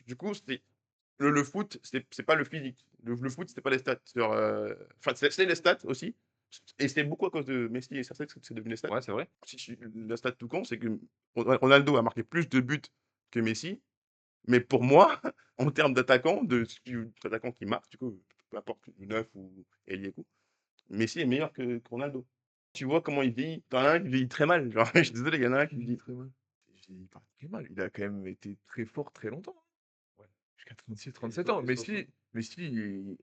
Du coup, le foot, c'est pas le physique. Le foot, c'est pas les stats. Enfin, c'est les stats aussi. Et c'est beaucoup à cause de Messi et CR7 que c'est devenu les stats. ouais, c'est vrai. La stat tout con, c'est que Ronaldo a marqué plus de buts que Messi. Mais pour moi, en termes d'attaquant, d'attaquant qui marque, du coup, peu importe, neuf ou ailier coup, Messi est meilleur que Ronaldo. Tu vois comment il vieillit. T'en as un qui vieillit très mal. Genre, je suis désolé, il y en a un qui vieillit très mal. Il part très mal. Il a quand même été très fort très longtemps. Ouais. Jusqu'à 36, 37 ans. Et Messi,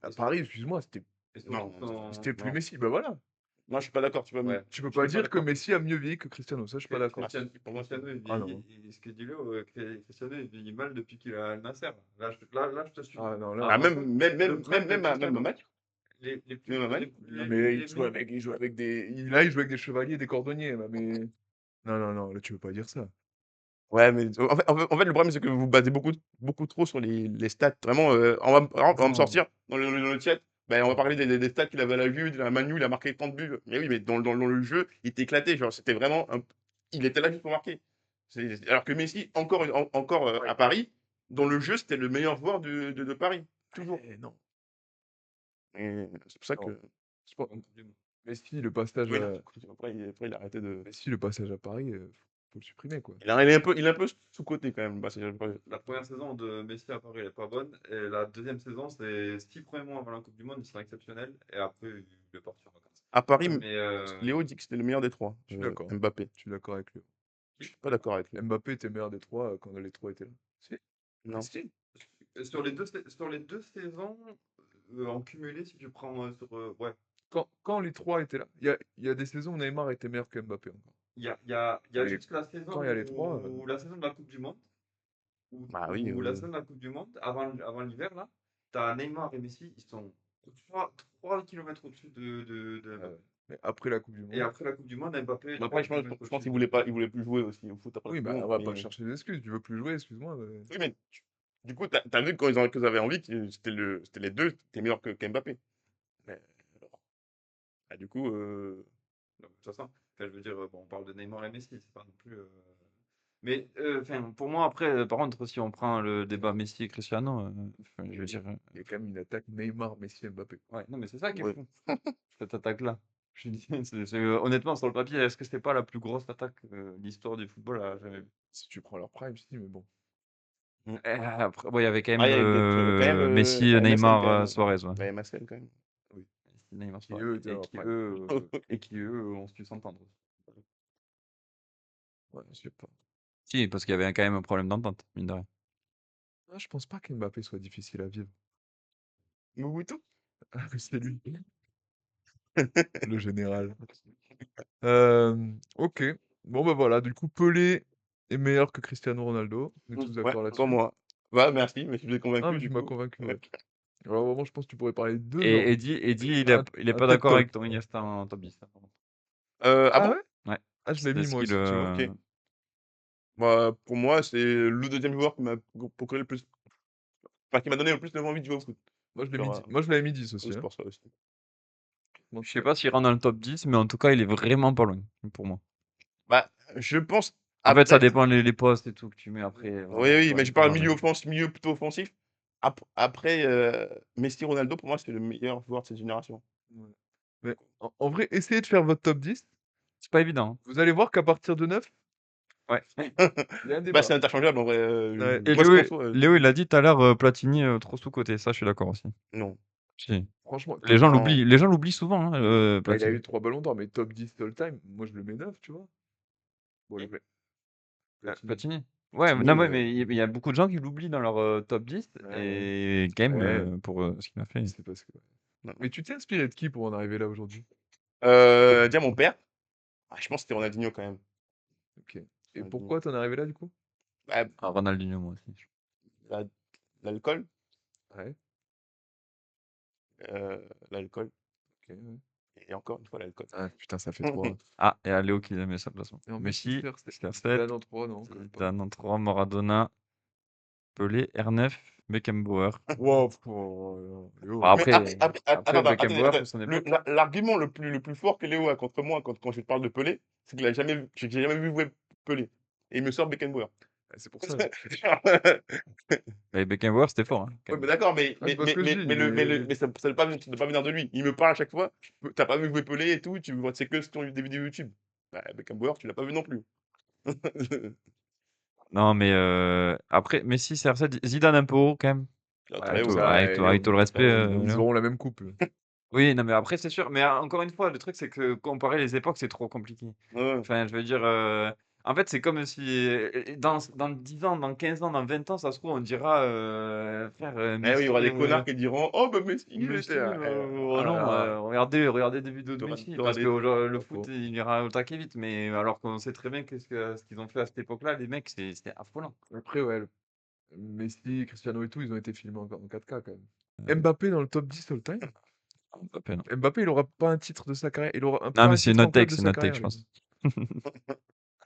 à surtout- Paris, excuse-moi, et surtout Non, c'était plus non. Messi. Bah voilà. Non, je suis pas d'accord. Tu vois, Ouais. Tu peux Je pas suis pas dire que d'accord. Messi a mieux vieilli que Cristiano. Ça, je suis pas d'accord. pour moi, Cristiano, il Ah non. vieillit, et ce que dit Léo, Cristiano, il vieillit mal depuis qu'il a Al Nasser. Là, je te suis. Ah non, là. Ah, Avant ça, même match. les plus, Même un match. Non, les- mais les- il joue avec des. Là, il joue avec des chevaliers, des cordonniers. Là, mais. Non, là, tu veux pas dire ça. Ouais, mais en fait, le problème, c'est que vous basez beaucoup trop sur les stats. Vraiment, on va me sortir dans le chat. Ben, on va parler des stats qu'il avait à la Juve, de la Manu, il a marqué tant de buts. Mais oui, mais dans le jeu, il était éclaté. Genre, c'était vraiment il était là juste pour marquer. Alors que Messi, encore à Paris, dans le jeu, c'était le meilleur joueur de Paris. Toujours. Non. Et c'est pour ça Non. que. Je pense- Messi, le passage Oui, à... après, il a arrêté de. Messi, le passage à Paris, faut le supprimer, quoi. Il est un peu sous-coté quand même. La première saison de Messi à Paris, elle est pas bonne. Et la deuxième saison, c'est 6 premiers mois avant la Coupe du Monde, ils sont exceptionnels. Et après, il est parti en vacances. À Paris, Mais Léo dit que c'était le meilleur des trois. Je suis d'accord. Mbappé. Je suis d'accord avec lui. Je suis pas d'accord avec lui. Mbappé était meilleur des trois quand les trois étaient là. Si. Non. Si. sur les deux saisons, en cumulé, si tu prends ouais, Quand les trois étaient là. Il y a des saisons où Neymar était meilleur que Mbappé encore. il y a Mais juste la saison quand il y a les trois, où la saison de la Coupe du Monde, Bah oui. où la saison de la Coupe du Monde, avant l'hiver, là, t'as Neymar et Messi, ils sont 3 km au-dessus de Mbappé. Mais après la Coupe du Et Monde. après la Coupe du Monde, Mbappé. Après, je 3 kilomètres pense qu'il au-dessus voulait plus jouer aussi au foot après Oui, la Coupe bah du on Monde, va mais- pas chercher des excuses. Tu veux plus jouer, excuse-moi. Oui, mais du coup, t'as vu quand ils avaient envie, c'était les deux, c'était meilleur qu'Mbappé. Mais alors, du coup, Non, mais ça. Enfin, je veux dire, bon, on parle de Neymar et Messi, c'est pas non plus. Mais enfin, pour moi, après, par contre, si on prend le débat Messi et Cristiano, enfin, je veux dire, Il y a quand même une attaque Neymar, Messi, Mbappé. ouais, non, mais c'est ça qui est Ouais. fou, cette attaque-là. Je dis, honnêtement, sur le papier, est-ce que c'était pas la plus grosse attaque de l'histoire du football à jamais vu? Si tu prends leur prime, si, mais bon. Après, ouais, il y avait quand même Ah, il y avait quand même Messi, MSN quand Neymar, même. Suarez, ouais. Ouais, MSN quand même. Oui. Messi, Neymar, Qui, Suarez. eux, étaient à leur prime. Et qui, eux, ont su s'entendre. Ouais, je sais pas. Si, parce qu'il y avait quand même un problème d'entente, mine de rien. Ah, je pense pas qu'Mbappé soit difficile à vivre. Mobutu. Ah, oui, c'est lui. Le général. Ok. Bon, bah voilà. Du coup, Pelé est meilleur que Cristiano Ronaldo. On est tous Ouais, d'accord là-dessus. comme moi. Ouais, merci, mais je vous ai Ah, convaincu mais du tu m'as coup. convaincu. Ouais. Ouais. Alors, vraiment, je pense que tu pourrais parler 2 Et heures. Eddie, il Un- est un pas TED d'accord Talk. avec ton Iniesta en top 10. Par contre. Ah Ah bon? ouais? Ouais. Ah, je l'ai C'est mis ce moi qu'il, aussi, tu vois. Ok. Bah, pour moi, c'est le deuxième joueur qui m'a procuré le plus. Enfin, qui m'a donné le plus envie de jouer au foot. Moi, je l'ai Genre, mis, moi, je l'avais mis 10 aussi. c'est Hein. pour ça aussi. Je sais pas s'il rentre dans le top 10, mais en tout cas, il est vraiment pas loin pour moi. Bah, je pense. En fait, ça Après. dépend les postes et tout que tu mets après. Oui, voilà, oui, tu mais vois, je parle mais- milieu plutôt offensif. Après, Messi, Ronaldo, pour moi, c'est le meilleur joueur de cette génération. Ouais. Mais en vrai, essayez de faire votre top 10. C'est pas évident. Vous allez voir qu'à partir de 9, Ouais. il y a un Bah, débat. c'est interchangeable en vrai. Ouais. Et Moi, je pense. Léo, il a dit tout à l'heure, Platini, trop sous-coté. Ça, je suis d'accord aussi. Non. Si. Franchement, Les gens Non. l'oublient. Les gens l'oublient souvent, hein, bah, il a Platini. eu 3 ballons d'or, mais top 10 all time, moi je le mets 9, tu vois. Bon, je le mets. Platini. Platini. Ouais, Platini, non, mais il y a beaucoup de gens qui l'oublient dans leur top 10. Ouais. Et quand même, Ouais. pour ce qu'il a fait. C'est parce que. Non. Mais tu t'es inspiré de qui pour en arriver là aujourd'hui? Déjà, mon père, je pense que c'était Ronaldinho quand même. Ok. Et Ronaldinho. pourquoi t'en es arrivé là du coup? Bah, Ah, Ronaldinho, moi aussi. la- l'alcool. Ouais. L'alcool. Ok, ouais. Et encore une fois, l'alcool. Ah putain, ça fait 3. Ah, et à Léo qui a mis sa place. Et en Messi, Manchester, c'était CR7, Zidane en 3, non? Quand même pas. Zidane en 3, Maradona, Pelé, R9, Beckenbauer. Wow. Bon, Mais après, attends, après Beckenbauer, attendez. pour son époque. L'argument le plus fort que Léo a contre moi quand je parle de Pelé, c'est qu'il a jamais vu, que j'ai jamais vu jouer Pelé. Et il me sort Beckenbauer. Ah, c'est pour ça. Mais Beckenbauer, c'était fort. Hein, quand Ouais, même. mais d'accord, Ah, c'est pas ce que je dis. mais ça ne doit pas venir de lui. Il me parle à chaque fois. T'as pas vu jouer Pelé et tout, tu vois, c'est que sur des vidéos YouTube. Bah, Beckenbauer, tu l'as pas vu non plus. Non, mais après, Messi, CR7, Zidane un peu haut, quand même. Là, Ouais, très Avec haut. tout, ça, avec tout, avec tout le respect, Très haut. ils Léo. auront la même coupe. Oui, non, mais après, c'est sûr. Mais encore une fois, le truc, c'est que comparer les époques, c'est trop compliqué. Ouais. Enfin, je veux dire, en fait, c'est comme si dans 10 ans, dans 15 ans, dans 20 ans, ça se trouve, on dira, frère, Eh oui, il y aura Messi, des connards qui diront: «Oh, bah, Messi, il Messi, était oh ah là non, là, regardez des vidéos de tu Messi, auras parce que des le Pas foot, faux. il ira au taquet vite, mais alors qu'on sait très bien que ce qu'ils ont fait à cette époque-là, les mecs, c'était affolant. Après, ouais, Messi, Cristiano et tout, ils ont été filmés en 4K quand même. Euh, Mbappé dans le top 10 all time? à peine. Mbappé, il aura pas un titre de sa carrière. Il aura Non, pas mais un titre en club de c'est sa notre take, carrière, je lui. pense.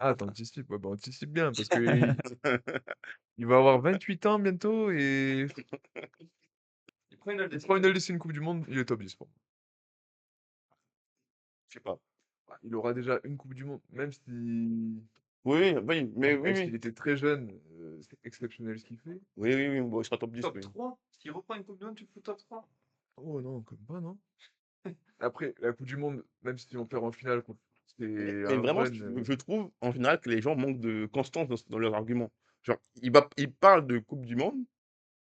Ah, t'anticipes. Ouais, bah, anticipe bien parce que il va avoir 28 ans bientôt et Il prend une il prend une LDC, une Coupe du Monde, il est top 10 pour moi. Je sais pas». Bah, il aura déjà une Coupe du Monde, même si Oui, oui, mais oui, même s'il oui. était très jeune, c'est exceptionnel ce qu'il fait. Oui, oui, oui, bon, il sera top 10, Top oui. 3? S'il reprend une Coupe du Monde, tu le fous top 3? Oh non, comme pas, non? Après, la Coupe du Monde, même si on perd en finale, c'est Mais un vraiment, run. je trouve en général que les gens manquent de constance dans leurs arguments. Genre, il parle de Coupe du Monde,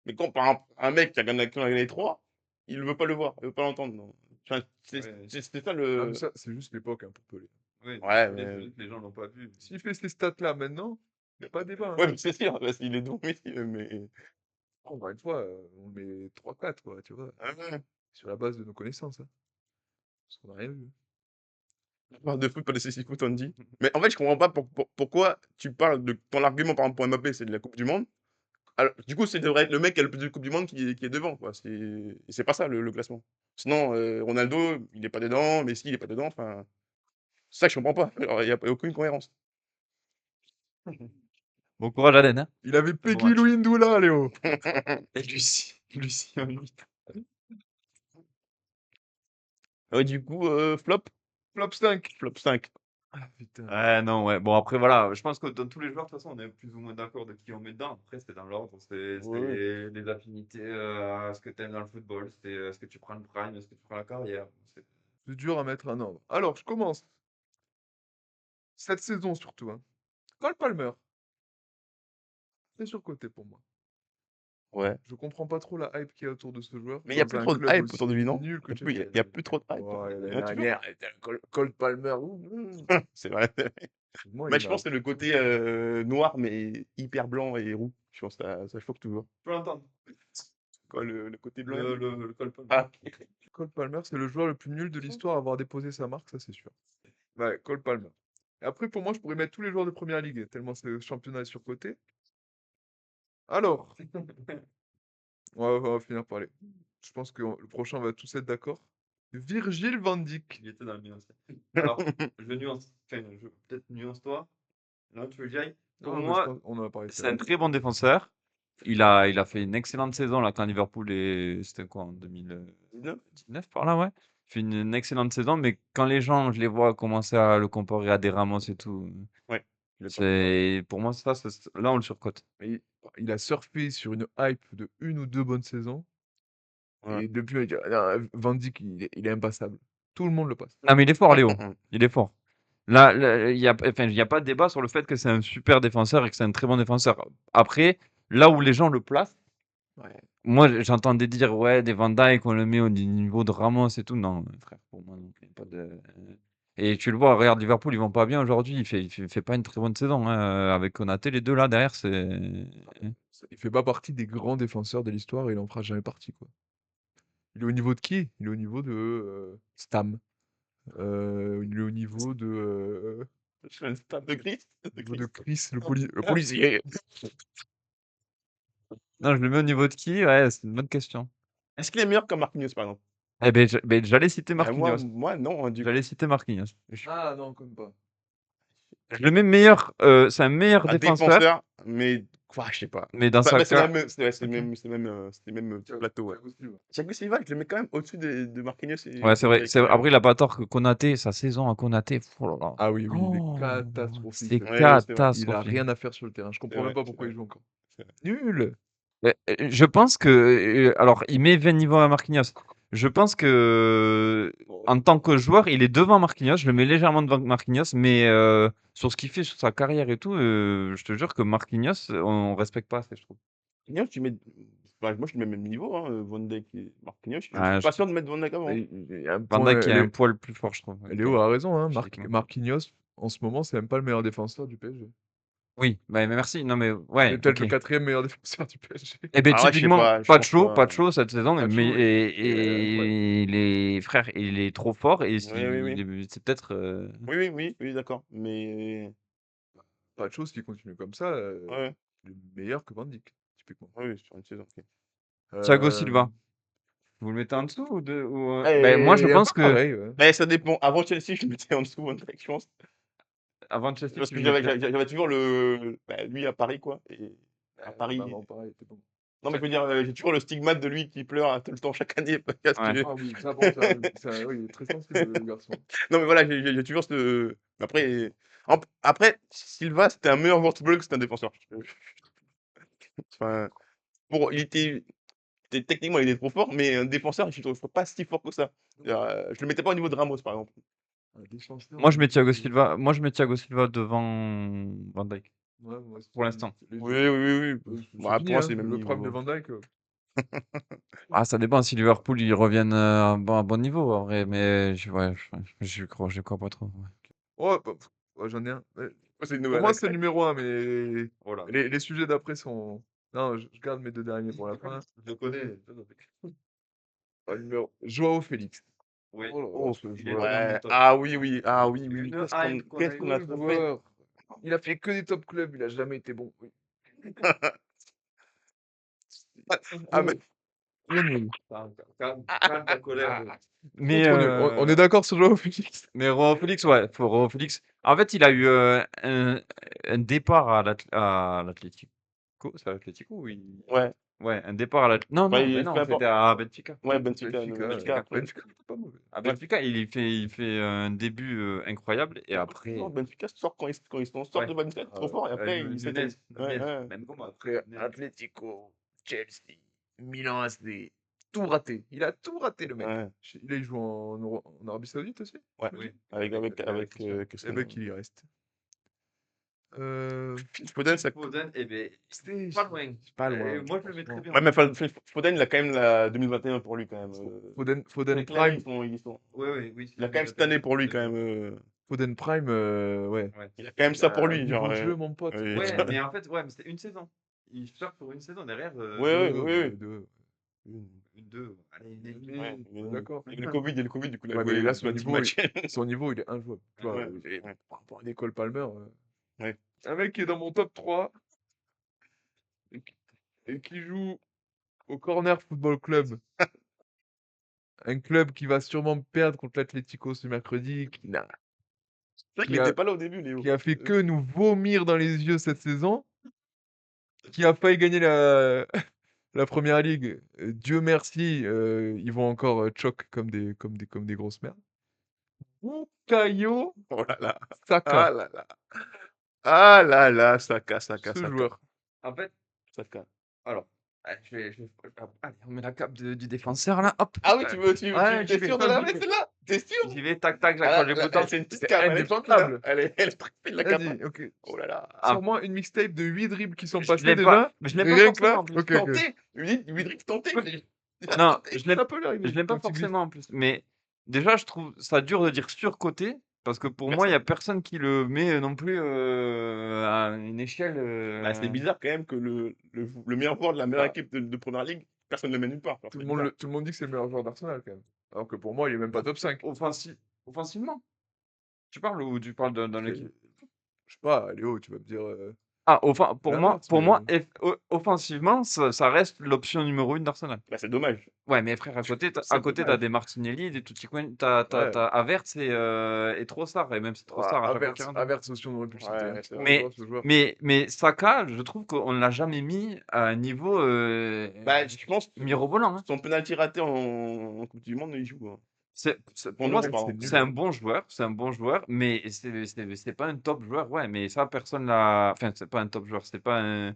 mais quand par exemple, un mec qui en a gagné 3, il ne veut pas le voir, il veut pas l'entendre. Non. Enfin, Ouais, c'est ça Ah, mais le. ça, c'est juste l'époque hein, pour Pelé. ouais, Ouais, Pelé, c'est mais, juste que les gens l'ont pas vu. S'il fait ces stats-là maintenant, il n'y a pas de débat. Hein. ouais, mais c'est sûr, parce qu'il est donc Messi, mais. Encore une fois, on met 3-4, quoi, tu vois, Ah ouais. sur la base de nos connaissances. Hein, parce qu'on n'a rien vu. On parle de foot, pas de ceci foot, on dit. Mais en fait, je comprends pas pourquoi tu parles de ton argument, par exemple, pour Mbappé, c'est de la Coupe du Monde. Alors, du coup, c'est devrait être le mec qui a le plus de Coupe du Monde qui est devant, quoi. C'est pas ça le classement. Sinon, Ronaldo, il est pas dedans, Messi, il est pas dedans. Enfin, c'est ça que je comprends pas. Alors, il y a aucune cohérence. Bon courage, Alain. Hein. Il avait Bon Peggy match. Louis Ndoula, Léo. Et Lucie, lui. Ouais, du coup, flop, Flop 5. flop 5. Ah putain. Ouais, non, ouais. Bon, après, voilà. Je pense que dans tous les joueurs, de toute façon, on est plus ou moins d'accord de qui on met dedans. Après, c'est dans l'ordre. C'est Oui, oui. les affinités, ce que tu aimes dans le football. C'est est-ce que tu prends le prime, est-ce que tu prends la carrière. C'est- C'est dur à mettre un ordre. Alors, je commence. Cette saison surtout. Hein. Cole Palmer. C'est surcoté pour moi. Ouais. Je comprends pas trop la hype qu'il y a autour de ce joueur. Mais il y a Dans plus un trop de club hype aussi autour de lui, non? nul que Il y a Chelsea. y a plus trop de hype. Ouais, Il l'année y en a toujours. dernière, Cole Palmer. C'est vrai. Moi, Mais il je m'a. pense que c'est le côté noir, mais hyper blanc et roux. Je pense que ça choque toujours. Je peux l'entendre. Quoi, le côté blanc et roux? Le colpon. Ah, Cole Palmer, c'est le joueur le plus nul de l'histoire à avoir déposé sa marque, ça c'est sûr. Ouais, Cole Palmer. Et après, pour moi, je pourrais mettre tous les joueurs de première ligue, tellement ce championnat est surcoté. Alors, on va finir par les. Je pense que le prochain, on va tous être d'accord. Virgil van Dijk. Il était dans le mien aussi. Alors, je nuance. Enfin, peut-être nuance-toi. Non, tu veux que j'y aille? Pour Non, mais je moi, pense on en a parlé. c'est un très bon défenseur. Il a fait une excellente saison là quand Liverpool est. C'était quoi en 2019 par là, ouais. Il fait une excellente saison, mais quand les gens, je les vois commencer à le comparer à des Ramos et tout, Ouais. Je suis d'accord. Pour moi, ça, là, on le surcote. Mais il a surfé sur une hype de 1 ou 2 bonnes saisons Ouais. et depuis, on dit: «Ah non, Van Dijk, il est impassable». Tout le monde le passe. Non, mais il est fort, Mmh, Léo. mmh mh. Il est fort. Là, il y a, enfin, il y a pas de débat sur le fait que c'est un super défenseur et que c'est un très bon défenseur. Après, là où les gens le placent, Ouais. moi, j'entendais dire, ouais, des Van Dijk, on le met au niveau de Ramos et tout. Non, frère, pour moi, non, il y a pas de. Et tu le vois, regarde, Liverpool, ils vont pas bien aujourd'hui. Il fait pas une très bonne saison, hein. Avec Konaté, les deux là derrière, c'est. Il fait pas partie des grands défenseurs de l'histoire et il en fera jamais partie, quoi. Il est au niveau de qui? Il est au niveau de, Stam. Il est au niveau de, Je fais une stab de Chris. au De niveau de Chris. Chris, le policier. Non, je le mets au niveau de qui? Ouais, c'est une bonne question. Est-ce qu'il est meilleur que Marquinhos, par exemple? Eh ben, j'allais citer Bah, moi Marquinhos. moi non, hein, du coup. J'allais citer Marquinhos. Ah non, comme pas. Je le mets meilleur. C'est un meilleur Un défenseur, défenseur, mais je sais pas. mais dans Bah, sa c'est la carrière. même c'est ouais, OK. c'est le même plateau, ouais. Thiago Silva. Thiago Silva, je le mets quand même au-dessus de Marquinhos et Ouais, c'est Van vrai. Dijk, quand Après, même. il a pas tort que Konaté, sa saison à Konaté, oh là là. Ah oui, oui, il est Oh, catastrophique c'est cette Ouais, ouais, c'est vrai. Il a catastrophique. rien à faire sur le terrain. Je C'est comprends même vrai, pas c'est pourquoi il vrai. joue encore. C'est vrai. Nul! Je pense que. Alors, il met 20 niveaux à Marquinhos. Je pense que. En tant que joueur, il est devant Marquinhos. Je le mets légèrement devant Marquinhos. Mais sur ce qu'il fait, sur sa carrière et tout, je te jure que Marquinhos, on respecte pas assez, je trouve. Marquinhos, tu mets bah, moi, je le mets au même niveau, hein, Van Dijk et Marquinhos. Je suis Ah, pas sûr de mettre Van Dijk avant, hein. Mais il y a un Van point, Dijk qui a un poil plus fort, je trouve. Léo a raison, hein, Physiquement. Marquinhos, en ce moment, c'est même pas le meilleur défenseur du PSG. Oui, bah, mais merci. Non, mais C'est ouais, peut-être ok. le 4e meilleur défenseur du PSG. Eh ben Ah ouais, je sais typiquement, pas, je pense pas. Pacho cette saison, mais Pacho, il est incroyable. les frères, il est trop fort et Oui, oui, oui. c'est peut-être. Oui, oui, oui, oui, d'accord. Mais Pacho, s'il continue comme ça, ouais, il est meilleur que Van Dijk, typiquement. oui, sur une saison, OK. Thiago Silva. Hem Vous le mettez en dessous ben moi je et un peu pense que pareil, ouais. Mais ça dépend. Avant Chelsea, je le mettais en dessous Van Dijk, je pense. avant Chelsea, Parce tu que le j'avais mettrais. j'avais toujours lui à Paris, quoi. Et à Même Paris. avant, pareil, c'est bon. Non, mais je veux dire, j'ai toujours le stigmate de lui qui pleure tout le temps chaque année parce Ouais. Ah oui, ça bon, ça oui, il est très sensible, le garçon. Non, mais voilà, j'ai toujours ce. Après, après, Silva, c'était un meilleur joueur de football que c'était un défenseur. Enfin, techniquement, il était trop fort, mais un défenseur, je ne le trouve pas si fort que ça. Je le mettais pas au niveau de Ramos, par exemple. Un défenseur Moi au je mets niveau Thiago de Silva. Moi je mets Thiago Silva devant Van Dijk ouais, moi aussi, pour l'instant. Oui, oui, oui, oui. c'est Bah, fini, pour moi, hein, c'est le même le problème de niveau. Van Dijk, Ah, ça dépend si Liverpool ils reviennent à un bon niveau en vrai, mais ouais, je crois pas trop. Ouais. oh, bah, ouais, j'en ai un. C'est une Pour nouvelle moi, c'est attaque. le numéro 1, mais Voilà. les sujets d'après sont non, je garde mes 2 derniers pour la fin. Je le connais. Joao Félix. Oui. Oh là là, Oh, ce Il est joueur. pas dans mon ouais. top. Ah oui, oui. Ah oui, oui, oui. Une hype qu'on a Qu'est-ce qu'on a Ce trop fait. joueur. Il a fait que des top clubs, il a jamais été bon. Oui. Ah, mais Trop nul. Calme ta colère. Mais Trop nul. On est d'accord sur Joao Félix? mais Joao Félix, ouais, pour Joao Félix. En fait, il a eu un départ à l'Atlético. C'est à l'Atlético ou ouais. Ouais, un départ à l'Atlético. Non, Bah, non, mais peu non, c'était importe. à Benfica. Ouais, Benfica. Benfica, Après. Benfica, c'est pas mauvais. À Ouais. Benfica, il fait un début incroyable et après. Non, Benfica sort quand ils sortent Ouais. de Benfica, trop fort. Et après, ils Nunes, s'éteignent. Ouais, Nunes, ouais. même comment. Après, Nunes. Atlético, Chelsea, Milan AC, tout raté. Il a tout raté, le mec. Ouais. Là, il joue en Arabie Saoudite aussi? Ouais. Oui. Avec Eh Cristiano. ben, qu'il y reste. Foden, ça. Foden, eh ben, C'était pas loin. pas loin, Et moi, je le mettrais franchement. bien. Ouais, mais Foden, il a quand même la 2021 pour lui, quand même. Foden Avec l'année, Prime. ils sont. Oui, oui, oui. Il a quand même cette année pour lui, quand même. Foden Prime, ouais. Ouais. Il a quand même Il ça a pour un lui, niveau genre. de jeu, mon pote. Oui. Ouais, mais en fait, ouais, mais c'était une saison. Il sort pour une saison derrière. Ouais, Deux, oui, oui. deux. Une, deux. Allez, une et demie. Ouais, D'accord. avec le Covid, du coup, il a Ouais, mais joué là, 26 matchs. son niveau, il est injouable. Tu vois, Ouais, et ouais. par rapport à Nicole Palmer, Ouais. un mec qui est dans mon top 3 et qui joue au Corner Football Club, un club qui va sûrement perdre contre l'Atlético ce mercredi, C'est vrai qu'il qui était a, pas là au début, Léo. qui a fait que nous vomir dans les yeux cette saison, qui a failli gagner la Première Ligue. Dieu merci, ils vont encore choc comme des grosses merdes. Bukayo Oh là là. Saka. Ah là là. Ah là là, Saka, Saka, Ce Saka, joueur. En fait, Saka. alors, Allez, on met la cape du défenseur là, hop. Ah oui, tu veux, Ouais, j'y t'es vais, sûr de la mettre celle-là? T'es sûr? j'y vais, tac tac, Ah j'accroche là, les là, boutons. c'est une petite C'est cape, elle est tranquille, hein. indéfendable. Elle est tranquille, la cape, hein. Vas-y, ok. Oh là là. Ah, Sors-moi une mixtape de 8 dribbles qui sont je passés l'ai pas, déjà. mais je l'ai pas Rien que forcément là. en plus. Ok, ok. Tenté, 8 dribbles tentés. Non, je l'aime Ça peut je l'arriver. l'aime pas Un petit glitch. forcément en plus, mais déjà je trouve ça dur de dire surcoté parce que pour moi il y a personne qui le met non plus à une échelle. Bah, c'est bizarre quand même que le meilleur joueur de la meilleure Ah. équipe de Première Ligue, personne ne le met nulle part. Alors, Tout c'est le monde, bizarre. tout le monde dit que c'est le meilleur joueur d'Arsenal quand même. Alors que pour moi, il est même pas top 5. Offensivement. Tu parles ou tu parles dans C'est- l'équipe? Je sais pas, Léo, tu vas me dire. Ah, pour L'inverse, moi, mais- offensivement, ça reste l'option numéro 1 d'Arsenal. Bah, c'est dommage. Ouais, mais frère, à côté, c'est t'as dommage. des Martinelli, des Tutti, t'as Ouais. Havertz et Trossard, et même si Trossard à chaque fois qu'il rentre. Avertz aussi, on aurait pu le citer. Ouais, Hein. c'est Bon vrai. joueur, ce joueur. Mais Saka, je trouve qu'on ne l'a jamais mis à un niveau Bah, je pense que mirobolant. Hein. son penalty raté en Coupe du Monde, il joue, hein. Pour En moi, Euro, pardon. c'est un bon joueur, mais c'est pas un top joueur. Ouais, mais ça, personne l'a. Enfin, c'est pas un top joueur, c'est pas un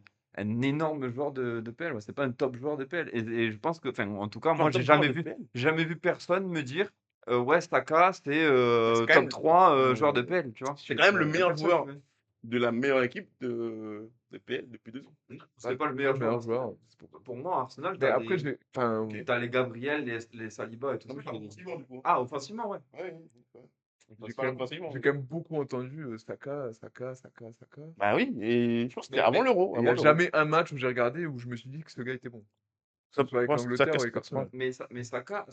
énorme joueur de PL. Ouais, c'est pas un top joueur de PL. Et je pense que, enfin, en tout cas, moi, Un top joueur de PL. jamais vu personne me dire, ouais, Saka, c'est C'est quand top même- 3 joueur de PL, tu vois. C'est quand même le Y a meilleur personne joueur qui me- de la meilleure équipe de PL depuis 2 ans. C'est pas le meilleur joueur. joueur. Pour moi, Arsenal, Mais après, enfin, t'as les Gabriel, les Saliba et tout Non, mais ça. je parle offensivement, du coup. Ah, offensivement, ouais. Ouais, ouais. j'ai Je quand parle même, offensivement. j'ai quand même beaucoup entendu Saka. Bah oui, et je pense que c'était Mais- avant l'Euro. Il n'y a jamais un match où j'ai regardé où je me suis dit que ce gars était bon. Que ce soit avec l'Angleterre ou avec Arsenal. Mais Saka,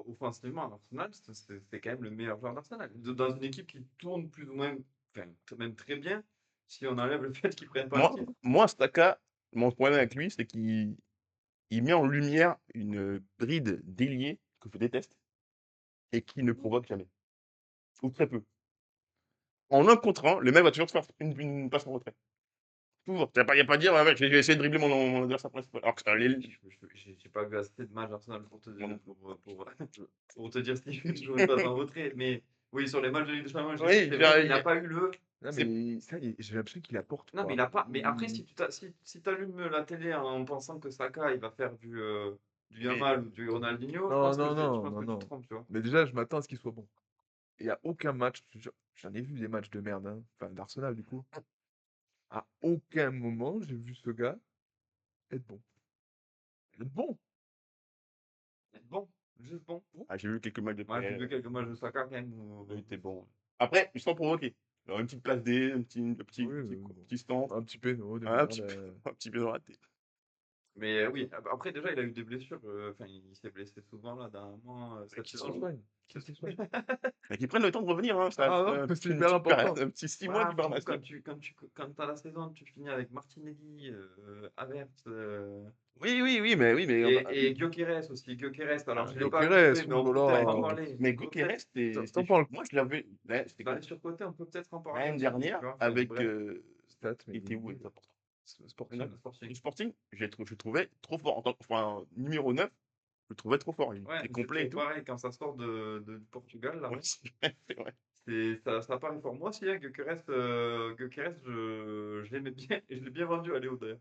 offensivement à Arsenal, c'est quand même le meilleur joueur d'Arsenal. Dans une équipe qui tourne plus ou moins, enfin, même très bien, si on enlève le fait qu'il prenne pas le titre. Moi, Staka, mon problème avec lui, c'est qu'il met en lumière une bride d'ailier que je déteste et qui ne provoque jamais. Ou très peu. En 1 contre 1, le mec va toujours te faire une passe en retrait. Toujours. Il n'y a pas à dire, ouais, mec, j'ai essayé de dribbler mon adversaire principal. Alors que J'ai pas vu assez de matchs d'Arsenal pour te dire, Non. pour te dire si je jouais pas en retrait. Mais oui, sur les matchs de Ligue des Champions, Oui, c'est vrai qu'il n'a pas eu le. Non, mais ça, j'ai l'impression qu'il apporte. Non, mais il a pas. Mais après, si t'allumes la télé en pensant que Saka il va faire du Yamal ou du Ronaldinho, je pense que tu te trompes, tu vois. Mais déjà, je m'attends à ce qu'il soit bon. Il n'y a aucun match, j'en ai vu des matchs de merde, hein. Enfin d'Arsenal du coup. À aucun moment, j'ai vu ce gars être bon. Être bon. Bon, juste bon. Ah, j'ai vu quelques matchs de Moi, j'ai PL. vu quelques matchs de Saka quand même. Il était bon. Après, ils sont provoqués. Alors, une petite place D, un Oui, petit stand, un petit péno de un merde. petit peu raté. Mais oui, après déjà, il a eu des blessures. Enfin, il s'est blessé souvent là, dernièrement. Cette Qui s'en saison. soigne. Qui s'en soigne. Mais qu'ils prennent le temps de revenir, hein. Ah non, un c'est petit- hyper une petite important. période, un petit 6 mois Ah, du bar quand t'as la saison, tu finis avec Martinelli, Havertz. Oui, mais Et Gyökeres aussi, Gyökeres, alors je l'ai pas Gyökeres, trouvé, mais on oh peut là peut-être là. en parler. Mais On peut Gyökeres, peut-être- T'en parles. moi je l'avais. Ouais, c'était Dans quand les surcotés, on peut peut-être en parler. l'année aussi, dernière tu vois, avec bref. Stats, mais il était où il- important. Sporting. Sporting. Le Sporting, je trouvais trop fort. Enfin, numéro 9, je le trouvais trop fort. Il Ouais, était complet et c'est tout. pareil, quand ça sort du Portugal, là, Ouais, c'est vrai. ça paraît fort. Moi aussi, hein, Gyökeres, je l'aimais bien, et je l'ai bien vendu à Léo d'ailleurs.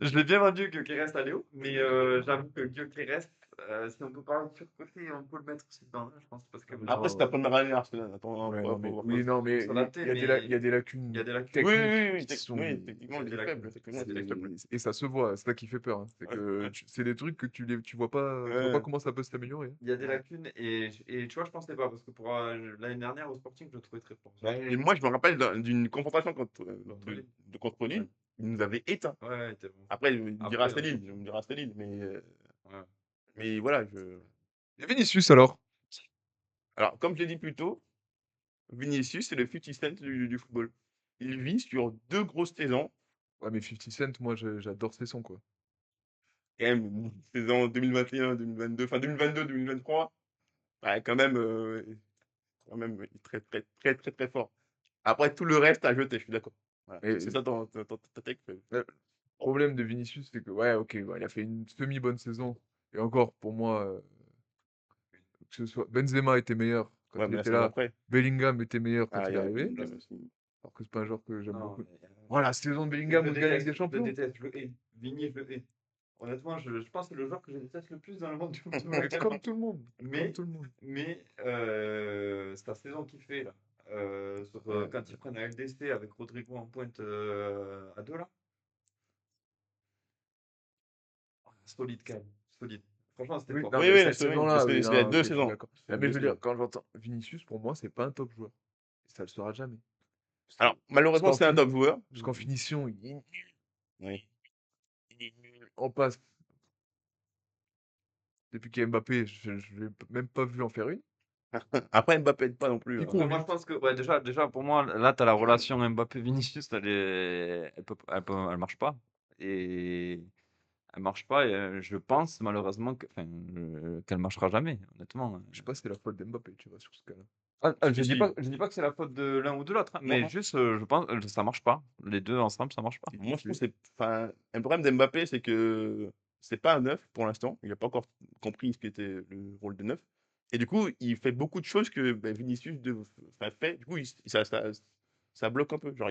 Je l'ai bien vendu Gyökeres à Léo, mais j'avoue que Gyökeres, si on peut parler de surcoté, on peut le mettre aussi dedans, hein, je pense, parce que Après, c'est ta première année à Arsenal. Attends, Ouais, faut- non, mais, faut- oui, non, mais s'adapter, il y a des lacunes il y a des lacunes. techniques Oui, qui sont... techniquement, il est faible. Techniquement, il est faible. Et ça se voit, c'est ça qui fait peur. Hein. C'est que c'est des trucs que tu vois pas, tu vois pas comment ça peut s'améliorer. Hein. Il y a des lacunes, et tu vois, je pensais pas, parce que pour l'année dernière au Sporting, je le trouvais très fort. Et moi, je me rappelle d'une confrontation contre Lille. Lille. Ouais. Il nous avait éteint. Ouais, il était bon. Après, il me dira Après, c'était Lille. Ouais. Mais voilà. Et Vinicius alors? Alors, comme je l'ai dit plus tôt, Vinicius, c'est le 50 Cent du football. Il vit sur 2 grosses saisons. Ouais, mais 50 Cent, moi j'adore ses sons quoi. Quand même, une saison 2021, 2022, enfin 2022, 2023. Ouais, quand même, il est très, très, très, très, très fort. Après, tout le reste à jeter, je suis d'accord. Voilà. Et- C'est ça ta tech. Le problème de Vinicius, c'est que, ouais, ok, ouais, il a fait une semi-bonne saison. Et encore, pour moi, que ce soit Benzema était meilleur, Quand Ouais, il mais la était saison là, après. Bellingham était meilleur quand Ah, il il est y a arrivé. Bellingham aussi. Alors que c'est pas un joueur que j'aime Non, beaucoup. mais, Voilà, la saison de je Bellingham le où il gagne avec des déteste, je le champions. déteste, je le hais. Vini, je le hais. Honnêtement, je pense que c'est le joueur que je déteste le plus dans le monde du football Mais actuellement. comme tout le monde. Comme Mais, tout le monde. c'est la saison qu'il fait là. Ouais. Quand ils prennent la LDC avec Rodrigo en pointe à deux là. Solide quand même. Solide. Franchement, c'était Oui, fort. non, Oui, mais oui, cette c'est oui, saison-là, c'est oui, c'est il y a non, 2 ok, je suis saisons. d'accord. C'est Mais 2 je veux dire, saisons. quand j'entends Vinicius, pour moi, c'est pas un top joueur. Et ça le sera jamais. Parce Alors, que- malheureusement, qu'en c'est un fini- top joueur. parce qu'en finition, il est nul. Oui. Il est nul. On passe. Depuis qu'il y a Mbappé, je l'ai même pas vu en faire une. Après, Mbappé aide pas non plus, Il hein. court Après, moi, je vite. pense que Ouais, déjà, pour moi, là, tu as la relation Mbappé-Vinicius, elle marche pas. Et elle marche pas. Et je pense malheureusement qu'elle marchera jamais, honnêtement. Je sais pas si c'est la faute d'Mbappé, tu vois, sur ce cas-là. Je dis Si. pas, je dis pas que c'est la faute de l'un ou de l'autre, hein, mais Moi, juste, je pense, ça marche pas. Les deux ensemble, ça marche pas. moi, je trouve que c'est. Enfin, un problème d'Mbappé, c'est que c'est pas un neuf pour l'instant. Il n'a pas encore compris ce qu'était le rôle de neuf. Et du coup, il fait beaucoup de choses que Vinicius fait. Du coup, ça bloque un peu. Genre,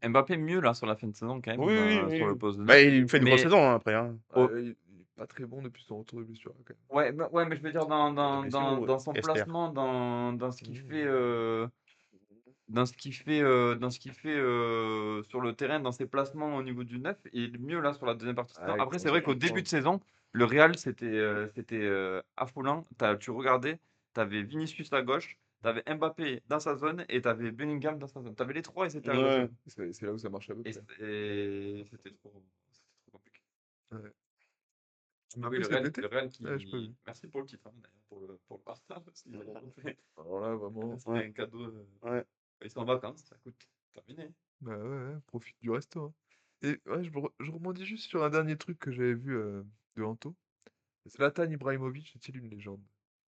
Mbappé mieux là sur la fin de saison quand même, oui, oui, oui, sur le oui. poste de Bah, 9. il fait une grosse Mais saison hein, après. Hein. au- Il est pas très bon depuis son retour de blessure, quand même. ouais, mais je veux dire blessure, dans son Kester. placement, dans ce qu'il fait, sur le terrain, dans ses placements au niveau du 9, il est mieux là sur la deuxième partie de saison. Ah, il Après, c'est commence à vrai qu'au comprendre. début de saison, le Real, c'était affolant. Tu regardais, tu avais Vinicius à gauche, tu avais Mbappé dans sa zone et tu avais Bellingham dans sa zone. Tu avais les trois et c'était à gauche. Ouais. C'est là où ça marche à peu Et près. c'était trop compliqué. Ouais. Ah oui, Oui, cet été? le Real Ouais, j'ai pas vu. Merci pour le titre, hein, d'ailleurs, pour le Barça. Parce qu'ils ont fait- Alors là, vraiment. C'était Ouais. un cadeau. Ouais. Ils sont en vacances, ça coûte terminé. Bah ouais, profite du resto, hein. Et ouais, je rebondis juste sur un dernier truc que j'avais vu de Anto. Zlatan Ibrahimovic est-il une légende?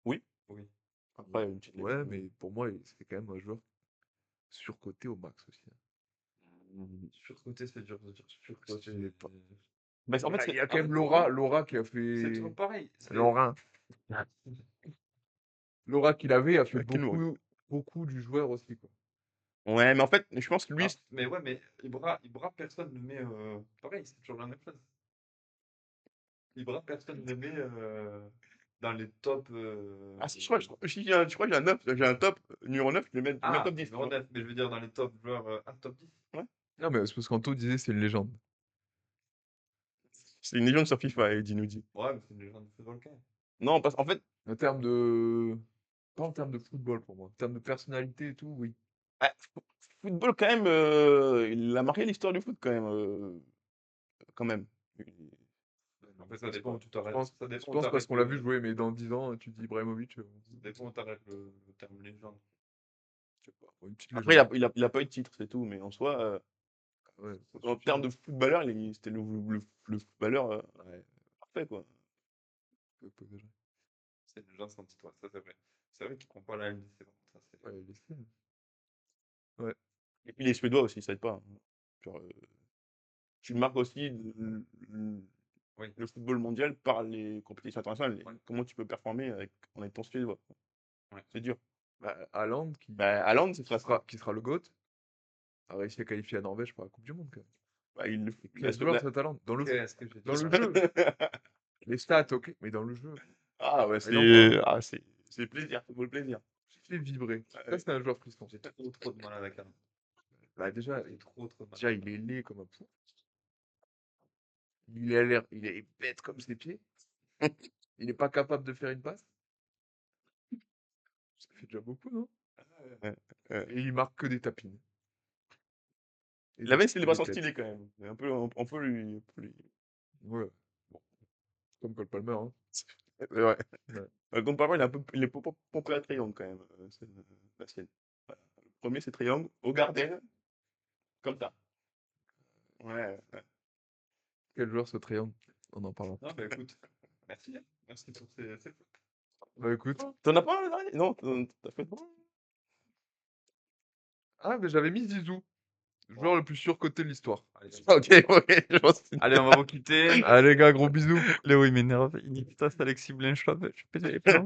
Oui. Oui. Après, une petite Ouais, légende. mais pour moi, c'est quand même un joueur surcoté au max aussi, hein. Surcoté, c'est dur de dire. Surcoté. Je sais pas. Bah, en fait, Il y a en quand même fait, Laura qui a C'est fait. toujours pareil. Laura. Laura qu'il avait a fait Aucune loi. beaucoup du joueur aussi, quoi. Ouais, mais en fait, je pense que lui, Ah, mais ouais, mais Ibra, personne ne met. Pareil, c'est toujours la même chose. Ibra, personne ne met dans les tops. ah si, si je crois que j'ai un top numéro 9, je le mets top 10. tu numéro vois. 9, mais je veux dire dans les top joueurs, top 10. Non, mais c'est parce qu'Anto disait c'est une légende. C'est une légende sur FIFA, Eddie nous dit. Ouais, mais c'est une légende de football quand même. Non, parce en fait, En termes de. Pas en termes de football pour moi. En termes de personnalité et tout, oui. ah, football quand même, il a marqué l'histoire du foot quand même. Quand même. Après, ça Je dépend où pense, tu t'arrêtes. Ça je dépend où pense parce t'arrêtes qu'on l'a vu jouer, mais dans 10 ans, tu dis Ibrahimovic, ça dépend où t'arrêtes le terme légende. je sais pas, une petite Après, légende. il a pas eu de titre, c'est tout. Mais en soi, Ouais, ça en suffit, termes hein. de footballeur, c'était le footballeur parfait, quoi. C'est une légende sans titre, ouais, ça c'est vrai. C'est vrai qu'il prend pas la LDC, par contre, ça c'est. Ouais, il est fou. Ouais. Et puis les Suédois aussi, ça aide pas. Hein. Genre, tu marques aussi Oui. le football mondial par les compétitions internationales. Et Ouais. comment tu peux performer en étant suédois? Ouais. C'est dur. Bah, Haaland, Bah, Haaland, c'est qui sera le GOAT, a réussi à qualifier la Norvège pour la Coupe du Monde, quand même. bah, il le Et quel joueur, cet Haaland? Dans le jeu. Qu'est-ce que j'ai dit Dans le jeu. Les stats, ok, mais dans le jeu. Ah, ouais, non, c'est plaisir, ça vaut le plaisir. J'ai fait vibrer. Ouais. Ça, c'est un joueur frustrant. J'ai trop de mal avec Alain. Bah, déjà, J'ai trop de mal. déjà, il est laid comme un pou. Il est bête comme ses pieds. Il n'est pas capable de faire une passe. Ça fait déjà beaucoup, non? Ouais. Et il marque que des tapines. Et Il avait une des célébration têtes. stylée quand même. On peut lui. Ouais. Bon. Comme Cole Palmer, hein. C'est vrai. Ouais. Comme par exemple, il est pompé à triangle quand même, c'est la sienne. Voilà. Le premier, c'est triangle, au gardien, comme ça. Ouais. Quel joueur ce triangle? On en parlera. Non, bah écoute, merci. Merci pour ces fautes. Bah écoute. T'en as pas un le dernier? Non, t'as fait pas? Ah, mais j'avais mis Zizou. Le joueur le plus surcoté de l'histoire. Allez, Ah, ok, je pense que Allez, on va vous quitter. Allez, les gars, gros bisous. Léo, il m'énerve. Il dit putain, c'est Alexis Blanchard. Je suis pété les plombs.